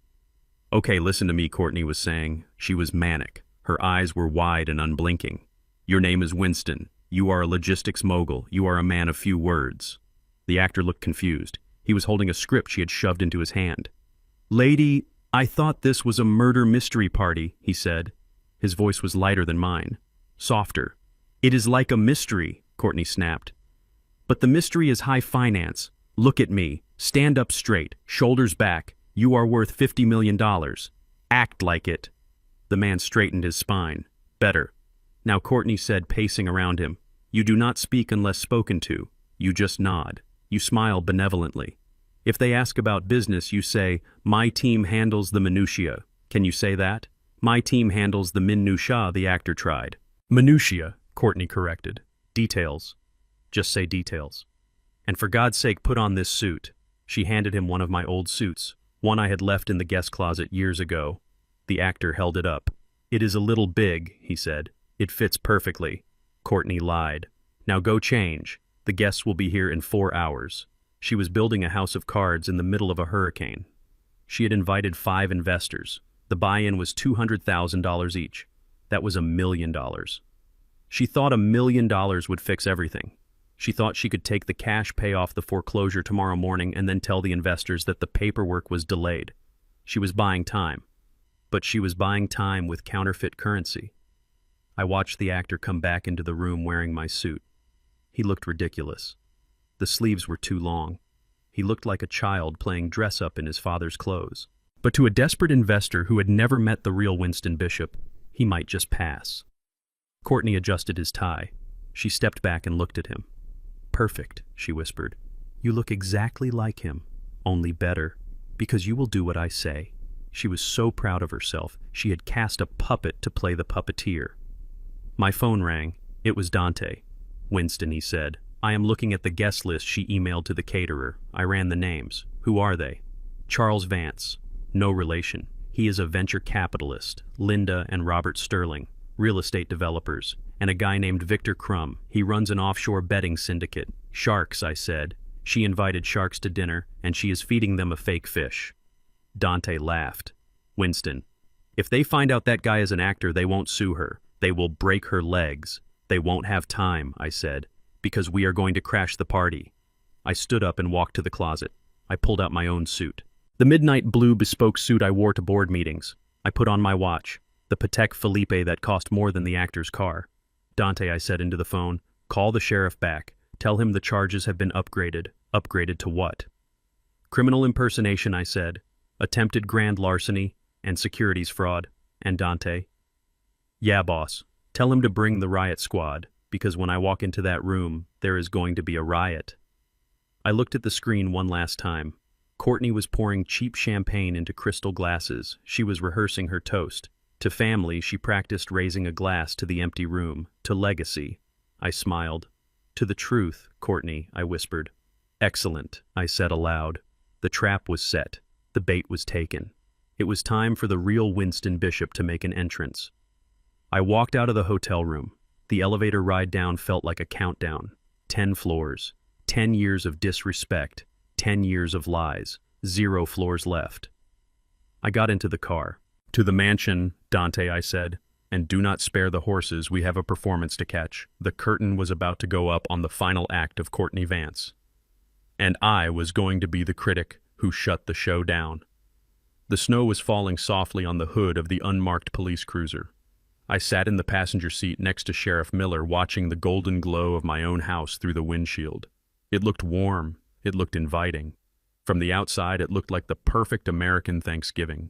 [SPEAKER 1] Okay, listen to me, Courtney was saying. She was manic. Her eyes were wide and unblinking. Your name is Winston. You are a logistics mogul. You are a man of few words. The actor looked confused. He was holding a script she had shoved into his hand. Lady, I thought this was a murder mystery party, he said. His voice was lighter than mine. Softer. It is like a mystery, Courtney snapped. But the mystery is high finance. Look at me. Stand up straight, shoulders back. You are worth $50 million. Act like it. The man straightened his spine. Better. Now Courtney said, pacing around him. You do not speak unless spoken to. You just nod. You smile benevolently. If they ask about business, you say, my team handles the minutiae. Can you say that? My team handles the minutiae, the actor tried. Minutiae, Courtney corrected. Details. Just say details. And for God's sake, put on this suit. She handed him one of my old suits, one I had left in the guest closet years ago. The actor held it up. It is a little big, he said. It fits perfectly. Courtney lied. Now go change. The guests will be here in 4 hours. She was building a house of cards in the middle of a hurricane. She had invited 5 investors. The buy-in was $200,000 each. That was $1 million. She thought $1 million would fix everything. She thought she could take the cash, pay off the foreclosure tomorrow morning, and then tell the investors that the paperwork was delayed. She was buying time. But she was buying time with counterfeit currency. I watched the actor come back into the room wearing my suit. He looked ridiculous. The sleeves were too long. He looked like a child playing dress-up in his father's clothes. But to a desperate investor who had never met the real Winston Bishop, he might just pass. Courtney adjusted his tie. She stepped back and looked at him. "Perfect," she whispered. "You look exactly like him, only better, because you will do what I say." She was so proud of herself. She had cast a puppet to play the puppeteer. My phone rang. It was Dante. "Winston," he said. "I am looking at the guest list she emailed to the caterer. I ran the names. Who are they?" "Charles Vance. No relation. He is a venture capitalist. Linda and Robert Sterling, real estate developers. And a guy named Victor Crum. He runs an offshore betting syndicate." "Sharks," I said. "She invited sharks to dinner, and she is feeding them a fake fish." Dante laughed. "Winston, if they find out that guy is an actor, they won't sue her. They will break her legs." "They won't have time," I said, "because we are going to crash the party." I stood up and walked to the closet. I pulled out my own suit. The midnight blue bespoke suit I wore to board meetings. I put on my watch, the Patek Philippe that cost more than the actor's car. "Dante," I said into the phone, "call the sheriff back. Tell him the charges have been upgraded." "Upgraded to what?" "Criminal impersonation," I said. "Attempted grand larceny and securities fraud." "And Dante?" "Yeah, boss. Tell him to bring the riot squad, because when I walk into that room, there is going to be a riot." I looked at the screen one last time. Courtney was pouring cheap champagne into crystal glasses. She was rehearsing her toast. To family, she practiced raising a glass to the empty room. To legacy. I smiled. "To the truth, Courtney," I whispered. "Excellent," I said aloud. The trap was set. The bait was taken. It was time for the real Winston Bishop to make an entrance. I walked out of the hotel room. The elevator ride down felt like a countdown. 10 floors. 10 years of disrespect. 10 years of lies. 0 floors left. I got into the car. "To the mansion, Dante," I said, "and do not spare the horses. We have a performance to catch." The curtain was about to go up on the final act of Courtney Vance. And I was going to be the critic who shut the show down. The snow was falling softly on the hood of the unmarked police cruiser. I sat in the passenger seat next to Sheriff Miller, watching the golden glow of my own house through the windshield. It looked warm. It looked inviting. From the outside, it looked like the perfect American Thanksgiving.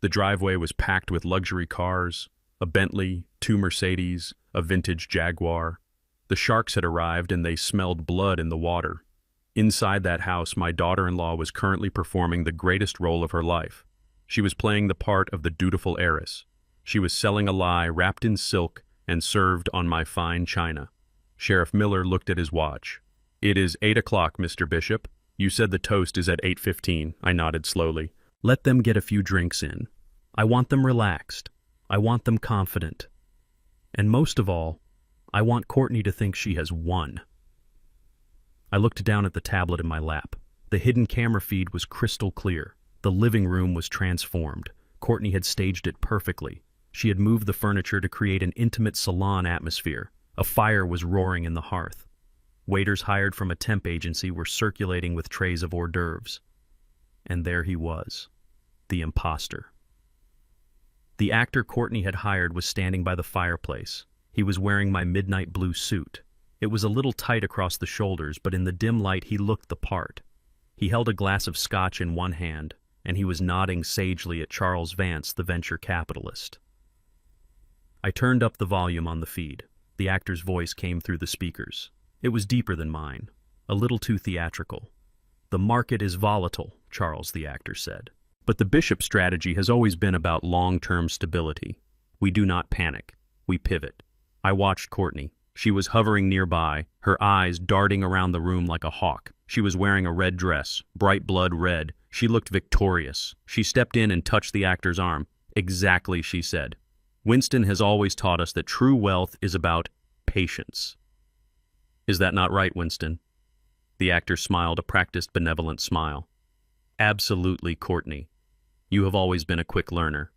[SPEAKER 1] The driveway was packed with luxury cars, a Bentley, 2 Mercedes, a vintage Jaguar. The sharks had arrived and they smelled blood in the water. Inside that house, my daughter-in-law was currently performing the greatest role of her life. She was playing the part of the dutiful heiress. She was selling a lie wrapped in silk and served on my fine china. Sheriff Miller looked at his watch. "It is 8 o'clock, Mr. Bishop. You said the toast is at 8:15. I nodded slowly. "Let them get a few drinks in. I want them relaxed. I want them confident. And most of all, I want Courtney to think she has won." I looked down at the tablet in my lap. The hidden camera feed was crystal clear. The living room was transformed. Courtney had staged it perfectly. She had moved the furniture to create an intimate salon atmosphere. A fire was roaring in the hearth. Waiters hired from a temp agency were circulating with trays of hors d'oeuvres. And there he was, the imposter. The actor Courtney had hired was standing by the fireplace. He was wearing my midnight blue suit. It was a little tight across the shoulders, but in the dim light he looked the part. He held a glass of scotch in one hand, and he was nodding sagely at Charles Vance, the venture capitalist. I turned up the volume on the feed. The actor's voice came through the speakers. It was deeper than mine, a little too theatrical. "The market is volatile," Charles the actor said. "But the Bishop strategy has always been about long-term stability. We do not panic. We pivot." I watched Courtney. She was hovering nearby, her eyes darting around the room like a hawk. She was wearing a red dress, bright blood red. She looked victorious. She stepped in and touched the actor's arm. "Exactly," she said. "Winston has always taught us that true wealth is about patience." "Is that not right, Winston?" The actor smiled, a practiced, benevolent smile. "Absolutely, Courtney. You have always been a quick learner."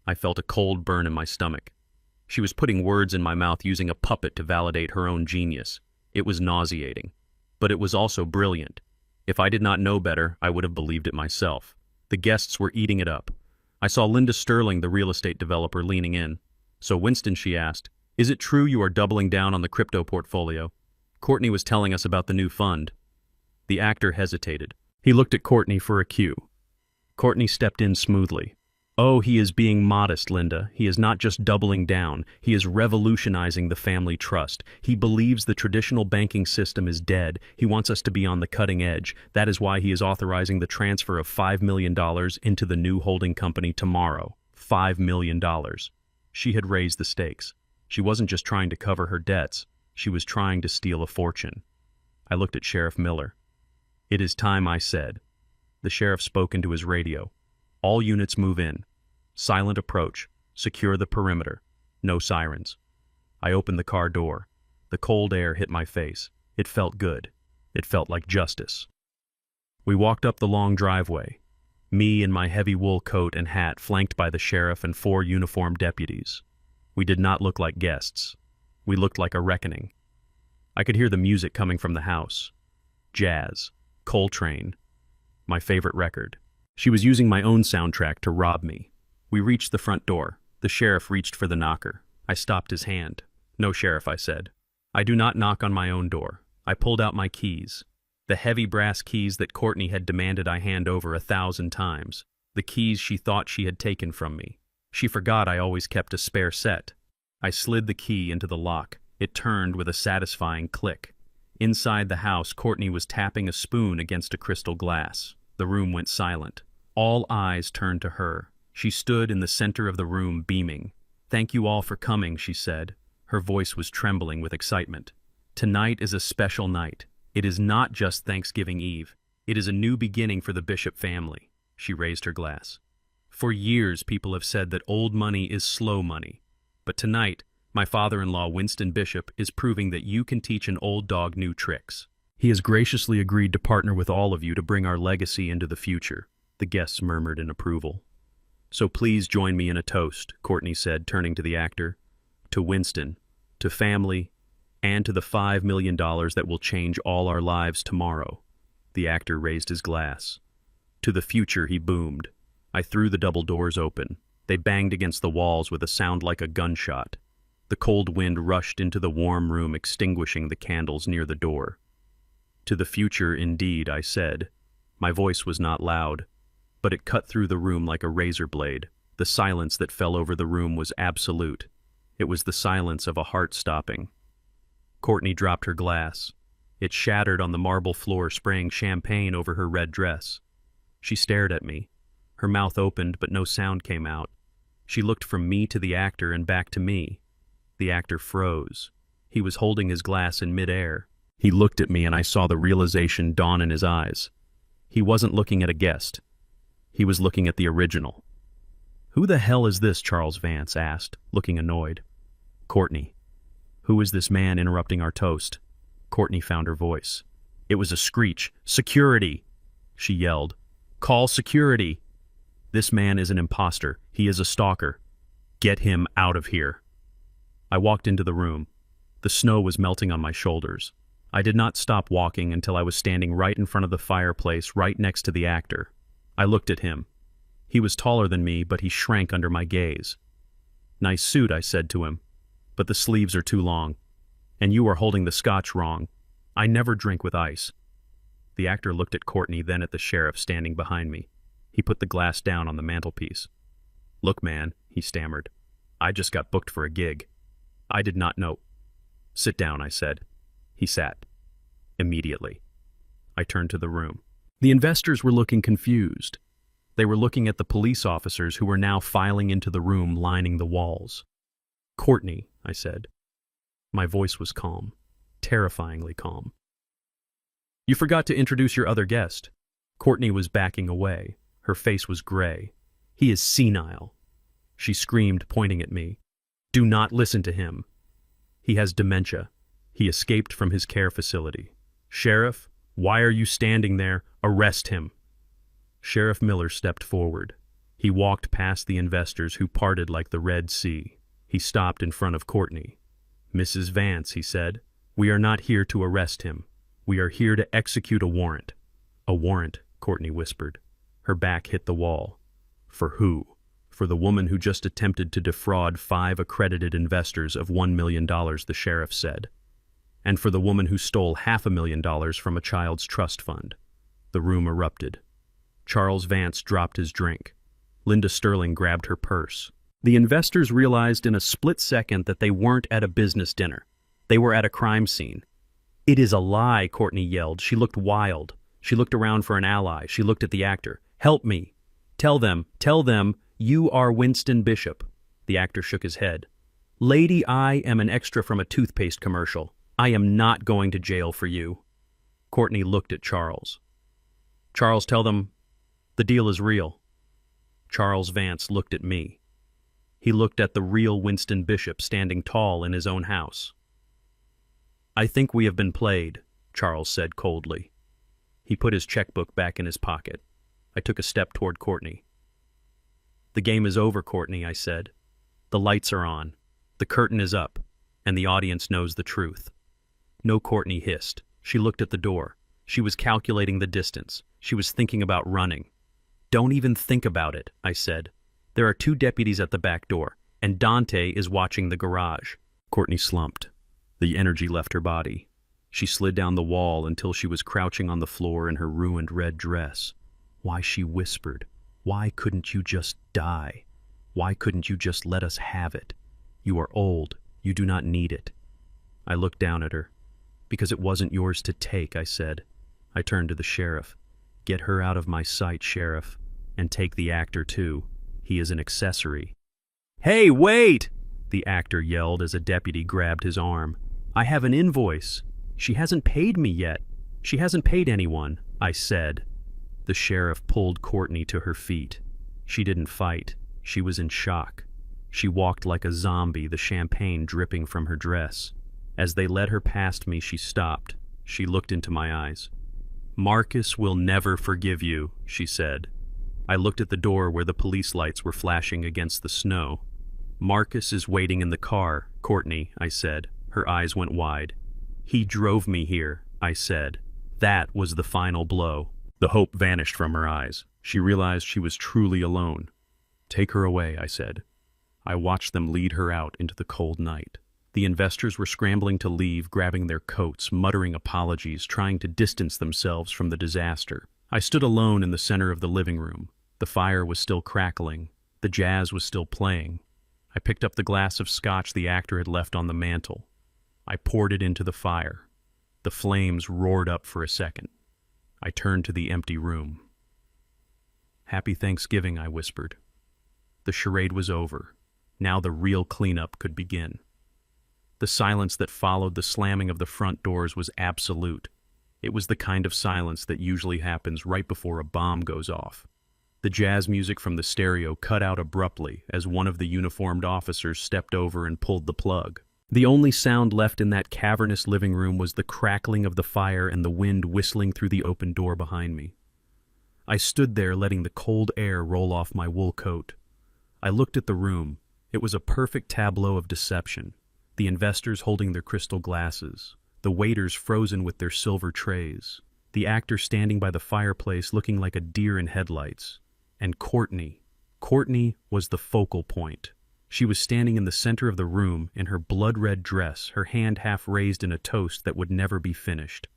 [SPEAKER 1] I felt a cold burn in my stomach. She was putting words in my mouth using a puppet to validate her own genius. It was nauseating. But it was also brilliant. If I did not know better, I would have believed it myself. The guests were eating it up. I saw Linda Sterling, the real estate developer, leaning in. "So Winston," she asked, "is it true you are doubling down on the crypto portfolio? Courtney was telling us about the new fund." The actor hesitated. He looked at Courtney for a cue. Courtney stepped in smoothly. Oh, he is being modest, Linda. He is not just doubling down. He is revolutionizing the family trust. He believes the traditional banking system is dead. He wants us to be on the cutting edge. That is why he is authorizing the transfer of $5 million into the new holding company tomorrow. $5 million. She had raised the stakes. She wasn't just trying to cover her debts. She was trying to steal a fortune. I looked at Sheriff Miller. It is time, I said. The sheriff spoke into his radio. All units move in. Silent approach. Secure the perimeter. No sirens. I opened the car door. The cold air hit my face. It felt good. It felt like justice. We walked up the long driveway. Me in my heavy wool coat and hat, flanked by the sheriff and 4 uniformed deputies. We did not look like guests. We looked like a reckoning. I could hear the music coming from the house. Jazz. Coltrane. My favorite record. She was using my own soundtrack to rob me. We reached the front door. The sheriff reached for the knocker. I stopped his hand. No, Sheriff, I said. I do not knock on my own door. I pulled out my keys. The heavy brass keys that Courtney had demanded I hand over 1,000 times. The keys she thought she had taken from me. She forgot I always kept a spare set. I slid the key into the lock. It turned with a satisfying click. Inside the house, Courtney was tapping a spoon against a crystal glass. The room went silent. All eyes turned to her. She stood in the center of the room, beaming. "Thank you all for coming," she said. Her voice was trembling with excitement. "Tonight is a special night. It is not just Thanksgiving Eve. It is a new beginning for the Bishop family." She raised her glass. "For years, people have said that old money is slow money. But tonight, my father-in-law, Winston Bishop, is proving that you can teach an old dog new tricks. He has graciously agreed to partner with all of you to bring our legacy into the future." The guests murmured in approval. "So please join me in a toast," Courtney said, turning to the actor. "To Winston, to family, and to the $5 million that will change all our lives tomorrow." The actor raised his glass. "To the future," he boomed. I threw the double doors open. They banged against the walls with a sound like a gunshot. The cold wind rushed into the warm room, extinguishing the candles near the door. "To the future, indeed," I said. My voice was not loud, but it cut through the room like a razor blade. The silence that fell over the room was absolute. It was the silence of a heart stopping. Courtney dropped her glass. It shattered on the marble floor, spraying champagne over her red dress. She stared at me. Her mouth opened, but no sound came out. She looked from me to the actor and back to me. The actor froze. He was holding his glass in midair. He looked at me and I saw the realization dawn in his eyes. He wasn't looking at a guest. He was looking at the original. "Who the hell is this?" Charles Vance asked, looking annoyed. "Courtney." "Who is this man interrupting our toast?" Courtney found her voice. It was a screech. "Security!" She yelled. "Call security!" "This man is an imposter. He is a stalker. Get him out of here." I walked into the room. The snow was melting on my shoulders. I did not stop walking until I was standing right in front of the fireplace, right next to the actor. I looked at him. He was taller than me, but he shrank under my gaze. "Nice suit," I said to him, "but the sleeves are too long. And you are holding the scotch wrong. I never drink with ice." The actor looked at Courtney, then at the sheriff standing behind me. He put the glass down on the mantelpiece. "Look, man," he stammered. "I just got booked for a gig. I did not know." "Sit down," I said. He sat. Immediately. I turned to the room. The investors were looking confused. They were looking at the police officers who were now filing into the room, lining the walls. "Courtney," I said. My voice was calm, terrifyingly calm. "You forgot to introduce your other guest." Courtney was backing away. Her face was gray. "He is senile." She screamed, pointing at me. "Do not listen to him. He has dementia. He escaped from his care facility. Sheriff, why are you standing there? Arrest him." Sheriff Miller stepped forward. He walked past the investors who parted like the Red Sea. He stopped in front of Courtney. "Mrs. Vance," he said, "we are not here to arrest him. We are here to execute a warrant." "A warrant," Courtney whispered. Her back hit the wall. "For who?" "For the woman who just attempted to defraud 5 accredited investors of $1 million, the sheriff said. "And for the woman who stole $500,000 from a child's trust fund." The room erupted. Charles Vance dropped his drink. Linda Sterling grabbed her purse. The investors realized in a split second that they weren't at a business dinner. They were at a crime scene. "It is a lie," Courtney yelled. She looked wild. She looked around for an ally. She looked at the actor. "Help me. Tell them, you are Winston Bishop." The actor shook his head. "Lady, I am an extra from a toothpaste commercial. I am not going to jail for you." Courtney looked at Charles. "Charles, tell them the deal is real." Charles Vance looked at me. He looked at the real Winston Bishop standing tall in his own house. "I think we have been played," Charles said coldly. He put his checkbook back in his pocket. I took a step toward Courtney. "The game is over, Courtney," I said. "The lights are on. The curtain is up, and the audience knows the truth." "No," Courtney hissed. She looked at the door. She was calculating the distance. She was thinking about running. "Don't even think about it," I said. "There are 2 deputies at the back door, and Dante is watching the garage." Courtney slumped. The energy left her body. She slid down the wall until she was crouching on the floor in her ruined red dress. "Why," she whispered, "why couldn't you just die? Why couldn't you just let us have it? You are old. You do not need it." I looked down at her. "Because it wasn't yours to take," I said. I turned to the sheriff. "Get her out of my sight, Sheriff. And take the actor, too. He is an accessory." "Hey, wait!" the actor yelled as a deputy grabbed his arm. "I have an invoice. She hasn't paid me yet. She hasn't paid anyone," I said. The sheriff pulled Courtney to her feet. She didn't fight. She was in shock. She walked like a zombie, the champagne dripping from her dress. As they led her past me, she stopped. She looked into my eyes. "Marcus will never forgive you," she said. I looked at the door where the police lights were flashing against the snow. "Marcus is waiting in the car, Courtney," I said. Her eyes went wide. "He drove me here," I said. That was the final blow. The hope vanished from her eyes. She realized she was truly alone. "Take her away," I said. I watched them lead her out into the cold night. The investors were scrambling to leave, grabbing their coats, muttering apologies, trying to distance themselves from the disaster. I stood alone in the center of the living room. The fire was still crackling. The jazz was still playing. I picked up the glass of scotch the actor had left on the mantel. I poured it into the fire. The flames roared up for a second. I turned to the empty room. "Happy Thanksgiving," I whispered. The charade was over. Now the real cleanup could begin. The silence that followed the slamming of the front doors was absolute. It was the kind of silence that usually happens right before a bomb goes off. The jazz music from the stereo cut out abruptly as one of the uniformed officers stepped over and pulled the plug. The only sound left in that cavernous living room was the crackling of the fire and the wind whistling through the open door behind me. I stood there letting the cold air roll off my wool coat. I looked at the room. It was a perfect tableau of deception. The investors holding their crystal glasses, the waiters frozen with their silver trays, the actor standing by the fireplace looking like a deer in headlights, and Courtney. Courtney was the focal point. She was standing in the center of the room in her blood-red dress, her hand half raised in a toast that would never be finished.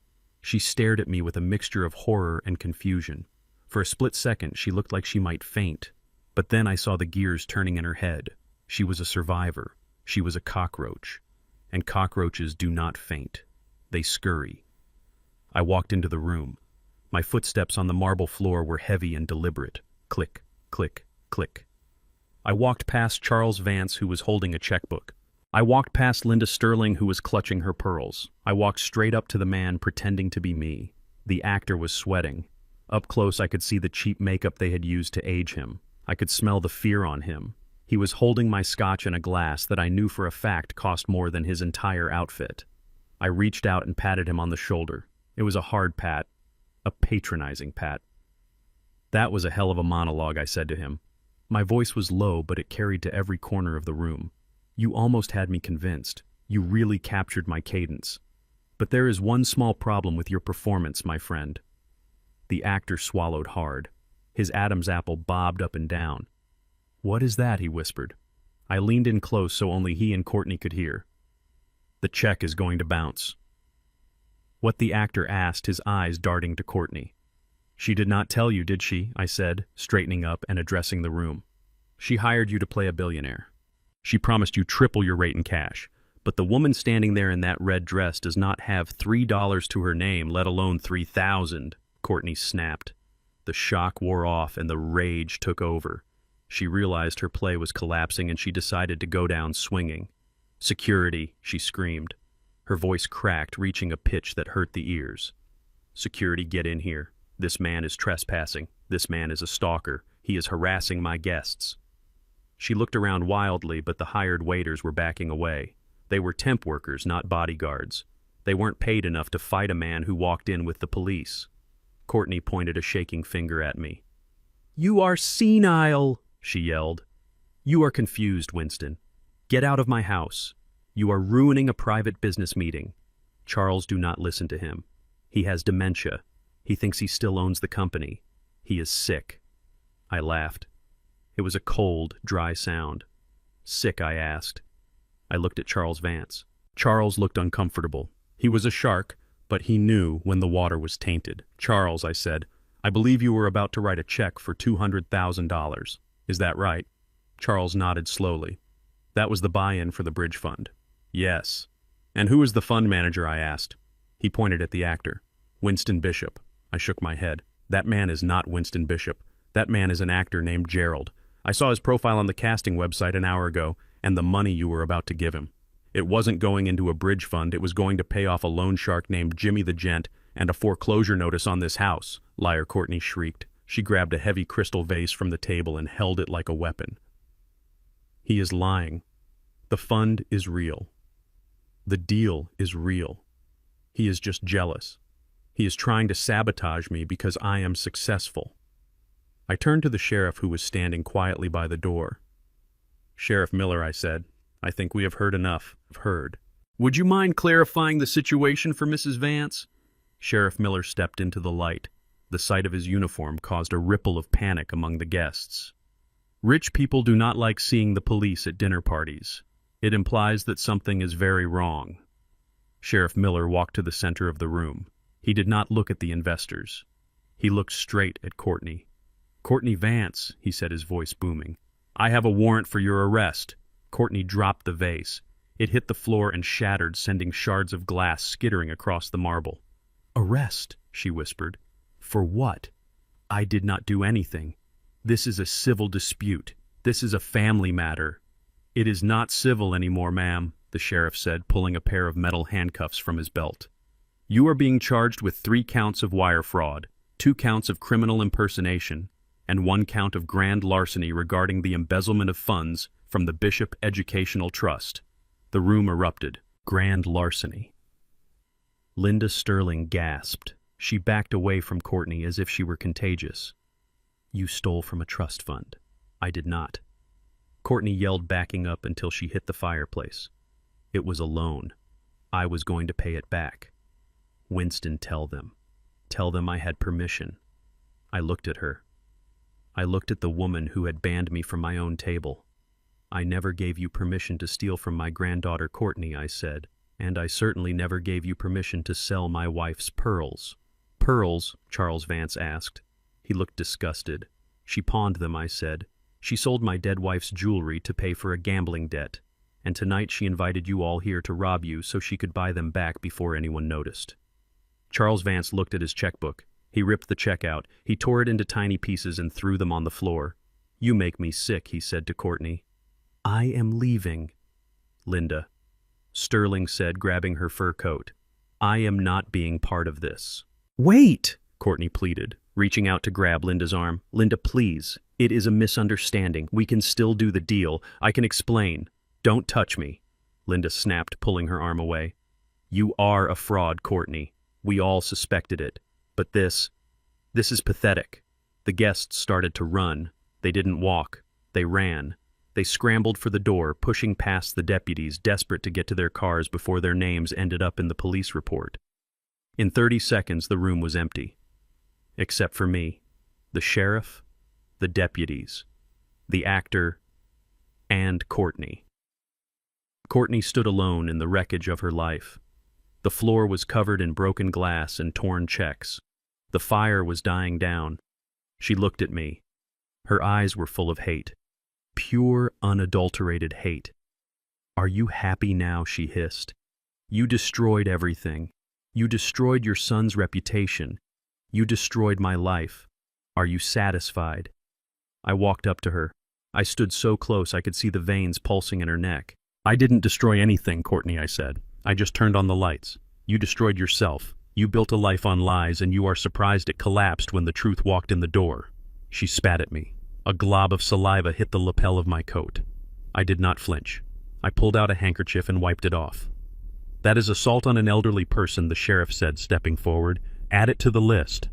[SPEAKER 1] She stared at me with a mixture of horror and confusion. For a split second, she looked like she might faint. But then I saw the gears turning in her head. She was a survivor. She was a cockroach. And cockroaches do not faint. They scurry. I walked into the room. My footsteps on the marble floor were heavy and deliberate. Click, click, click. I walked past Charles Vance, who was holding a checkbook. I walked past Linda Sterling, who was clutching her pearls. I walked straight up to the man pretending to be me. The actor was sweating. Up close, I could see the cheap makeup they had used to age him. I could smell the fear on him. He was holding my scotch in a glass that I knew for a fact cost more than his entire outfit. I reached out and patted him on the shoulder. It was a hard pat, a patronizing pat. "That was a hell of a monologue," I said to him. My voice was low, but it carried to every corner of the room. "You almost had me convinced. You really captured my cadence. But there is one small problem with your performance, my friend." The actor swallowed hard. His Adam's apple bobbed up and down. "What is that?" he whispered. I leaned in close so only he and Courtney could hear. "The check is going to bounce." What the actor asked, his eyes darting to Courtney. She did not tell you, did she? I said, straightening up and addressing the room. She hired you to play a billionaire. She promised you triple your rate in cash. But the woman standing there in that red dress does not have $3 to her name, let alone 3,000, Courtney snapped. The shock wore off and the rage took over. She realized her play was collapsing and she decided to go down swinging. Security, she screamed. Her voice cracked, reaching a pitch that hurt the ears. Security, get in here. This man is trespassing. This man is a stalker. He is harassing my guests. She looked around wildly, but the hired waiters were backing away. They were temp workers, not bodyguards. They weren't paid enough to fight a man who walked in with the police. Courtney pointed a shaking finger at me. "You are senile," she yelled. "You are confused, Winston. Get out of my house. You are ruining a private business meeting." Charles, do not listen to him. He has dementia. He thinks he still owns the company. He is sick. I laughed. It was a cold, dry sound. Sick, I asked. I looked at Charles Vance. Charles looked uncomfortable. He was a shark, but he knew when the water was tainted. "Charles," I said, "I believe you were about to write a check for $200,000. Is that right?" Charles nodded slowly. "That was the buy-in for the bridge fund." "Yes." "And who is the fund manager?" I asked. He pointed at the actor. "Winston Bishop." I shook my head. "That man is not Winston Bishop. That man is an actor named Gerald. I saw his profile on the casting website an hour ago, and the money you were about to give him. It wasn't going into a bridge fund, it was going to pay off a loan shark named Jimmy the Gent and a foreclosure notice on this house," liar Courtney shrieked. She grabbed a heavy crystal vase from the table and held it like a weapon. "He is lying. The fund is real. The deal is real. He is just jealous. He is trying to sabotage me because I am successful." I turned to the sheriff who was standing quietly by the door. "Sheriff Miller," I said, "I think we have heard enough." "Heard. Would you mind clarifying the situation for Mrs. Vance?" Sheriff Miller stepped into the light. The sight of his uniform caused a ripple of panic among the guests. "Rich people do not like seeing the police at dinner parties. It implies that something is very wrong." Sheriff Miller walked to the center of the room. He did not look at the investors. He looked straight at Courtney. "Courtney Vance," he said, his voice booming. "I have a warrant for your arrest." Courtney dropped the vase. It hit the floor and shattered, sending shards of glass skittering across the marble. "Arrest," she whispered. "For what? I did not do anything. This is a civil dispute. This is a family matter." "It is not civil anymore, ma'am," the sheriff said, pulling a pair of metal handcuffs from his belt. "You are being charged with 3 counts of wire fraud, 2 counts of criminal impersonation, and 1 count of grand larceny regarding the embezzlement of funds from the Bishop Educational Trust." The room erupted. Grand larceny. Linda Sterling gasped. She backed away from Courtney as if she were contagious. "You stole from a trust fund." "I did not." Courtney yelled, backing up until she hit the fireplace. "It was a loan. I was going to pay it back." "Winston, tell them. Tell them I had permission." I looked at her. I looked at the woman who had banned me from my own table. "I never gave you permission to steal from my granddaughter Courtney," I said, "and I certainly never gave you permission to sell my wife's pearls." "Pearls?" Charles Vance asked. He looked disgusted. "She pawned them," I said. "She sold my dead wife's jewelry to pay for a gambling debt, and tonight she invited you all here to rob you so she could buy them back before anyone noticed." Charles Vance looked at his checkbook. He ripped the check out. He tore it into tiny pieces and threw them on the floor. "You make me sick," he said to Courtney. "I am leaving." "Linda," Sterling said, grabbing her fur coat, "I am not being part of this." "Wait!" Courtney pleaded, reaching out to grab Linda's arm. "Linda, please. It is a misunderstanding. We can still do the deal. I can explain." "Don't touch me," Linda snapped, pulling her arm away. "You are a fraud, Courtney. We all suspected it. But this is pathetic." The guests started to run. They didn't walk. They ran. They scrambled for the door, pushing past the deputies, desperate to get to their cars before their names ended up in the police report. In 30 seconds, the room was empty. Except for me, the sheriff, the deputies, the actor, and Courtney. Courtney stood alone in the wreckage of her life. The floor was covered in broken glass and torn checks. The fire was dying down. She looked at me. Her eyes were full of hate. Pure, unadulterated hate. "Are you happy now?" she hissed. "You destroyed everything. You destroyed your son's reputation. You destroyed my life. Are you satisfied?" I walked up to her. I stood so close I could see the veins pulsing in her neck. "I didn't destroy anything, Courtney," I said. "I just turned on the lights. You destroyed yourself. You built a life on lies, and you are surprised it collapsed when the truth walked in the door." She spat at me. A glob of saliva hit the lapel of my coat. I did not flinch. I pulled out a handkerchief and wiped it off. "That is assault on an elderly person," the sheriff said, stepping forward. "Add it to the list."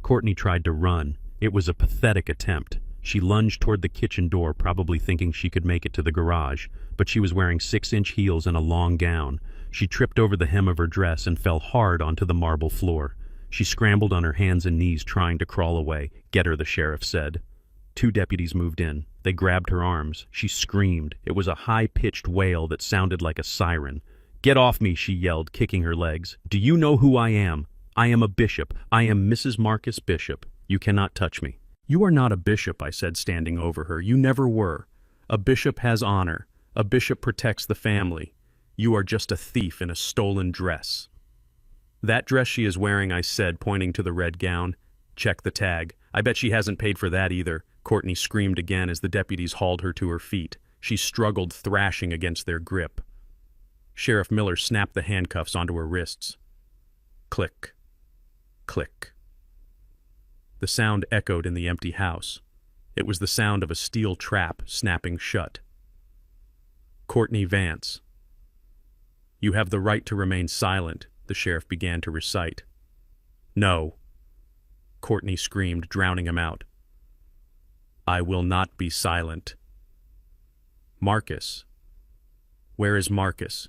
[SPEAKER 1] Courtney tried to run. It was a pathetic attempt. She lunged toward the kitchen door, probably thinking she could make it to the garage, but she was wearing 6-inch heels and a long gown. She tripped over the hem of her dress and fell hard onto the marble floor. She scrambled on her hands and knees, trying to crawl away. "Get her," the sheriff said. 2 deputies moved in. They grabbed her arms. She screamed. It was a high-pitched wail that sounded like a siren. "Get off me," she yelled, kicking her legs. "Do you know who I am? I am a bishop. I am Mrs. Marcus Bishop. You cannot touch me." "You are not a bishop," I said, standing over her. "You never were. A bishop has honor. A bishop protects the family. You are just a thief in a stolen dress." "That dress she is wearing," I said, pointing to the red gown. "Check the tag. I bet she hasn't paid for that either." Courtney screamed again as the deputies hauled her to her feet. She struggled, thrashing against their grip. Sheriff Miller snapped the handcuffs onto her wrists. Click. Click. The sound echoed in the empty house. It was the sound of a steel trap snapping shut. "Courtney Vance. You have the right to remain silent," the sheriff began to recite. "No," Courtney screamed, drowning him out. "I will not be silent." "Marcus. Where is Marcus?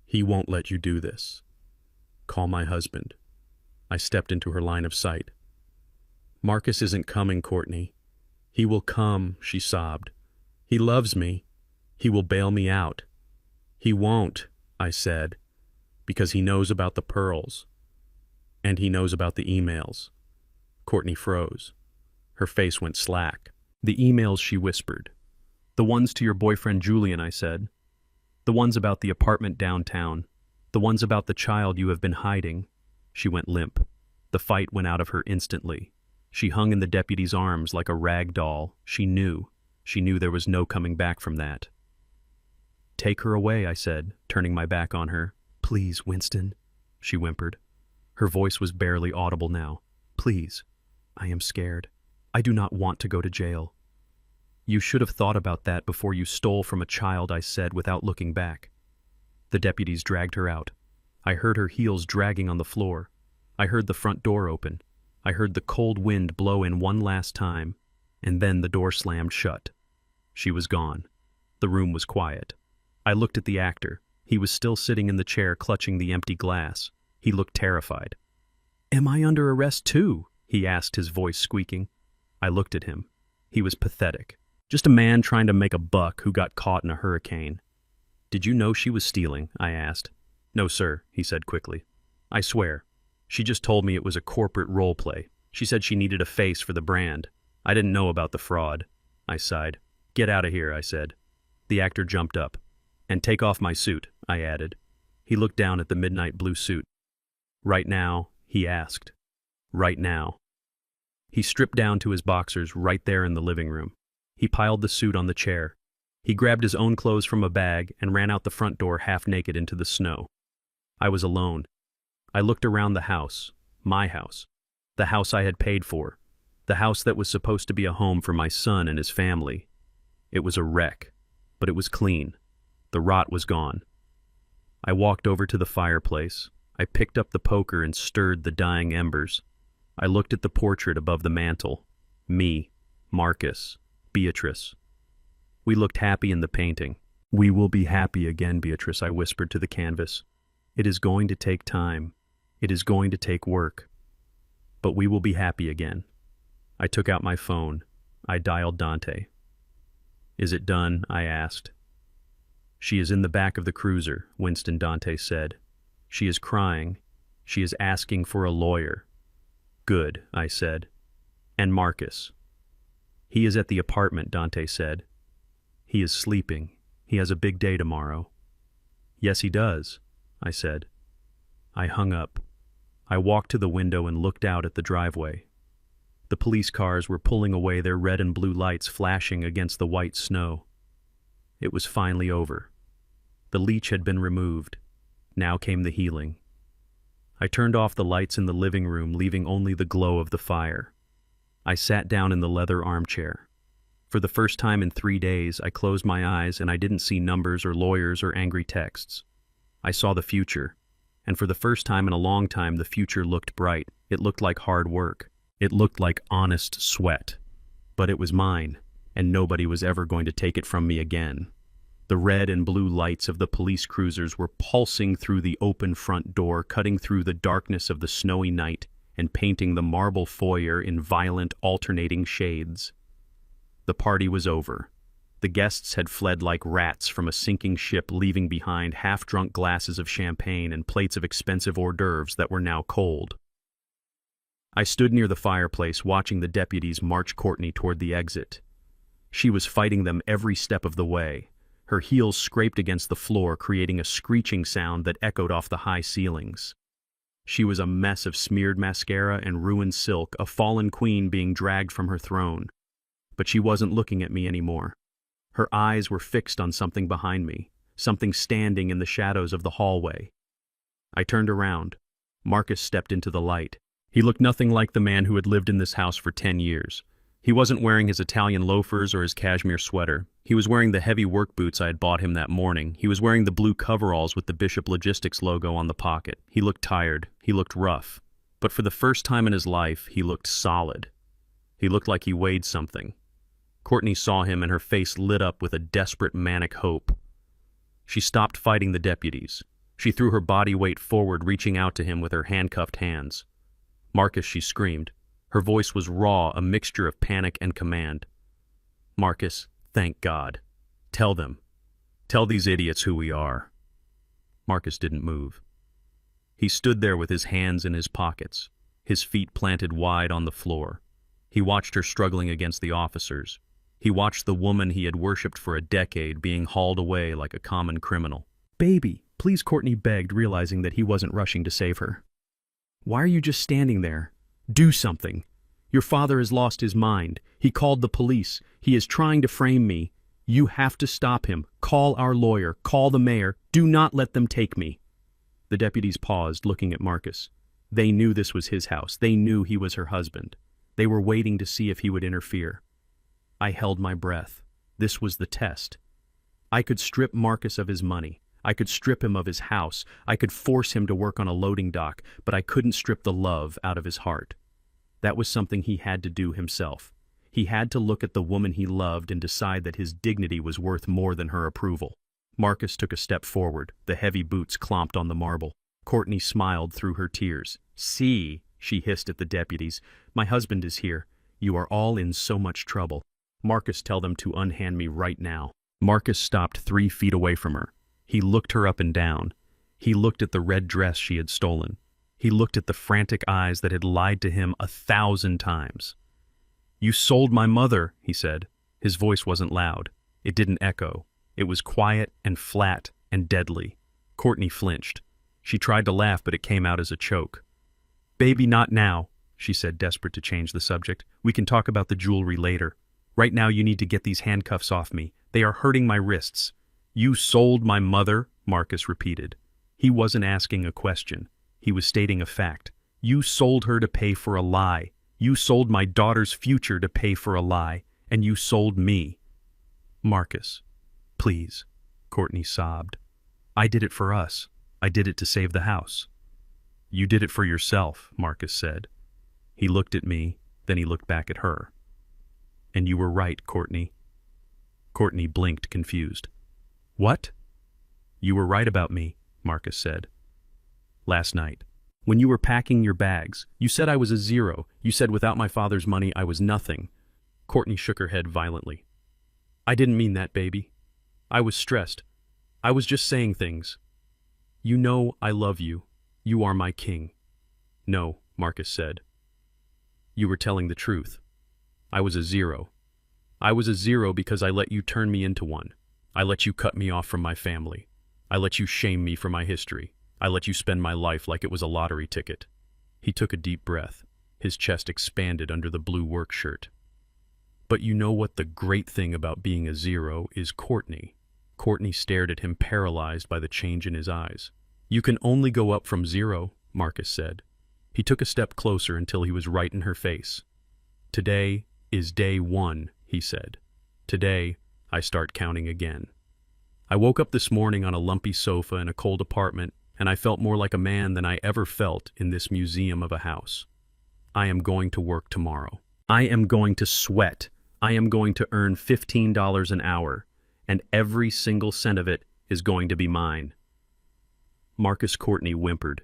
[SPEAKER 1] He won't let you do this." "Call my husband." I stepped into her line of sight. "Marcus isn't coming, Courtney." "He will come," she sobbed. "He loves me. He will bail me out." "He won't," I said, "because he knows about the pearls. And he knows about the emails." Courtney froze. Her face went slack. "The emails," she whispered. "The ones to your boyfriend Julian," I said. "The ones about the apartment downtown. The ones about the child you have been hiding." She went limp. The fight went out of her instantly. She hung in the deputy's arms like a rag doll. She knew there was no coming back from that. "Take her away," I said, turning my back on her. "Please, Winston," she whimpered. Her voice was barely audible now. "Please, I am scared. I do not want to go to jail." "You should have thought about that before you stole from a child," I said without looking back. The deputies dragged her out. I heard her heels dragging on the floor. I heard the front door open. I heard the cold wind blow in one last time, and then the door slammed shut. She was gone. The room was quiet. I looked at the actor. He was still sitting in the chair, clutching the empty glass. He looked terrified. "Am I under arrest too?" he asked, his voice squeaking. I looked at him. He was pathetic. Just a man trying to make a buck who got caught in a hurricane. "Did you know she was stealing?" I asked. "No, sir," he said quickly. "I swear. She just told me it was a corporate role play. She said she needed a face for the brand. I didn't know about the fraud." I sighed. "Get out of here," I said. The actor jumped up. "And take off my suit," I added. He looked down at the midnight blue suit. "Right now?" he asked. "Right now." He stripped down to his boxers right there in the living room. He piled the suit on the chair. He grabbed his own clothes from a bag and ran out the front door half naked into the snow. I was alone. I looked around the house, my house, the house I had paid for, the house that was supposed to be a home for my son and his family. It was a wreck, but it was clean. The rot was gone. I walked over to the fireplace. I picked up the poker and stirred the dying embers. I looked at the portrait above the mantel. Me, Marcus, Beatrice. We looked happy in the painting. "We will be happy again, Beatrice," I whispered to the canvas. "It is going to take time. It is going to take work. But we will be happy again." I took out my phone. I dialed Dante. "Is it done?" I asked. "She is in the back of the cruiser," Winston Dante said. "She is crying. She is asking for a lawyer." Good, I said. And Marcus? He is at the apartment, Dante said. He is sleeping. He has a big day tomorrow. Yes, he does, I said. I hung up. I walked to the window and looked out at the driveway. The police cars were pulling away, their red and blue lights flashing against the white snow. It was finally over. The leech had been removed. Now came the healing. I turned off the lights in the living room, leaving only the glow of the fire. I sat down in the leather armchair. For the first time in 3 days, I closed my eyes and I didn't see numbers or lawyers or angry texts. I saw the future, and for the first time in a long time, the future looked bright. It looked like hard work. It looked like honest sweat. But it was mine, and nobody was ever going to take it from me again. The red and blue lights of the police cruisers were pulsing through the open front door, cutting through the darkness of the snowy night and painting the marble foyer in violent, alternating shades. The party was over. The guests had fled like rats from a sinking ship, leaving behind half-drunk glasses of champagne and plates of expensive hors d'oeuvres that were now cold. I stood near the fireplace, watching the deputies march Courtney toward the exit. She was fighting them every step of the way. Her heels scraped against the floor, creating a screeching sound that echoed off the high ceilings. She was a mess of smeared mascara and ruined silk, a fallen queen being dragged from her throne. But she wasn't looking at me anymore. Her eyes were fixed on something behind me, something standing in the shadows of the hallway. I turned around. Marcus stepped into the light. He looked nothing like the man who had lived in this house for 10 years. He wasn't wearing his Italian loafers or his cashmere sweater. He was wearing the heavy work boots I had bought him that morning. He was wearing the blue coveralls with the Bishop Logistics logo on the pocket. He looked tired. He looked rough. But for the first time in his life, he looked solid. He looked like he weighed something. Courtney saw him and her face lit up with a desperate, manic hope. She stopped fighting the deputies. She threw her body weight forward, reaching out to him with her handcuffed hands. Marcus, she screamed. Her voice was raw, a mixture of panic and command. Marcus, thank God. Tell them. Tell these idiots who we are. Marcus didn't move. He stood there with his hands in his pockets, his feet planted wide on the floor. He watched her struggling against the officers. He watched the woman he had worshipped for a decade being hauled away like a common criminal. Baby, please, Courtney begged, realizing that he wasn't rushing to save her. Why are you just standing there? Do something. Your father has lost his mind. He called the police. He is trying to frame me. You have to stop him. Call our lawyer. Call the mayor. Do not let them take me. The deputies paused, looking at Marcus. They knew this was his house. They knew he was her husband. They were waiting to see if he would interfere. I held my breath. This was the test. I could strip Marcus of his money. I could strip him of his house. I could force him to work on a loading dock, but I couldn't strip the love out of his heart. That was something he had to do himself. He had to look at the woman he loved and decide that his dignity was worth more than her approval. Marcus took a step forward. The heavy boots clomped on the marble. Courtney smiled through her tears. See, she hissed at the deputies. My husband is here. You are all in so much trouble. Marcus, tell them to unhand me right now. Marcus stopped 3 feet away from her. He looked her up and down. He looked at the red dress she had stolen. He looked at the frantic eyes that had lied to him 1,000 times. You sold my mother, he said. His voice wasn't loud. It didn't echo. It was quiet and flat and deadly. Courtney flinched. She tried to laugh, but it came out as a choke. Baby, not now, she said, desperate to change the subject. We can talk about the jewelry later. Right now you need to get these handcuffs off me. They are hurting my wrists. You sold my mother, Marcus repeated. He wasn't asking a question. He was stating a fact. You sold her to pay for a lie. You sold my daughter's future to pay for a lie. And you sold me. Marcus, please, Courtney sobbed. I did it for us. I did it to save the house. You did it for yourself, Marcus said. He looked at me, then he looked back at her. And you were right, Courtney. Courtney blinked, confused. What? You were right about me, Marcus said. Last night, when you were packing your bags, you said I was a zero. You said without my father's money, I was nothing. Courtney shook her head violently. I didn't mean that, baby. I was stressed. I was just saying things. You know I love you. You are my king. No, Marcus said. You were telling the truth. I was a zero. I was a zero because I let you turn me into one. I let you cut me off from my family. I let you shame me for my history. I let you spend my life like it was a lottery ticket. He took a deep breath. His chest expanded under the blue work shirt. But you know what the great thing about being a zero is, Courtney. Courtney stared at him, paralyzed by the change in his eyes. You can only go up from zero, Marcus said. He took a step closer until he was right in her face. Today is day one, he said. Today, I start counting again. I woke up this morning on a lumpy sofa in a cold apartment, and I felt more like a man than I ever felt in this museum of a house. I am going to work tomorrow. I am going to sweat. I am going to earn $15 an hour, and every single cent of it is going to be mine. Marcus Courtney whimpered.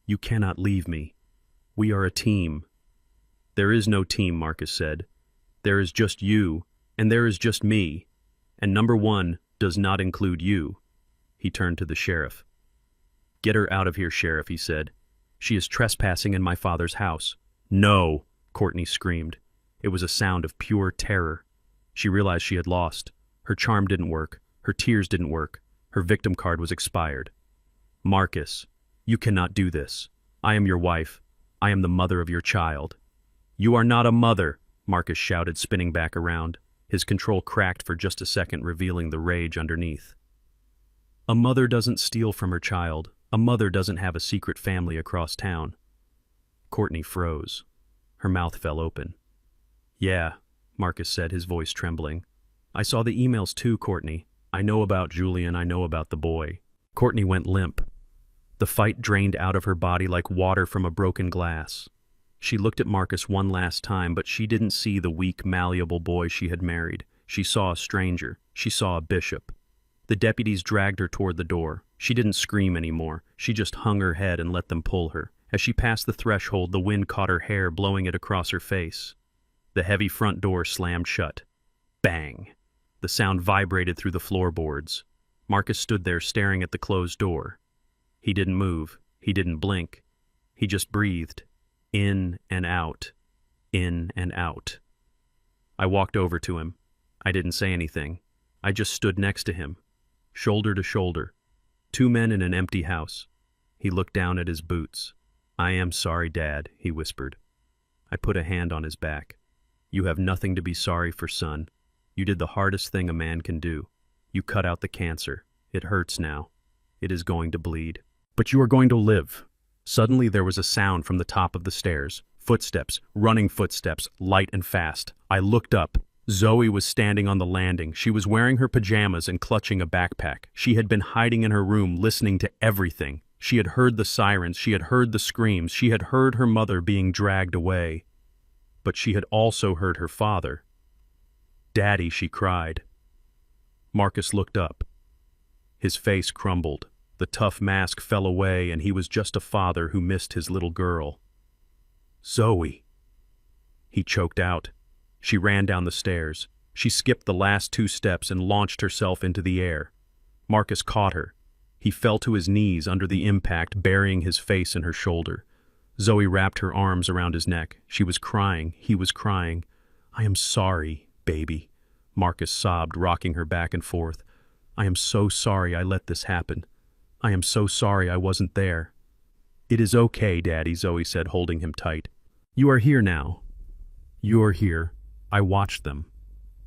[SPEAKER 1] You cannot leave me. We are a team. There is no team, Marcus said. There is just you, and there is just me, and number one does not include you. He turned to the sheriff. Get her out of here, Sheriff, he said. She is trespassing in my father's house. No, Courtney screamed. It was a sound of pure terror. She realized she had lost. Her charm didn't work. Her tears didn't work. Her victim card was expired. Marcus, you cannot do this. I am your wife. I am the mother of your child. You are not a mother, Marcus shouted, spinning back around. His control cracked for just a second, revealing the rage underneath. A mother doesn't steal from her child. A mother doesn't have a secret family across town. Courtney froze. Her mouth fell open. Yeah, Marcus said, his voice trembling. I saw the emails too, Courtney. I know about Julian. I know about the boy. Courtney went limp. The fight drained out of her body like water from a broken glass. She looked at Marcus one last time, but she didn't see the weak, malleable boy she had married. She saw a stranger. She saw a bishop. The deputies dragged her toward the door. She didn't scream anymore. She just hung her head and let them pull her. As she passed the threshold, the wind caught her hair, blowing it across her face. The heavy front door slammed shut. Bang! The sound vibrated through the floorboards. Marcus stood there staring at the closed door. He didn't move. He didn't blink. He just breathed. In and out. In and out. I walked over to him. I didn't say anything. I just stood next to him, shoulder to shoulder. Two men in an empty house. He looked down at his boots. I am sorry, Dad, he whispered. I put a hand on his back. You have nothing to be sorry for, son. You did the hardest thing a man can do. You cut out the cancer. It hurts now. It is going to bleed. But you are going to live. Suddenly there was a sound from the top of the stairs. Footsteps, running footsteps, light and fast. I looked up. Zoe was standing on the landing. She was wearing her pajamas and clutching a backpack. She had been hiding in her room, listening to everything. She had heard the sirens. She had heard the screams. She had heard her mother being dragged away. But she had also heard her father. Daddy, she cried. Marcus looked up. His face crumbled. The tough mask fell away, and he was just a father who missed his little girl. Zoe! He choked out. She ran down the stairs. She skipped the last 2 steps and launched herself into the air. Marcus caught her. He fell to his knees under the impact, burying his face in her shoulder. Zoe wrapped her arms around his neck. She was crying. He was crying. I am sorry, baby. Marcus sobbed, rocking her back and forth. I am so sorry I let this happen. I am so sorry I wasn't there. It is okay, Daddy, Zoe said, holding him tight. You are here now. You are here. I watched them.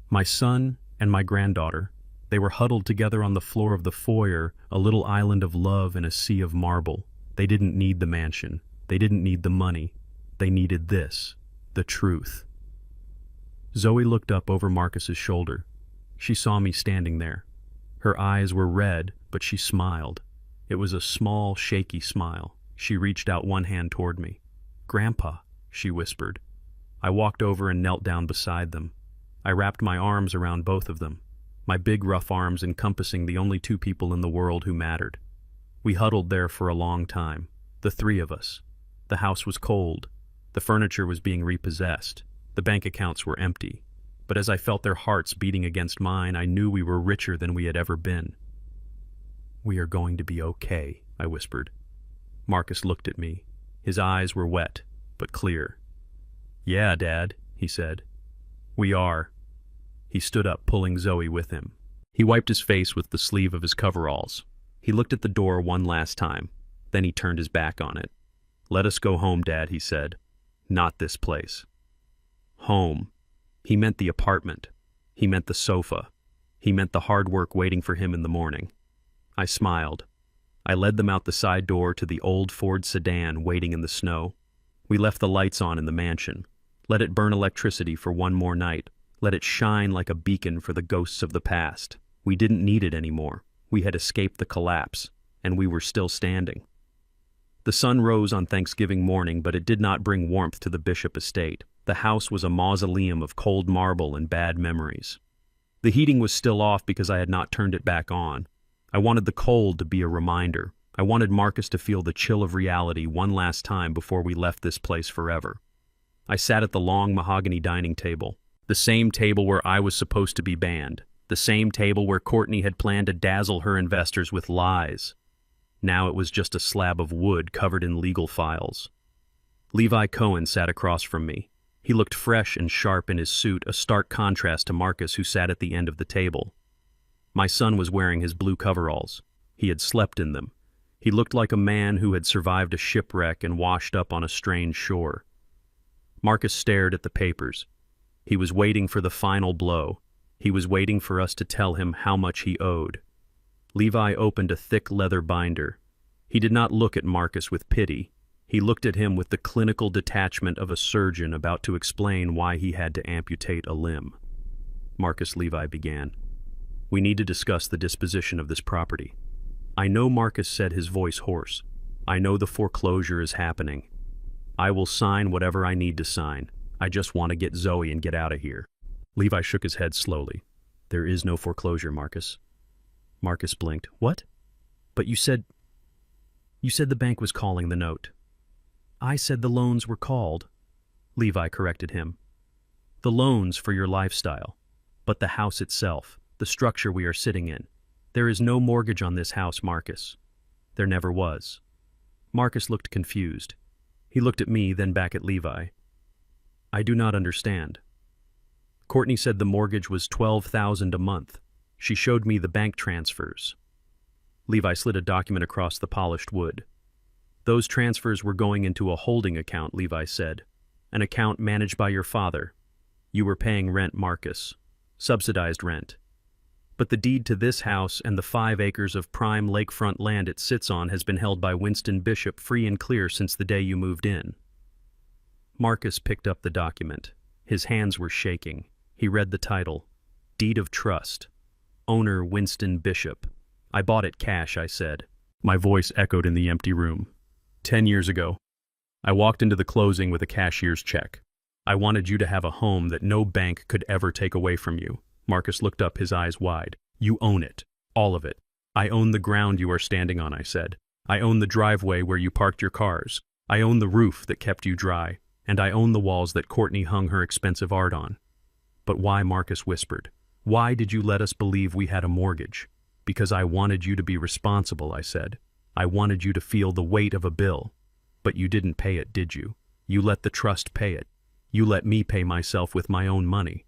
[SPEAKER 1] My son and my granddaughter. They were huddled together on the floor of the foyer, a little island of love in a sea of marble. They didn't need the mansion. They didn't need the money. They needed this, the truth. Zoe looked up over Marcus's shoulder. She saw me standing there. Her eyes were red, but she smiled. It was a small, shaky smile. She reached out one hand toward me. Grandpa, she whispered. I walked over and knelt down beside them. I wrapped my arms around both of them, my big, rough arms encompassing the only 2 people in the world who mattered. We huddled there for a long time, the 3 of us. The house was cold. The furniture was being repossessed. The bank accounts were empty. But as I felt their hearts beating against mine, I knew we were richer than we had ever been. We are going to be okay, I whispered. Marcus looked at me. His eyes were wet, but clear. Yeah, Dad, he said. We are. He stood up, pulling Zoe with him. He wiped his face with the sleeve of his coveralls. He looked at the door one last time. Then he turned his back on it. Let us go home, Dad, he said. Not this place. Home. He meant the apartment. He meant the sofa. He meant the hard work waiting for him in the morning. I smiled. I led them out the side door to the old Ford sedan waiting in the snow. We left the lights on in the mansion. Let it burn electricity for one more night. Let it shine like a beacon for the ghosts of the past. We didn't need it anymore. We had escaped the collapse, and we were still standing. The sun rose on Thanksgiving morning, but it did not bring warmth to the Bishop estate. The house was a mausoleum of cold marble and bad memories. The heating was still off because I had not turned it back on. I wanted the cold to be a reminder. I wanted Marcus to feel the chill of reality one last time before we left this place forever. I sat at the long mahogany dining table, the same table where I was supposed to be banned, the same table where Courtney had planned to dazzle her investors with lies. Now it was just a slab of wood covered in legal files. Levi Cohen sat across from me. He looked fresh and sharp in his suit, a stark contrast to Marcus, who sat at the end of the table. My son was wearing his blue coveralls. He had slept in them. He looked like a man who had survived a shipwreck and washed up on a strange shore. Marcus stared at the papers. He was waiting for the final blow. He was waiting for us to tell him how much he owed. Levi opened a thick leather binder. He did not look at Marcus with pity. He looked at him with the clinical detachment of a surgeon about to explain why he had to amputate a limb. Marcus, Levi began. We need to discuss the disposition of this property. I know, Marcus said, his voice hoarse. I know the foreclosure is happening. I will sign whatever I need to sign. I just want to get Zoe and get out of here. Levi shook his head slowly. There is no foreclosure, Marcus. Marcus blinked. What? But you said the bank was calling the note. I said the loans were called. Levi corrected him. The loans for your lifestyle, but the house itself, the structure we are sitting in. There is no mortgage on this house, Marcus. There never was. Marcus looked confused. He looked at me, then back at Levi. I do not understand. Courtney said the mortgage was $12,000 a month. She showed me the bank transfers. Levi slid a document across the polished wood. Those transfers were going into a holding account, Levi said. An account managed by your father. You were paying rent, Marcus. Subsidized rent. But the deed to this house and the 5 acres of prime lakefront land it sits on has been held by Winston Bishop free and clear since the day you moved in. Marcus picked up the document. His hands were shaking. He read the title, Deed of Trust. Owner Winston Bishop. I bought it cash, I said. My voice echoed in the empty room. 10 years ago, I walked into the closing with a cashier's check. I wanted you to have a home that no bank could ever take away from you. Marcus looked up, his eyes wide. You own it. All of it. I own the ground you are standing on, I said. I own the driveway where you parked your cars. I own the roof that kept you dry. And I own the walls that Courtney hung her expensive art on. But why, Marcus whispered. Why did you let us believe we had a mortgage? Because I wanted you to be responsible, I said. I wanted you to feel the weight of a bill. But you didn't pay it, did you? You let the trust pay it. You let me pay myself with my own money.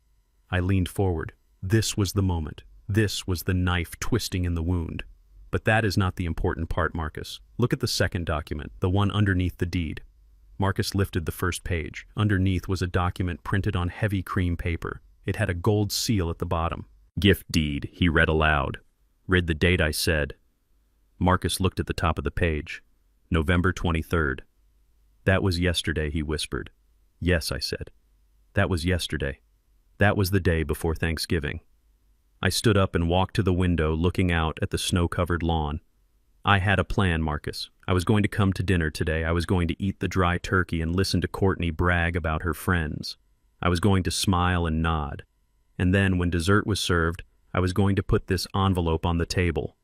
[SPEAKER 1] I leaned forward. This was the moment. This was the knife twisting in the wound. But that is not the important part, Marcus. Look at the second document, the one underneath the deed. Marcus lifted the first page. Underneath was a document printed on heavy cream paper. It had a gold seal at the bottom. Gift deed, he read aloud. Read the date, I said. Marcus looked at the top of the page. November 23rd. That was yesterday, he whispered. Yes, I said. That was yesterday. That was the day before Thanksgiving. I stood up and walked to the window, looking out at the snow-covered lawn. I had a plan, Marcus. I was going to come to dinner today. I was going to eat the dry turkey and listen to Courtney brag about her friends. I was going to smile and nod. And then, when dessert was served, I was going to put this envelope on the table.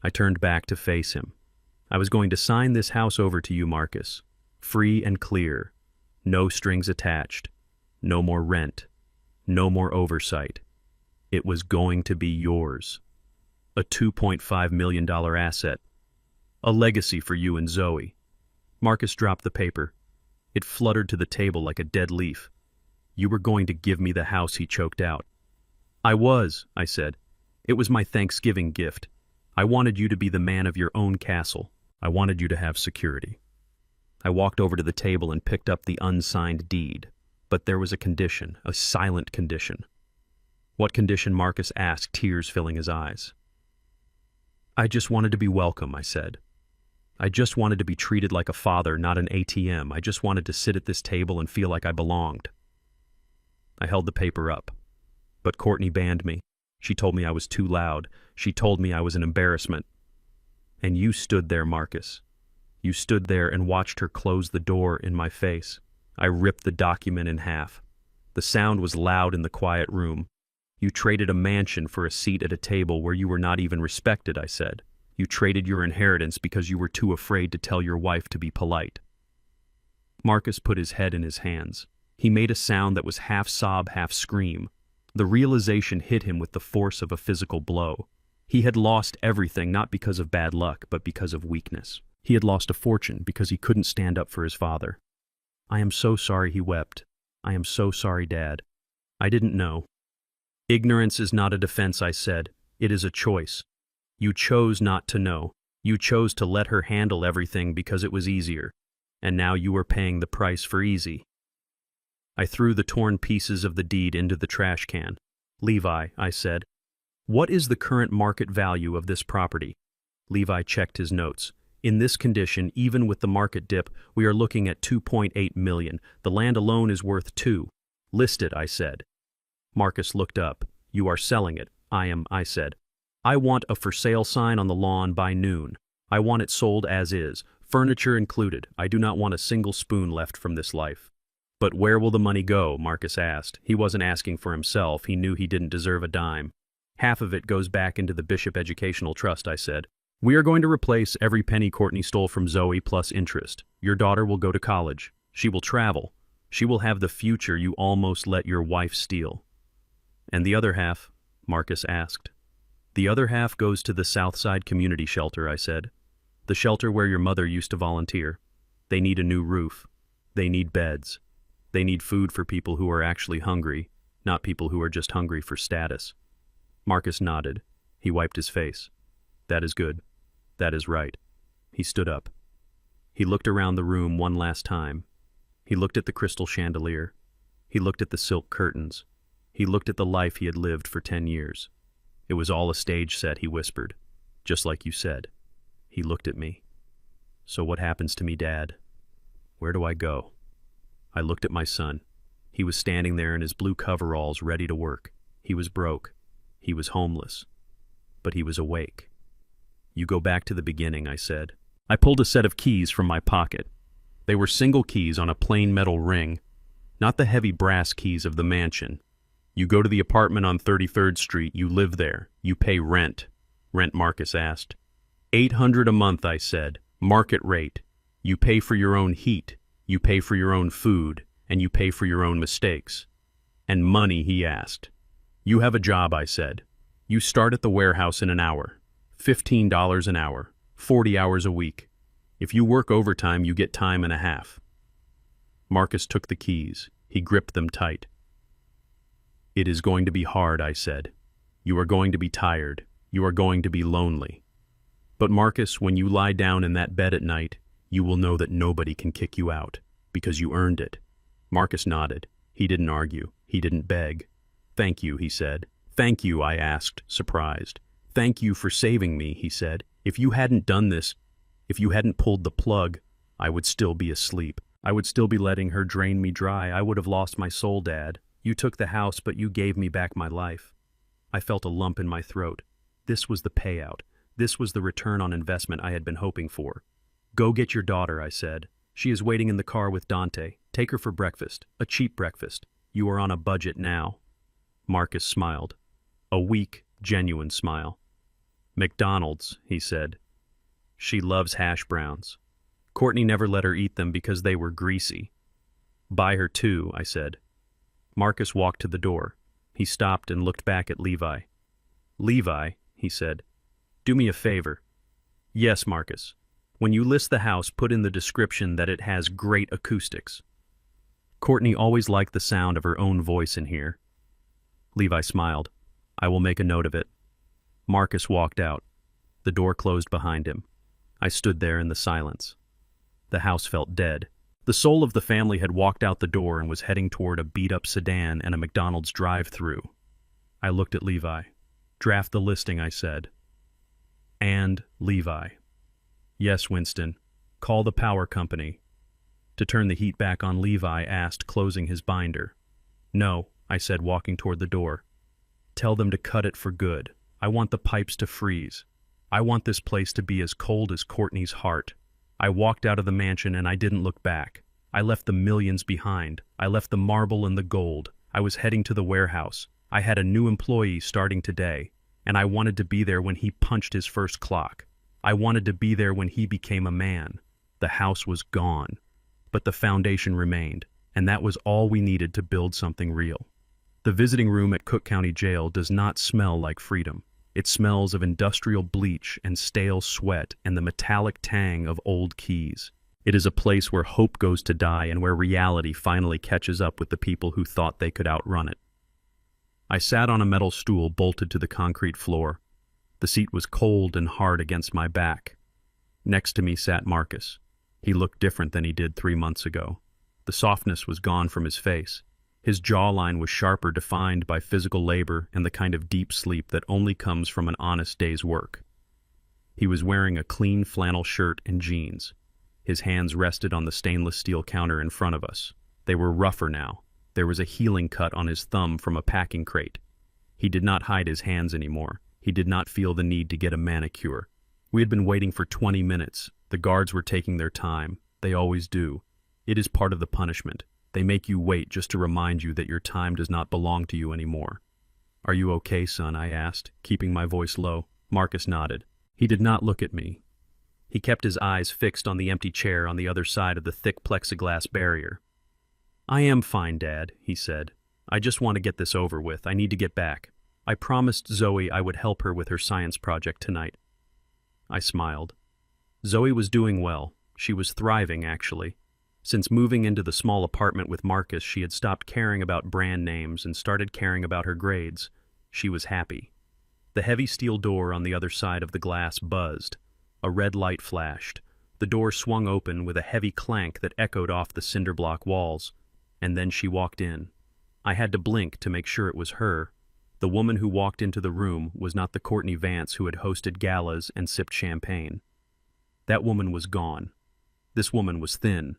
[SPEAKER 1] I turned back to face him. I was going to sign this house over to you, Marcus. Free and clear. No strings attached. No more rent. No more oversight. It was going to be yours. A $2.5 million asset. A legacy for you and Zoe. Marcus dropped the paper. It fluttered to the table like a dead leaf. You were going to give me the house, he choked out. I was, I said. It was my Thanksgiving gift. I wanted you to be the man of your own castle. I wanted you to have security. I walked over to the table and picked up the unsigned deed. But there was a condition, a silent condition. What condition? Marcus asked, tears filling his eyes. I just wanted to be welcome, I said. I just wanted to be treated like a father, not an ATM. I just wanted to sit at this table and feel like I belonged. I held the paper up. But Courtney banned me. She told me I was too loud. She told me I was an embarrassment. And you stood there, Marcus. You stood there and watched her close the door in my face. I ripped the document in half. The sound was loud in the quiet room. You traded a mansion for a seat at a table where you were not even respected, I said. You traded your inheritance because you were too afraid to tell your wife to be polite. Marcus put his head in his hands. He made a sound that was half sob, half scream. The realization hit him with the force of a physical blow. He had lost everything, not because of bad luck, but because of weakness. He had lost a fortune because he couldn't stand up for his father. I am so sorry, he wept. I am so sorry, Dad. I didn't know. Ignorance is not a defense, I said. It is a choice. You chose not to know. You chose to let her handle everything because it was easier. And now you are paying the price for easy. I threw the torn pieces of the deed into the trash can. Levi, I said, what is the current market value of this property? Levi checked his notes. In this condition, even with the market dip, we are looking at $2.8 million. The land alone is worth $2 million. List it, I said. Marcus looked up. You are selling it. I said. I want a for sale sign on the lawn by noon. I want it sold as is, furniture included. I do not want a single spoon left from this life. But where will the money go? Marcus asked. He wasn't asking for himself. He knew he didn't deserve a dime. Half of it goes back into the Bishop Educational Trust, I said. We are going to replace every penny Courtney stole from Zoe plus interest. Your daughter will go to college. She will travel. She will have the future you almost let your wife steal. And the other half? Marcus asked. The other half goes to the Southside Community Shelter, I said. The shelter where your mother used to volunteer. They need a new roof. They need beds. They need food for people who are actually hungry, not people who are just hungry for status. Marcus nodded. He wiped his face. That is good. That is right. He stood up. He looked around the room one last time. He looked at the crystal chandelier. He looked at the silk curtains. He looked at the life he had lived for 10 years. It was all a stage set, he whispered. Just like you said. He looked at me. So what happens to me, Dad? Where do I go? I looked at my son. He was standing there in his blue coveralls, ready to work. He was broke. He was homeless. But he was awake. You go back to the beginning, I said. I pulled a set of keys from my pocket. They were single keys on a plain metal ring, not the heavy brass keys of the mansion. You go to the apartment on 33rd Street, you live there, you pay rent. Rent, Marcus asked. $800 a month, I said. Market rate. You pay for your own heat, you pay for your own food, and you pay for your own mistakes. And money, he asked. You have a job, I said. You start at the warehouse in an hour. $15 an hour, 40 hours a week. If you work overtime, you get time and a half. Marcus took the keys. He gripped them tight. It is going to be hard, I said. You are going to be tired. You are going to be lonely. But Marcus, when you lie down in that bed at night, you will know that nobody can kick you out, because you earned it. Marcus nodded. He didn't argue. He didn't beg. Thank you, he said. Thank you, I asked, surprised. Thank you for saving me, he said. If you hadn't done this, if you hadn't pulled the plug, I would still be asleep. I would still be letting her drain me dry. I would have lost my soul, Dad. You took the house, but you gave me back my life. I felt a lump in my throat. This was the payout. This was the return on investment I had been hoping for. Go get your daughter, I said. She is waiting in the car with Dante. Take her for breakfast. A cheap breakfast. You are on a budget now. Marcus smiled. A weak, genuine smile. McDonald's, he said. She loves hash browns. Courtney never let her eat them because they were greasy. Buy her two, I said. Marcus walked to the door. He stopped and looked back at Levi. Levi, he said, do me a favor. Yes, Marcus. When you list the house, put in the description that it has great acoustics. Courtney always liked the sound of her own voice in here. Levi smiled. I will make a note of it. Marcus walked out. The door closed behind him. I stood there in the silence. The house felt dead. The soul of the family had walked out the door and was heading toward a beat-up sedan and a McDonald's drive-thru. I looked at Levi. Draft the listing, I said. And Levi. Yes, Winston. Call the power company. To turn the heat back on, Levi asked, closing his binder. No, I said, walking toward the door. Tell them to cut it for good. I want the pipes to freeze. I want this place to be as cold as Courtney's heart. I walked out of the mansion and I didn't look back. I left the millions behind. I left the marble and the gold. I was heading to the warehouse. I had a new employee starting today, and I wanted to be there when he punched his first clock. I wanted to be there when he became a man. The house was gone, but the foundation remained, and that was all we needed to build something real. The visiting room at Cook County Jail does not smell like freedom. It smells of industrial bleach and stale sweat and the metallic tang of old keys. It is a place where hope goes to die and where reality finally catches up with the people who thought they could outrun it. I sat on a metal stool bolted to the concrete floor. The seat was cold and hard against my back. Next to me sat Marcus. He looked different than he did 3 months ago. The softness was gone from his face. His jawline was sharper, defined by physical labor and the kind of deep sleep that only comes from an honest day's work. He was wearing a clean flannel shirt and jeans. His hands rested on the stainless steel counter in front of us. They were rougher now. There was a healing cut on his thumb from a packing crate. He did not hide his hands anymore. He did not feel the need to get a manicure. We had been waiting for 20 minutes. The guards were taking their time. They always do. It is part of the punishment. They make you wait just to remind you that your time does not belong to you anymore. Are you okay, son? I asked, keeping my voice low. Marcus nodded. He did not look at me. He kept his eyes fixed on the empty chair on the other side of the thick plexiglass barrier. I am fine, Dad, he said. I just want to get this over with. I need to get back. I promised Zoe I would help her with her science project tonight. I smiled. Zoe was doing well. She was thriving, actually. Since moving into the small apartment with Marcus, she had stopped caring about brand names and started caring about her grades. She was happy. The heavy steel door on the other side of the glass buzzed. A red light flashed. The door swung open with a heavy clank that echoed off the cinder block walls. And then she walked in. I had to blink to make sure it was her. The woman who walked into the room was not the Courtney Vance who had hosted galas and sipped champagne. That woman was gone. This woman was thin,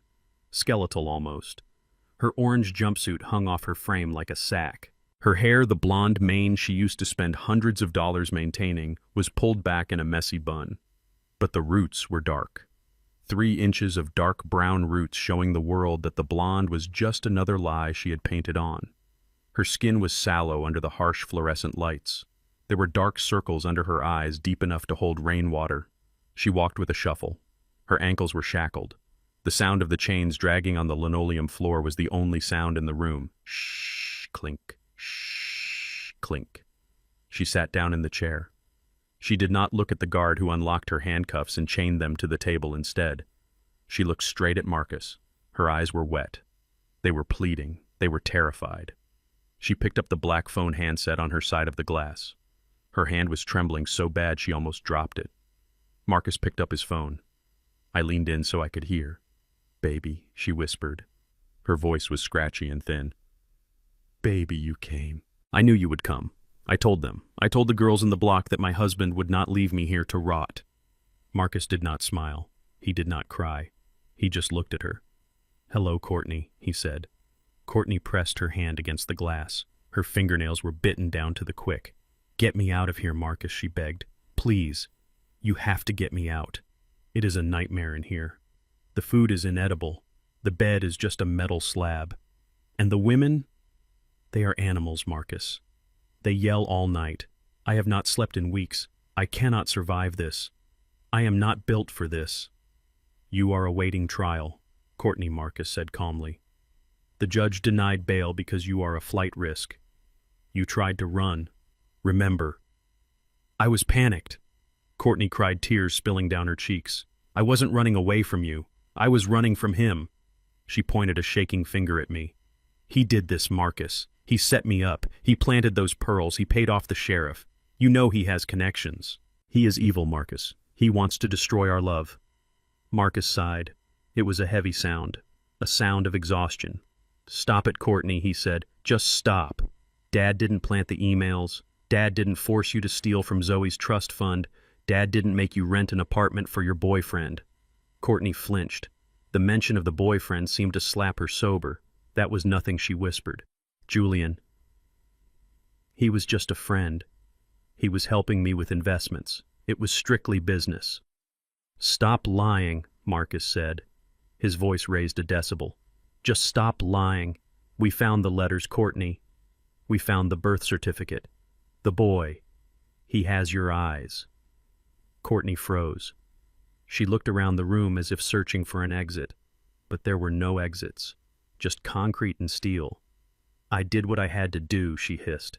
[SPEAKER 1] skeletal almost. Her orange jumpsuit hung off her frame like a sack. Her hair, the blonde mane she used to spend hundreds of dollars maintaining, was pulled back in a messy bun. But the roots were dark. 3 inches of dark brown roots showing the world that the blonde was just another lie she had painted on. Her skin was sallow under the harsh fluorescent lights. There were dark circles under her eyes deep enough to hold rainwater. She walked with a shuffle. Her ankles were shackled. The sound of the chains dragging on the linoleum floor was the only sound in the room. Shh, clink, shh, clink. She sat down in the chair. She did not look at the guard who unlocked her handcuffs and chained them to the table instead. She looked straight at Marcus. Her eyes were wet. They were pleading. They were terrified. She picked up the black phone handset on her side of the glass. Her hand was trembling so bad she almost dropped it. Marcus picked up his phone. I leaned in so I could hear. "Baby," she whispered. Her voice was scratchy and thin. "Baby, you came. I knew you would come. I told them. I told the girls in the block that my husband would not leave me here to rot." Marcus did not smile. He did not cry. He just looked at her. "Hello, Courtney," he said. Courtney pressed her hand against the glass. Her fingernails were bitten down to the quick. "Get me out of here, Marcus," she begged. "Please. You have to get me out. It is a nightmare in here. The food is inedible. The bed is just a metal slab. And the women? They are animals, Marcus. They yell all night. I have not slept in weeks. I cannot survive this. I am not built for this." "You are awaiting trial," Courtney, Marcus said calmly. "The judge denied bail because you are a flight risk. You tried to run. Remember." "I was panicked." Courtney cried, tears spilling down her cheeks. "I wasn't running away from you. I was running from him." She pointed a shaking finger at me. He did this, Marcus. He set me up. He planted those pearls. He paid off the sheriff. You know he has connections. He is evil, Marcus. He wants to destroy our love. Marcus sighed. It was a heavy sound, a sound of exhaustion. Stop it, Courtney, he said. Just stop. Dad didn't plant the emails. Dad didn't force you to steal from Zoe's trust fund. Dad didn't make you rent an apartment for your boyfriend. Courtney flinched. The mention of the boyfriend seemed to slap her sober. That was nothing, she whispered. Julian. He was just a friend. He was helping me with investments. It was strictly business. Stop lying, Marcus said. His voice raised a decibel. Just stop lying. We found the letters, Courtney. We found the birth certificate. The boy. He has your eyes. Courtney froze. She looked around the room as if searching for an exit, but there were no exits, just concrete and steel. I did what I had to do, she hissed.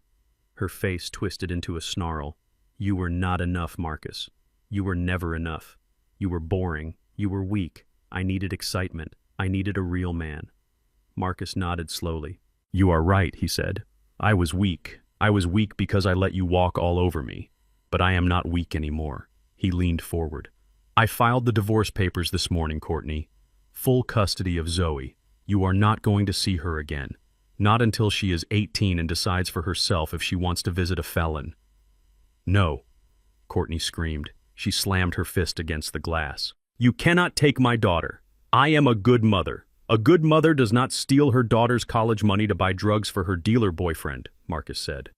[SPEAKER 1] Her face twisted into a snarl. You were not enough, Marcus. You were never enough. You were boring. You were weak. I needed excitement. I needed a real man. Marcus nodded slowly. You are right, he said. I was weak. I was weak because I let you walk all over me. But I am not weak anymore. He leaned forward. I filed the divorce papers this morning, Courtney. Full custody of Zoe. You are not going to see her again. Not until she is 18 and decides for herself if she wants to visit a felon. No, Courtney screamed. She slammed her fist against the glass. You cannot take my daughter. I am a good mother. A good mother does not steal her daughter's college money to buy drugs for her dealer boyfriend, Marcus said.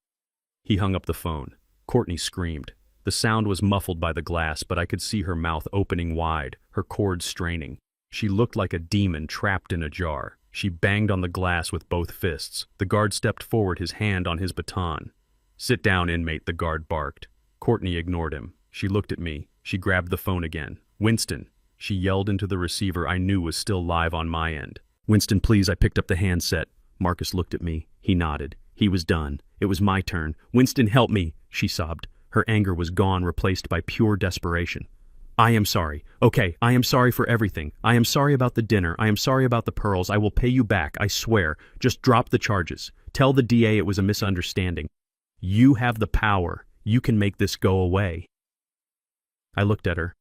[SPEAKER 1] He hung up the phone. Courtney screamed. The sound was muffled by the glass, but I could see her mouth opening wide, her cords straining. She looked like a demon trapped in a jar. She banged on the glass with both fists. The guard stepped forward, his hand on his baton. Sit down, inmate, the guard barked. Courtney ignored him. She looked at me. She grabbed the phone again. Winston. She yelled into the receiver I knew was still live on my end. Winston, please, I picked up the handset. Marcus looked at me. He nodded. He was done. It was my turn. Winston, help me, she sobbed. Her anger was gone, replaced by pure desperation. I am sorry. Okay, I am sorry for everything. I am sorry about the dinner. I am sorry about the pearls. I will pay you back, I swear. Just drop the charges. Tell the DA it was a misunderstanding. You have the power. You can make this go away. I looked at her.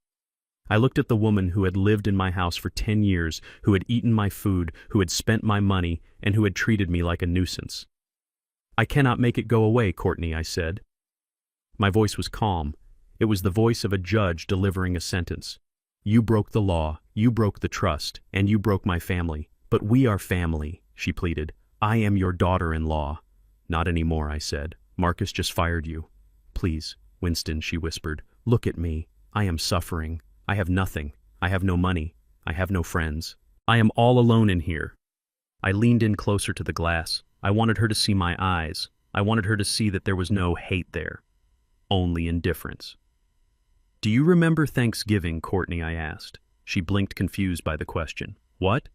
[SPEAKER 1] I looked at the woman who had lived in my house for 10 years, who had eaten my food, who had spent my money, and who had treated me like a nuisance. I cannot make it go away, Courtney, I said. My voice was calm. It was the voice of a judge delivering a sentence. You broke the law, you broke the trust, and you broke my family. But we are family, she pleaded. I am your daughter-in-law. Not anymore, I said. Marcus just fired you. Please, Winston, she whispered. Look at me. I am suffering. I have nothing. I have no money. I have no friends. I am all alone in here. I leaned in closer to the glass. I wanted her to see my eyes. I wanted her to see that there was no hate there. Only indifference. Do you remember Thanksgiving, Courtney? I asked. She blinked, confused by the question. What?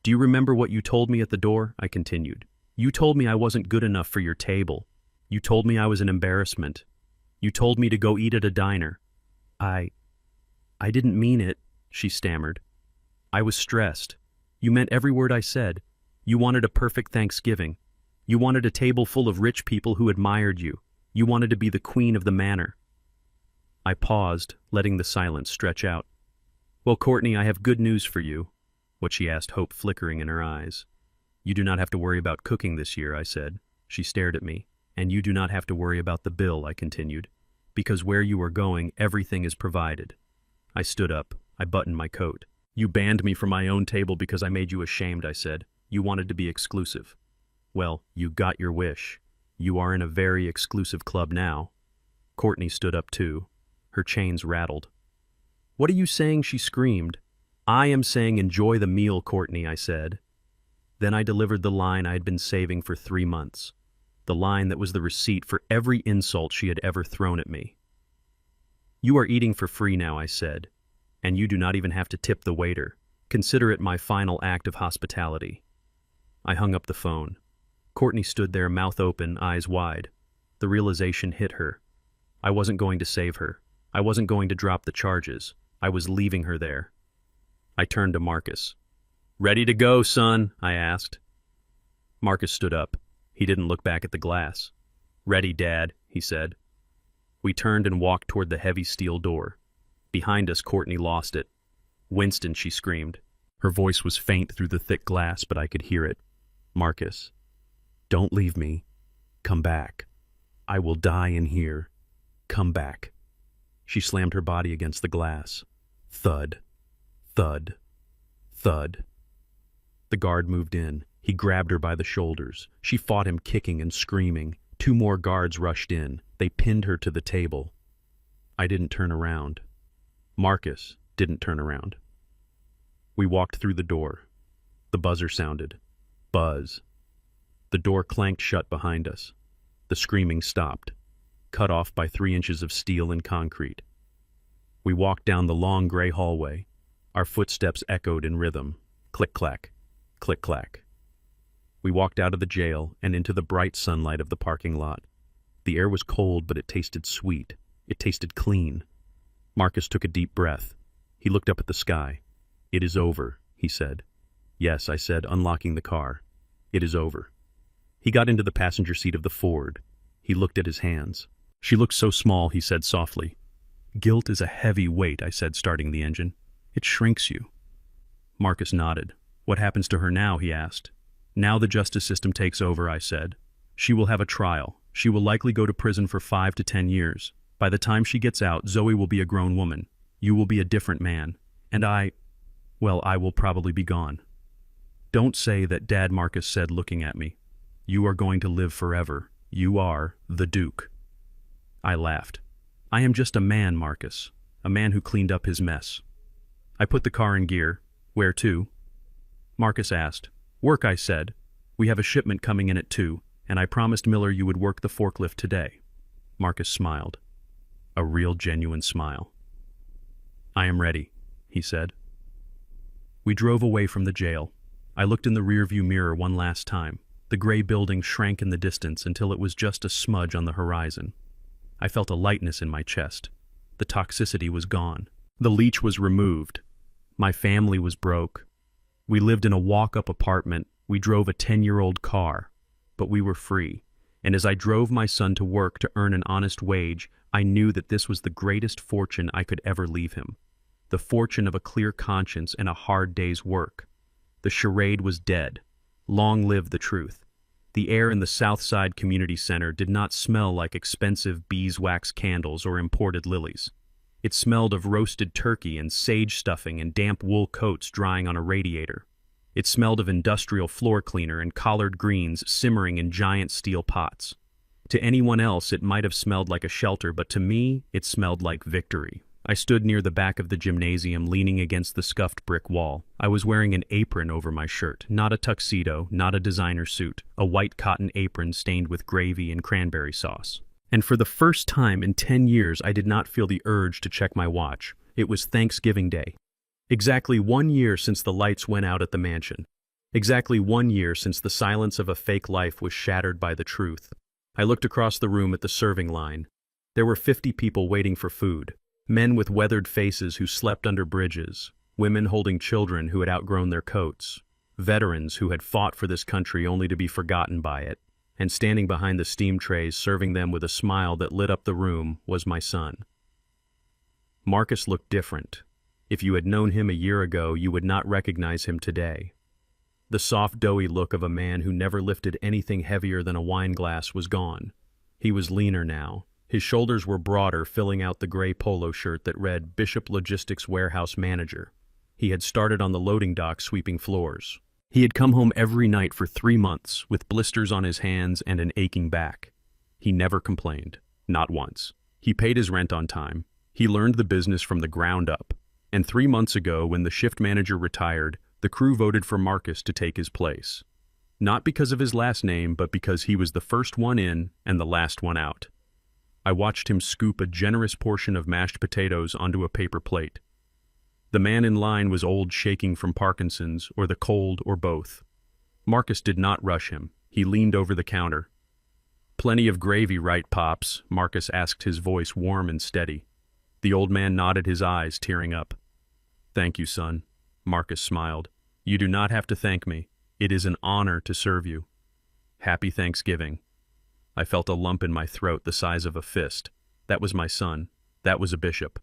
[SPEAKER 1] Do you remember what you told me at the door? I continued. You told me I wasn't good enough for your table. You told me I was an embarrassment. You told me to go eat at a diner. I didn't mean it, she stammered. I was stressed. You meant every word I said. You wanted a perfect Thanksgiving. You wanted a table full of rich people who admired you. You wanted to be the queen of the manor. I paused, letting the silence stretch out. Well, Courtney, I have good news for you. What she asked, hope flickering in her eyes. You do not have to worry about cooking this year, I said. She stared at me. And you do not have to worry about the bill, I continued. Because where you are going, everything is provided. I stood up. I buttoned my coat. You banned me from my own table because I made you ashamed, I said. You wanted to be exclusive. Well, you got your wish. You are in a very exclusive club now. Courtney stood up too. Her chains rattled. What are you saying? She screamed. I am saying enjoy the meal, Courtney, I said. Then I delivered the line I had been saving for 3 months. The line that was the receipt for every insult she had ever thrown at me. You are eating for free now, I said, and you do not even have to tip the waiter. Consider it my final act of hospitality. I hung up the phone. Courtney stood there, mouth open, eyes wide. The realization hit her. I wasn't going to save her. I wasn't going to drop the charges. I was leaving her there. I turned to Marcus. Ready to go, son? I asked. Marcus stood up. He didn't look back at the glass. Ready, Dad, he said. We turned and walked toward the heavy steel door. Behind us, Courtney lost it. Winston, she screamed. Her voice was faint through the thick glass, but I could hear it. Marcus, don't leave me. Come back. I will die in here. Come back. She slammed her body against the glass. Thud. Thud. Thud. The guard moved in. He grabbed her by the shoulders. She fought him, kicking and screaming. 2 more guards rushed in. They pinned her to the table. I didn't turn around. Marcus didn't turn around. We walked through the door. The buzzer sounded. Buzz. The door clanked shut behind us. The screaming stopped, cut off by 3 inches of steel and concrete. We walked down the long gray hallway. Our footsteps echoed in rhythm. Click-clack, click-clack. We walked out of the jail and into the bright sunlight of the parking lot. The air was cold, but it tasted sweet. It tasted clean. Marcus took a deep breath. He looked up at the sky. It is over, he said. Yes, I said, unlocking the car. It is over. He got into the passenger seat of the Ford. He looked at his hands. She looked so small, he said softly. Guilt is a heavy weight, I said, starting the engine. It shrinks you. Marcus nodded. What happens to her now, he asked. Now the justice system takes over, I said. She will have a trial. She will likely go to prison for 5 to 10 years. By the time she gets out, Zoe will be a grown woman. You will be a different man. And I will probably be gone. Don't say that, Dad, Marcus said, looking at me. You are going to live forever. You are the Duke. I laughed. I am just a man, Marcus. A man who cleaned up his mess. I put the car in gear. Where to? Marcus asked. Work, I said. We have a shipment coming in at 2, and I promised Miller you would work the forklift today. Marcus smiled. A real, genuine smile. I am ready, he said. We drove away from the jail. I looked in the rearview mirror one last time. The gray building shrank in the distance until it was just a smudge on the horizon. I felt a lightness in my chest. The toxicity was gone. The leech was removed. My family was broke. We lived in a walk-up apartment. We drove a 10-year-old car. But we were free. And as I drove my son to work to earn an honest wage, I knew that this was the greatest fortune I could ever leave him. The fortune of a clear conscience and a hard day's work. The charade was dead. Long live the truth. The air in the Southside Community Center did not smell like expensive beeswax candles or imported lilies. It smelled of roasted turkey and sage stuffing and damp wool coats drying on a radiator. It smelled of industrial floor cleaner and collard greens simmering in giant steel pots. To anyone else, it might have smelled like a shelter, but to me, it smelled like victory. I stood near the back of the gymnasium, leaning against the scuffed brick wall. I was wearing an apron over my shirt, not a tuxedo, not a designer suit, a white cotton apron stained with gravy and cranberry sauce. And for the first time in 10 years, I did not feel the urge to check my watch. It was Thanksgiving Day. Exactly 1 year since the lights went out at the mansion. Exactly 1 year since the silence of a fake life was shattered by the truth. I looked across the room at the serving line. There were 50 people waiting for food. Men with weathered faces who slept under bridges, women holding children who had outgrown their coats, veterans who had fought for this country only to be forgotten by it, and standing behind the steam trays serving them with a smile that lit up the room was my son. Marcus looked different. If you had known him a year ago, you would not recognize him today. The soft, doughy look of a man who never lifted anything heavier than a wine glass was gone. He was leaner now. His shoulders were broader, filling out the gray polo shirt that read Bishop Logistics Warehouse Manager. He had started on the loading dock sweeping floors. He had come home every night for 3 months, with blisters on his hands and an aching back. He never complained, not once. He paid his rent on time. He learned the business from the ground up. And 3 months ago, when the shift manager retired, the crew voted for Marcus to take his place. Not because of his last name, but because he was the first one in and the last one out. I watched him scoop a generous portion of mashed potatoes onto a paper plate. The man in line was old, shaking from Parkinson's, or the cold, or both. Marcus did not rush him. He leaned over the counter. "Plenty of gravy, right, Pops?" Marcus asked, his voice warm and steady. The old man nodded, his eyes tearing up. "Thank you, son." Marcus smiled. You do not have to thank me. It is an honor to serve you. Happy Thanksgiving. I felt a lump in my throat the size of a fist. That was my son. That was a bishop.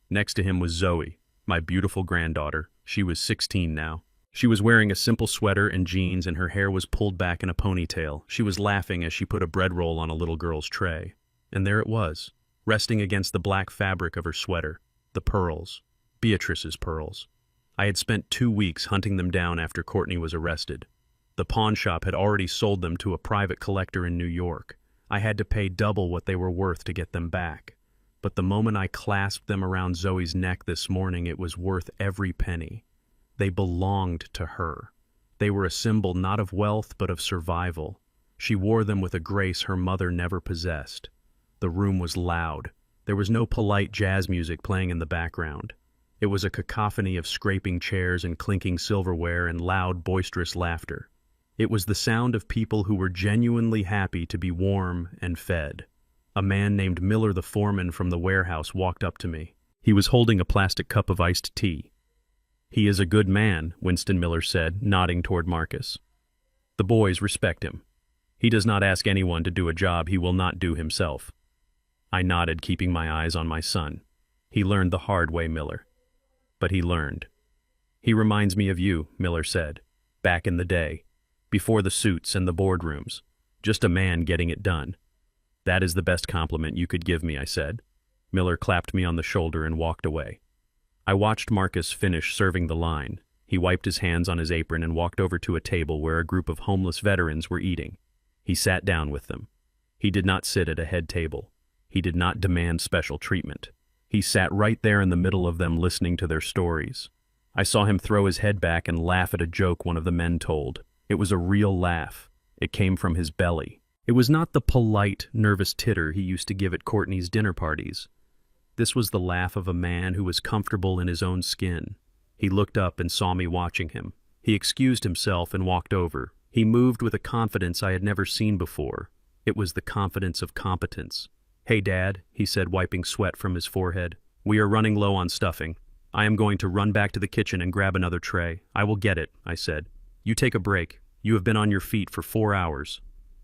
[SPEAKER 1] Next to him was Zoe, my beautiful granddaughter. She was 16 now. She was wearing a simple sweater and jeans, and her hair was pulled back in a ponytail. She was laughing as she put a bread roll on a little girl's tray. And there it was, resting against the black fabric of her sweater. The pearls. Beatrice's pearls. I had spent 2 weeks hunting them down after Courtney was arrested. The pawn shop had already sold them to a private collector in New York. I had to pay double what they were worth to get them back. But the moment I clasped them around Zoe's neck this morning, it was worth every penny. They belonged to her. They were a symbol not of wealth but of survival. She wore them with a grace her mother never possessed. The room was loud. There was no polite jazz music playing in the background. It was a cacophony of scraping chairs and clinking silverware and loud, boisterous laughter. It was the sound of people who were genuinely happy to be warm and fed. A man named Miller, the foreman from the warehouse, walked up to me. He was holding a plastic cup of iced tea. "He is a good man," Winston Miller said, nodding toward Marcus. "The boys respect him. He does not ask anyone to do a job he will not do himself." I nodded, keeping my eyes on my son. "He learned the hard way, Miller." But he learned. "He reminds me of you," Miller said. "Back in the day, before the suits and the boardrooms. Just a man getting it done." "That is the best compliment you could give me," I said. Miller clapped me on the shoulder and walked away. I watched Marcus finish serving the line. He wiped his hands on his apron and walked over to a table where a group of homeless veterans were eating. He sat down with them. He did not sit at a head table. He did not demand special treatment. He sat right there in the middle of them, listening to their stories. I saw him throw his head back and laugh at a joke one of the men told. It was a real laugh. It came from his belly. It was not the polite, nervous titter he used to give at Courtney's dinner parties. This was the laugh of a man who was comfortable in his own skin. He looked up and saw me watching him. He excused himself and walked over. He moved with a confidence I had never seen before. It was the confidence of competence. "Hey, Dad," he said, wiping sweat from his forehead. "We are running low on stuffing. I am going to run back to the kitchen and grab another tray." "I will get it," I said. "You take a break. You have been on your feet for 4 hours.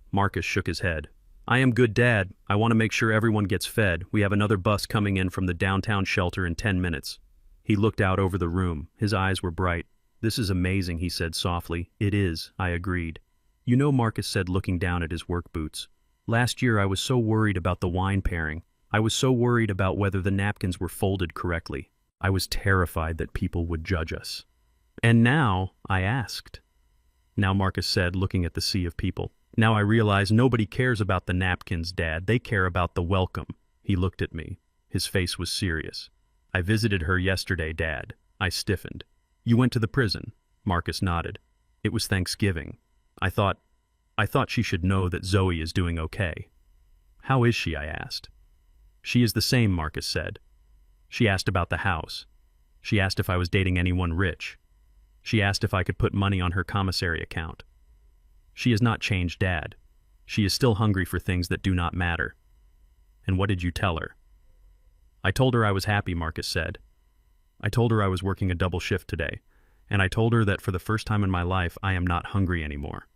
[SPEAKER 1] Marcus shook his head. "I am good, Dad. I want to make sure everyone gets fed. We have another bus coming in from the downtown shelter in 10 minutes. He looked out over the room. His eyes were bright. "This is amazing," he said softly. "It is," I agreed. "You know," Marcus said, looking down at his work boots, "last year I was so worried about the wine pairing. I was so worried about whether the napkins were folded correctly. I was terrified that people would judge us. And now," I asked. "Now," Marcus said, looking at the sea of people. "Now I realize nobody cares about the napkins, Dad. They care about the welcome." He looked at me. His face was serious. "I visited her yesterday, Dad." I stiffened. "You went to the prison?" Marcus nodded. "It was Thanksgiving. I thought she should know that Zoe is doing okay." "How is she?" I asked. "She is the same," Marcus said. "She asked about the house. She asked if I was dating anyone rich. She asked if I could put money on her commissary account. She has not changed, Dad. She is still hungry for things that do not matter." "And what did you tell her?" "I told her I was happy," Marcus said. "I told her I was working a double shift today, and I told her that for the first time in my life I am not hungry anymore."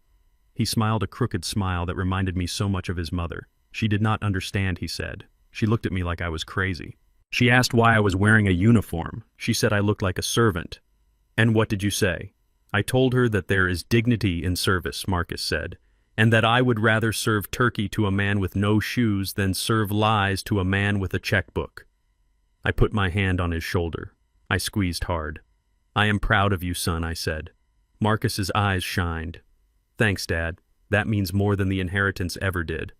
[SPEAKER 1] He smiled a crooked smile that reminded me so much of his mother. "She did not understand," he said. "She looked at me like I was crazy. She asked why I was wearing a uniform. She said I looked like a servant." "And what did you say?" "I told her that there is dignity in service," Marcus said, "and that I would rather serve turkey to a man with no shoes than serve lies to a man with a checkbook." I put my hand on his shoulder. I squeezed hard. "I am proud of you, son," I said. Marcus's eyes shined. "Thanks, Dad. That means more than the inheritance ever did."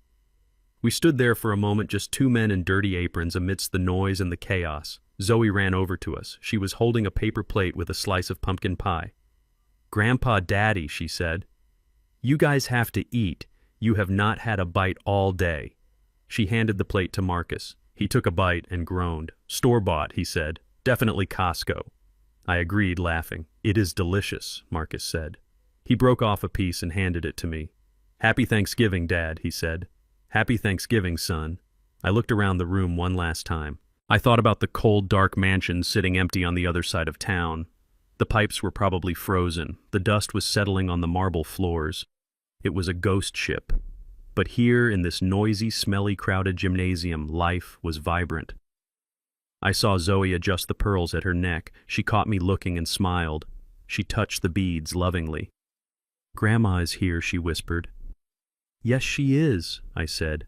[SPEAKER 1] We stood there for a moment, just two men in dirty aprons amidst the noise and the chaos. Zoe ran over to us. She was holding a paper plate with a slice of pumpkin pie. "Grandpa, Daddy," she said. "You guys have to eat. You have not had a bite all day." She handed the plate to Marcus. He took a bite and groaned. "Store-bought," he said. "Definitely Costco." I agreed, laughing. "It is delicious," Marcus said. He broke off a piece and handed it to me. "Happy Thanksgiving, Dad," he said. "Happy Thanksgiving, son." I looked around the room one last time. I thought about the cold, dark mansion sitting empty on the other side of town. The pipes were probably frozen. The dust was settling on the marble floors. It was a ghost ship. But here, in this noisy, smelly, crowded gymnasium, life was vibrant. I saw Zoe adjust the pearls at her neck. She caught me looking and smiled. She touched the beads lovingly. "Grandma is here," she whispered. "Yes, she is," I said.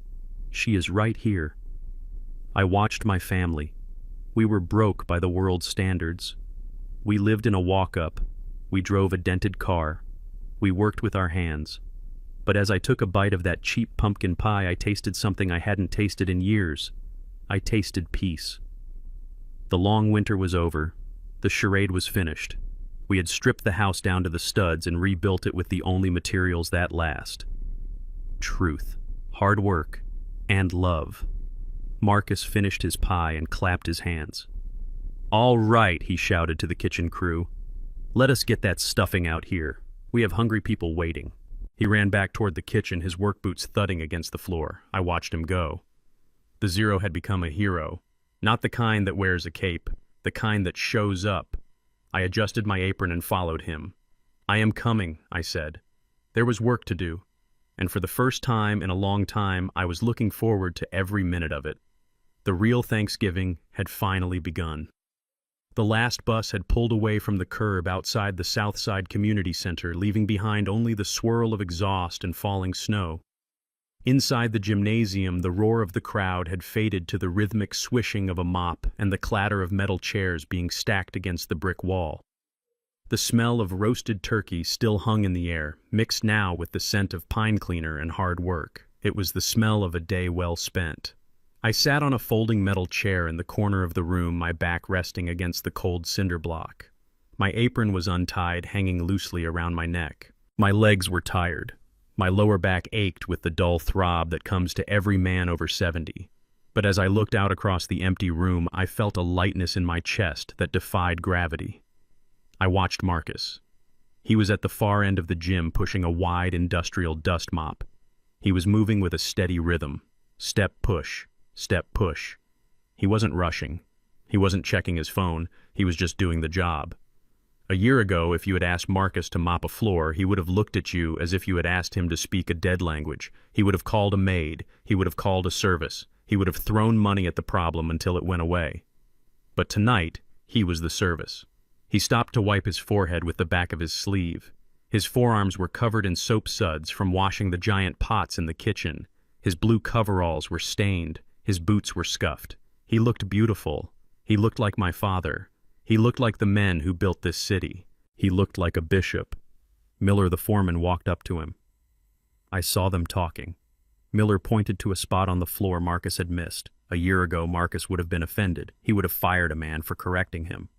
[SPEAKER 1] "She is right here." I watched my family. We were broke by the world's standards. We lived in a walk-up. We drove a dented car. We worked with our hands. But as I took a bite of that cheap pumpkin pie, I tasted something I hadn't tasted in years. I tasted peace. The long winter was over. The charade was finished. We had stripped the house down to the studs and rebuilt it with the only materials that last. Truth, hard work, and love. Marcus finished his pie and clapped his hands. "All right," he shouted to the kitchen crew. "Let us get that stuffing out here. We have hungry people waiting." He ran back toward the kitchen, his work boots thudding against the floor. I watched him go. The Zero had become a hero. Not the kind that wears a cape, the kind that shows up. I adjusted my apron and followed him. "I am coming," I said. There was work to do, and for the first time in a long time, I was looking forward to every minute of it. The real Thanksgiving had finally begun. The last bus had pulled away from the curb outside the Southside Community Center, leaving behind only the swirl of exhaust and falling snow. Inside the gymnasium, the roar of the crowd had faded to the rhythmic swishing of a mop and the clatter of metal chairs being stacked against the brick wall. The smell of roasted turkey still hung in the air, mixed now with the scent of pine cleaner and hard work. It was the smell of a day well spent. I sat on a folding metal chair in the corner of the room, my back resting against the cold cinder block. My apron was untied, hanging loosely around my neck. My legs were tired. My lower back ached with the dull throb that comes to every man over 70. But as I looked out across the empty room, I felt a lightness in my chest that defied gravity. I watched Marcus. He was at the far end of the gym, pushing a wide industrial dust mop. He was moving with a steady rhythm. Step push. Step push. He wasn't rushing. He wasn't checking his phone. He was just doing the job. A year ago, if you had asked Marcus to mop a floor, he would have looked at you as if you had asked him to speak a dead language. He would have called a maid. He would have called a service. He would have thrown money at the problem until it went away. But tonight, he was the service. He stopped to wipe his forehead with the back of his sleeve. His forearms were covered in soap suds from washing the giant pots in the kitchen. His blue coveralls were stained. His boots were scuffed. He looked beautiful. He looked like my father. He looked like the men who built this city. He looked like a bishop. Miller, the foreman, walked up to him. I saw them talking. Miller pointed to a spot on the floor Marcus had missed. A year ago, Marcus would have been offended. He would have fired a man for correcting him.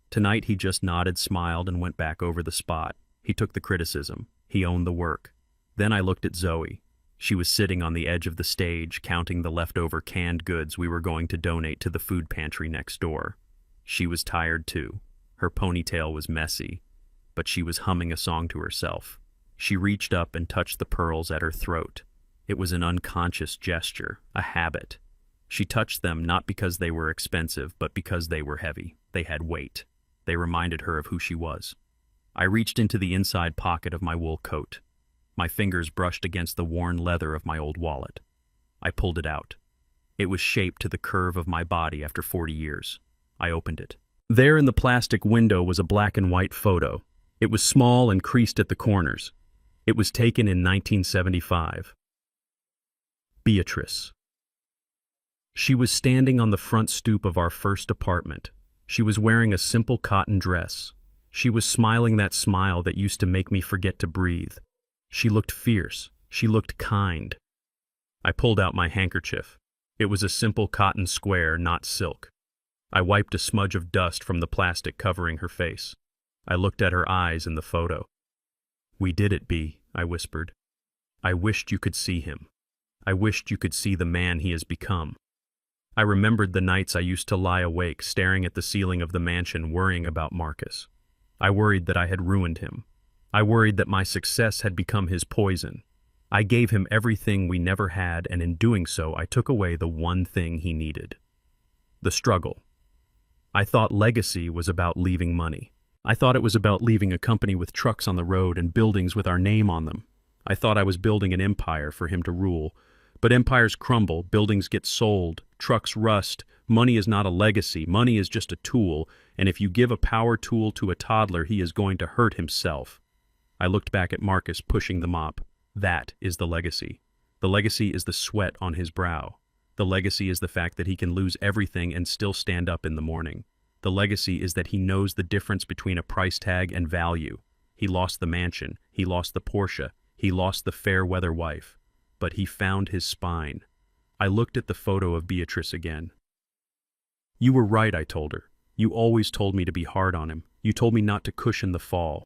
[SPEAKER 1] Tonight, he just nodded, smiled, and went back over the spot. He took the criticism. He owned the work. Then I looked at Zoe. She was sitting on the edge of the stage, counting the leftover canned goods we were going to donate to the food pantry next door. She was tired too. Her ponytail was messy, but she was humming a song to herself. She reached up and touched the pearls at her throat. It was an unconscious gesture, a habit. She touched them not because they were expensive, but because they were heavy. They had weight. They reminded her of who she was. I reached into the inside pocket of my wool coat. My fingers brushed against the worn leather of my old wallet. I pulled it out. It was shaped to the curve of my body after 40 years. I opened it. There in the plastic window was a black and white photo. It was small and creased at the corners. It was taken in 1975. Beatrice. She was standing on the front stoop of our first apartment. She was wearing a simple cotton dress. She was smiling that smile that used to make me forget to breathe. She looked fierce. She looked kind. I pulled out my handkerchief. It was a simple cotton square, not silk. I wiped a smudge of dust from the plastic covering her face. I looked at her eyes in the photo. "We did it, B," I whispered. "I wished you could see him. I wished you could see the man he has become." I remembered the nights I used to lie awake, staring at the ceiling of the mansion, worrying about Marcus. I worried that I had ruined him. I worried that my success had become his poison. I gave him everything we never had, and in doing so, I took away the one thing he needed. The struggle. I thought legacy was about leaving money. I thought it was about leaving a company with trucks on the road and buildings with our name on them. I thought I was building an empire for him to rule. But empires crumble, buildings get sold, trucks rust, money is not a legacy, money is just a tool, and if you give a power tool to a toddler, he is going to hurt himself. I looked back at Marcus pushing the mop. That is the legacy. The legacy is the sweat on his brow. The legacy is the fact that he can lose everything and still stand up in the morning. The legacy is that he knows the difference between a price tag and value. He lost the mansion, he lost the Porsche, he lost the fair-weather wife. But he found his spine. I looked at the photo of Beatrice again. You were right, I told her. You always told me to be hard on him. You told me not to cushion the fall.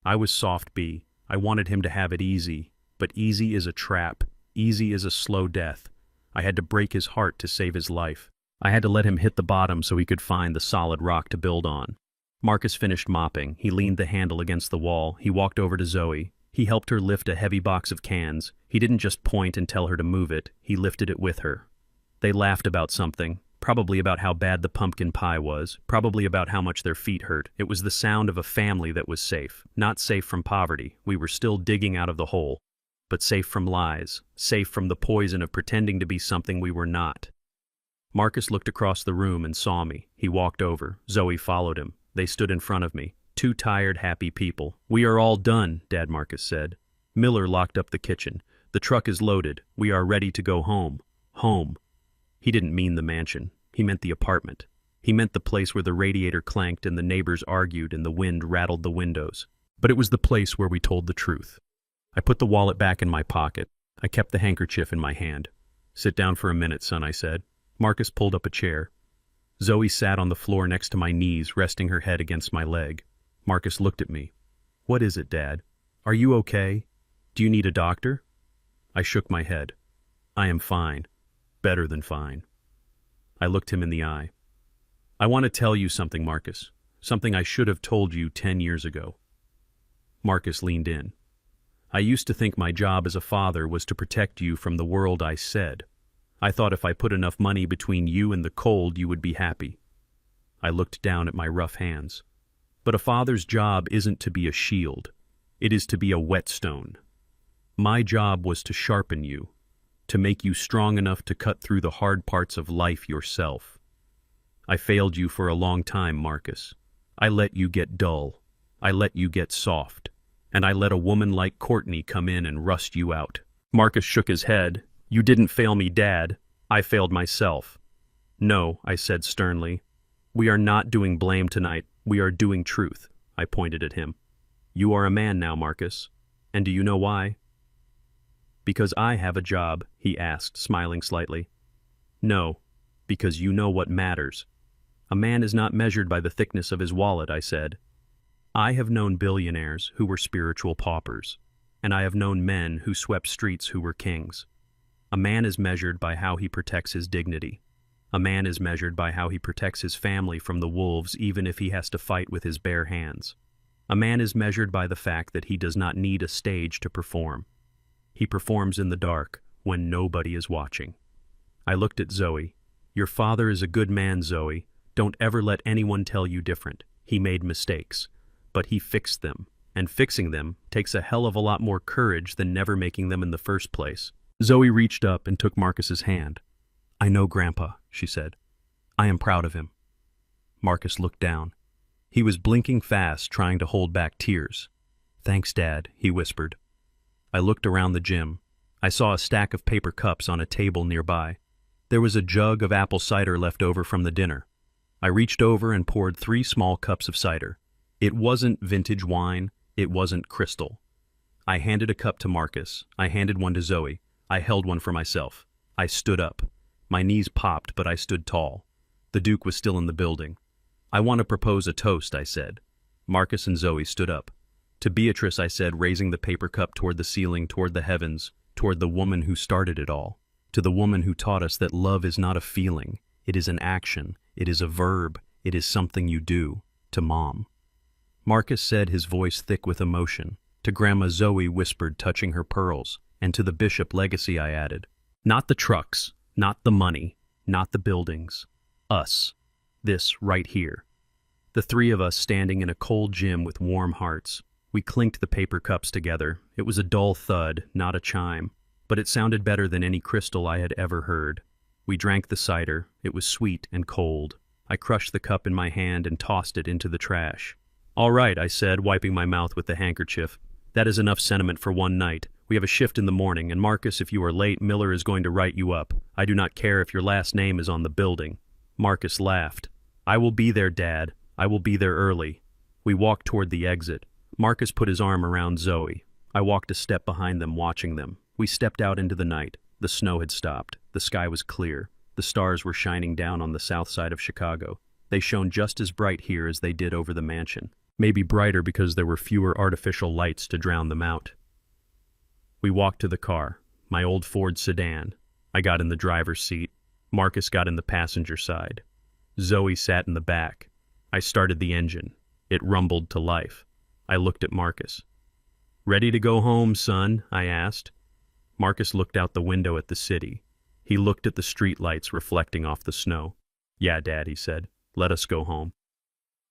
[SPEAKER 1] I was soft, B. I wanted him to have it easy. But easy is a trap. Easy is a slow death. I had to break his heart to save his life. I had to let him hit the bottom so he could find the solid rock to build on. Marcus finished mopping. He leaned the handle against the wall. He walked over to Zoe. He helped her lift a heavy box of cans. He didn't just point and tell her to move it. He lifted it with her. They laughed about something, probably about how bad the pumpkin pie was, probably about how much their feet hurt. It was the sound of a family that was safe, not safe from poverty. We were still digging out of the hole, but safe from lies, safe from the poison of pretending to be something we were not. Marcus looked across the room and saw me. He walked over. Zoe followed him. They stood in front of me. Two tired, happy people. We are all done, Dad Marcus said. Miller locked up the kitchen. The truck is loaded. We are ready to go home. Home. He didn't mean the mansion. He meant the apartment. He meant the place where the radiator clanked and the neighbors argued and the wind rattled the windows. But it was the place where we told the truth. I put the wallet back in my pocket. I kept the handkerchief in my hand. Sit down for a minute, son, I said. Marcus pulled up a chair. Zoe sat on the floor next to my knees, resting her head against my leg. Marcus looked at me. What is it, Dad? Are you okay? Do you need a doctor? I shook my head. I am fine. Better than fine. I looked him in the eye. I want to tell you something, Marcus. Something I should have told you 10 years ago. Marcus leaned in. I used to think my job as a father was to protect you from the world I said. I thought if I put enough money between you and the cold, you would be happy. I looked down at my rough hands. But a father's job isn't to be a shield. It is to be a whetstone. My job was to sharpen you, to make you strong enough to cut through the hard parts of life yourself. I failed you for a long time, Marcus. I let you get dull. I let you get soft. And I let a woman like Courtney come in and rust you out. Marcus shook his head. You didn't fail me, Dad. I failed myself. No, I said sternly. We are not doing blame tonight. We are doing truth. I pointed at him. You are a man now, Marcus. And do you know why? Because I have a job, he asked, smiling slightly. No, because you know what matters. A man is not measured by the thickness of his wallet, I said. I have known billionaires who were spiritual paupers, and I have known men who swept streets who were kings. A man is measured by how he protects his dignity. A man is measured by how he protects his family from the wolves even if he has to fight with his bare hands. A man is measured by the fact that he does not need a stage to perform. He performs in the dark when nobody is watching. I looked at Zoe. Your father is a good man, Zoe. Don't ever let anyone tell you different. He made mistakes, but he fixed them, and fixing them takes a hell of a lot more courage than never making them in the first place. Zoe reached up and took Marcus's hand. I know Grandpa, she said. I am proud of him. Marcus looked down. He was blinking fast, trying to hold back tears. Thanks, Dad, he whispered. I looked around the gym. I saw a stack of paper cups on a table nearby. There was a jug of apple cider left over from the dinner. I reached over and poured 3 small cups of cider. It wasn't vintage wine. It wasn't crystal. I handed a cup to Marcus. I handed one to Zoe. I held one for myself. I stood up. My knees popped, but I stood tall. The Duke was still in the building. I want to propose a toast, I said. Marcus and Zoe stood up. To Beatrice, I said, raising the paper cup toward the ceiling, toward the heavens, toward the woman who started it all. To the woman who taught us that love is not a feeling. It is an action. It is a verb. It is something you do. To Mom. Marcus said, his voice thick with emotion. To Grandma, Zoe whispered, touching her pearls. And to the Bishop legacy, I added. Not the trucks. Not the money, not the buildings. Us. This right here. The three of us standing in a cold gym with warm hearts. We clinked the paper cups together. It was a dull thud, not a chime, but it sounded better than any crystal I had ever heard. We drank the cider. It was sweet and cold. I crushed the cup in my hand and tossed it into the trash. "All right," I said, wiping my mouth with the handkerchief. "That is enough sentiment for one night. We have a shift in the morning, and Marcus, if you are late, Miller is going to write you up. I do not care if your last name is on the building." Marcus laughed. "I will be there, Dad. I will be there early." We walked toward the exit. Marcus put his arm around Zoe. I walked a step behind them, watching them. We stepped out into the night. The snow had stopped. The sky was clear. The stars were shining down on the south side of Chicago. They shone just as bright here as they did over the mansion. Maybe brighter because there were fewer artificial lights to drown them out. We walked to the car, my old Ford sedan. I got in the driver's seat. Marcus got in the passenger side. Zoe sat in the back. I started the engine. It rumbled to life. I looked at Marcus. "Ready to go home, son?" I asked. Marcus looked out the window at the city. He looked at the street lights reflecting off the snow. "Yeah, Dad," he said. "Let us go home."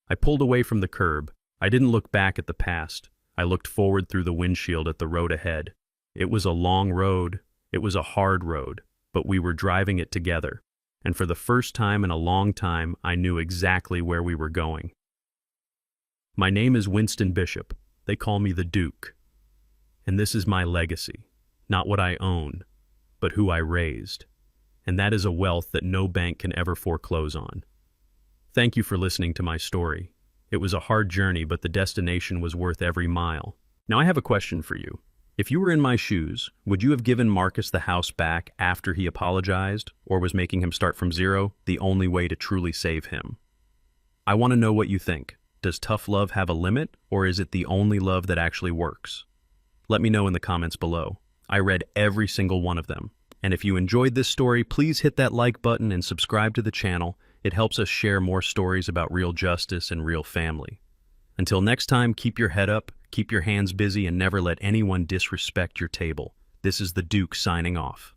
[SPEAKER 1] I pulled away from the curb. I didn't look back at the past. I looked forward through the windshield at the road ahead. It was a long road. It was a hard road, but we were driving it together. And for the first time in a long time, I knew exactly where we were going. My name is Winston Bishop. They call me the Duke. And this is my legacy. Not what I own, but who I raised. And that is a wealth that no bank can ever foreclose on. Thank you for listening to my story. It was a hard journey, but the destination was worth every mile. Now I have a question for you. If you were in my shoes, would you have given Marcus the house back after he apologized, or was making him start from zero the only way to truly save him? I want to know what you think. Does tough love have a limit, or is it the only love that actually works? Let me know in the comments below. I read every single one of them. And if you enjoyed this story, please hit that like button and subscribe to the channel. It helps us share more stories about real justice and real family. Until next time, keep your head up, keep your hands busy, and never let anyone disrespect your table. This is the Duke signing off.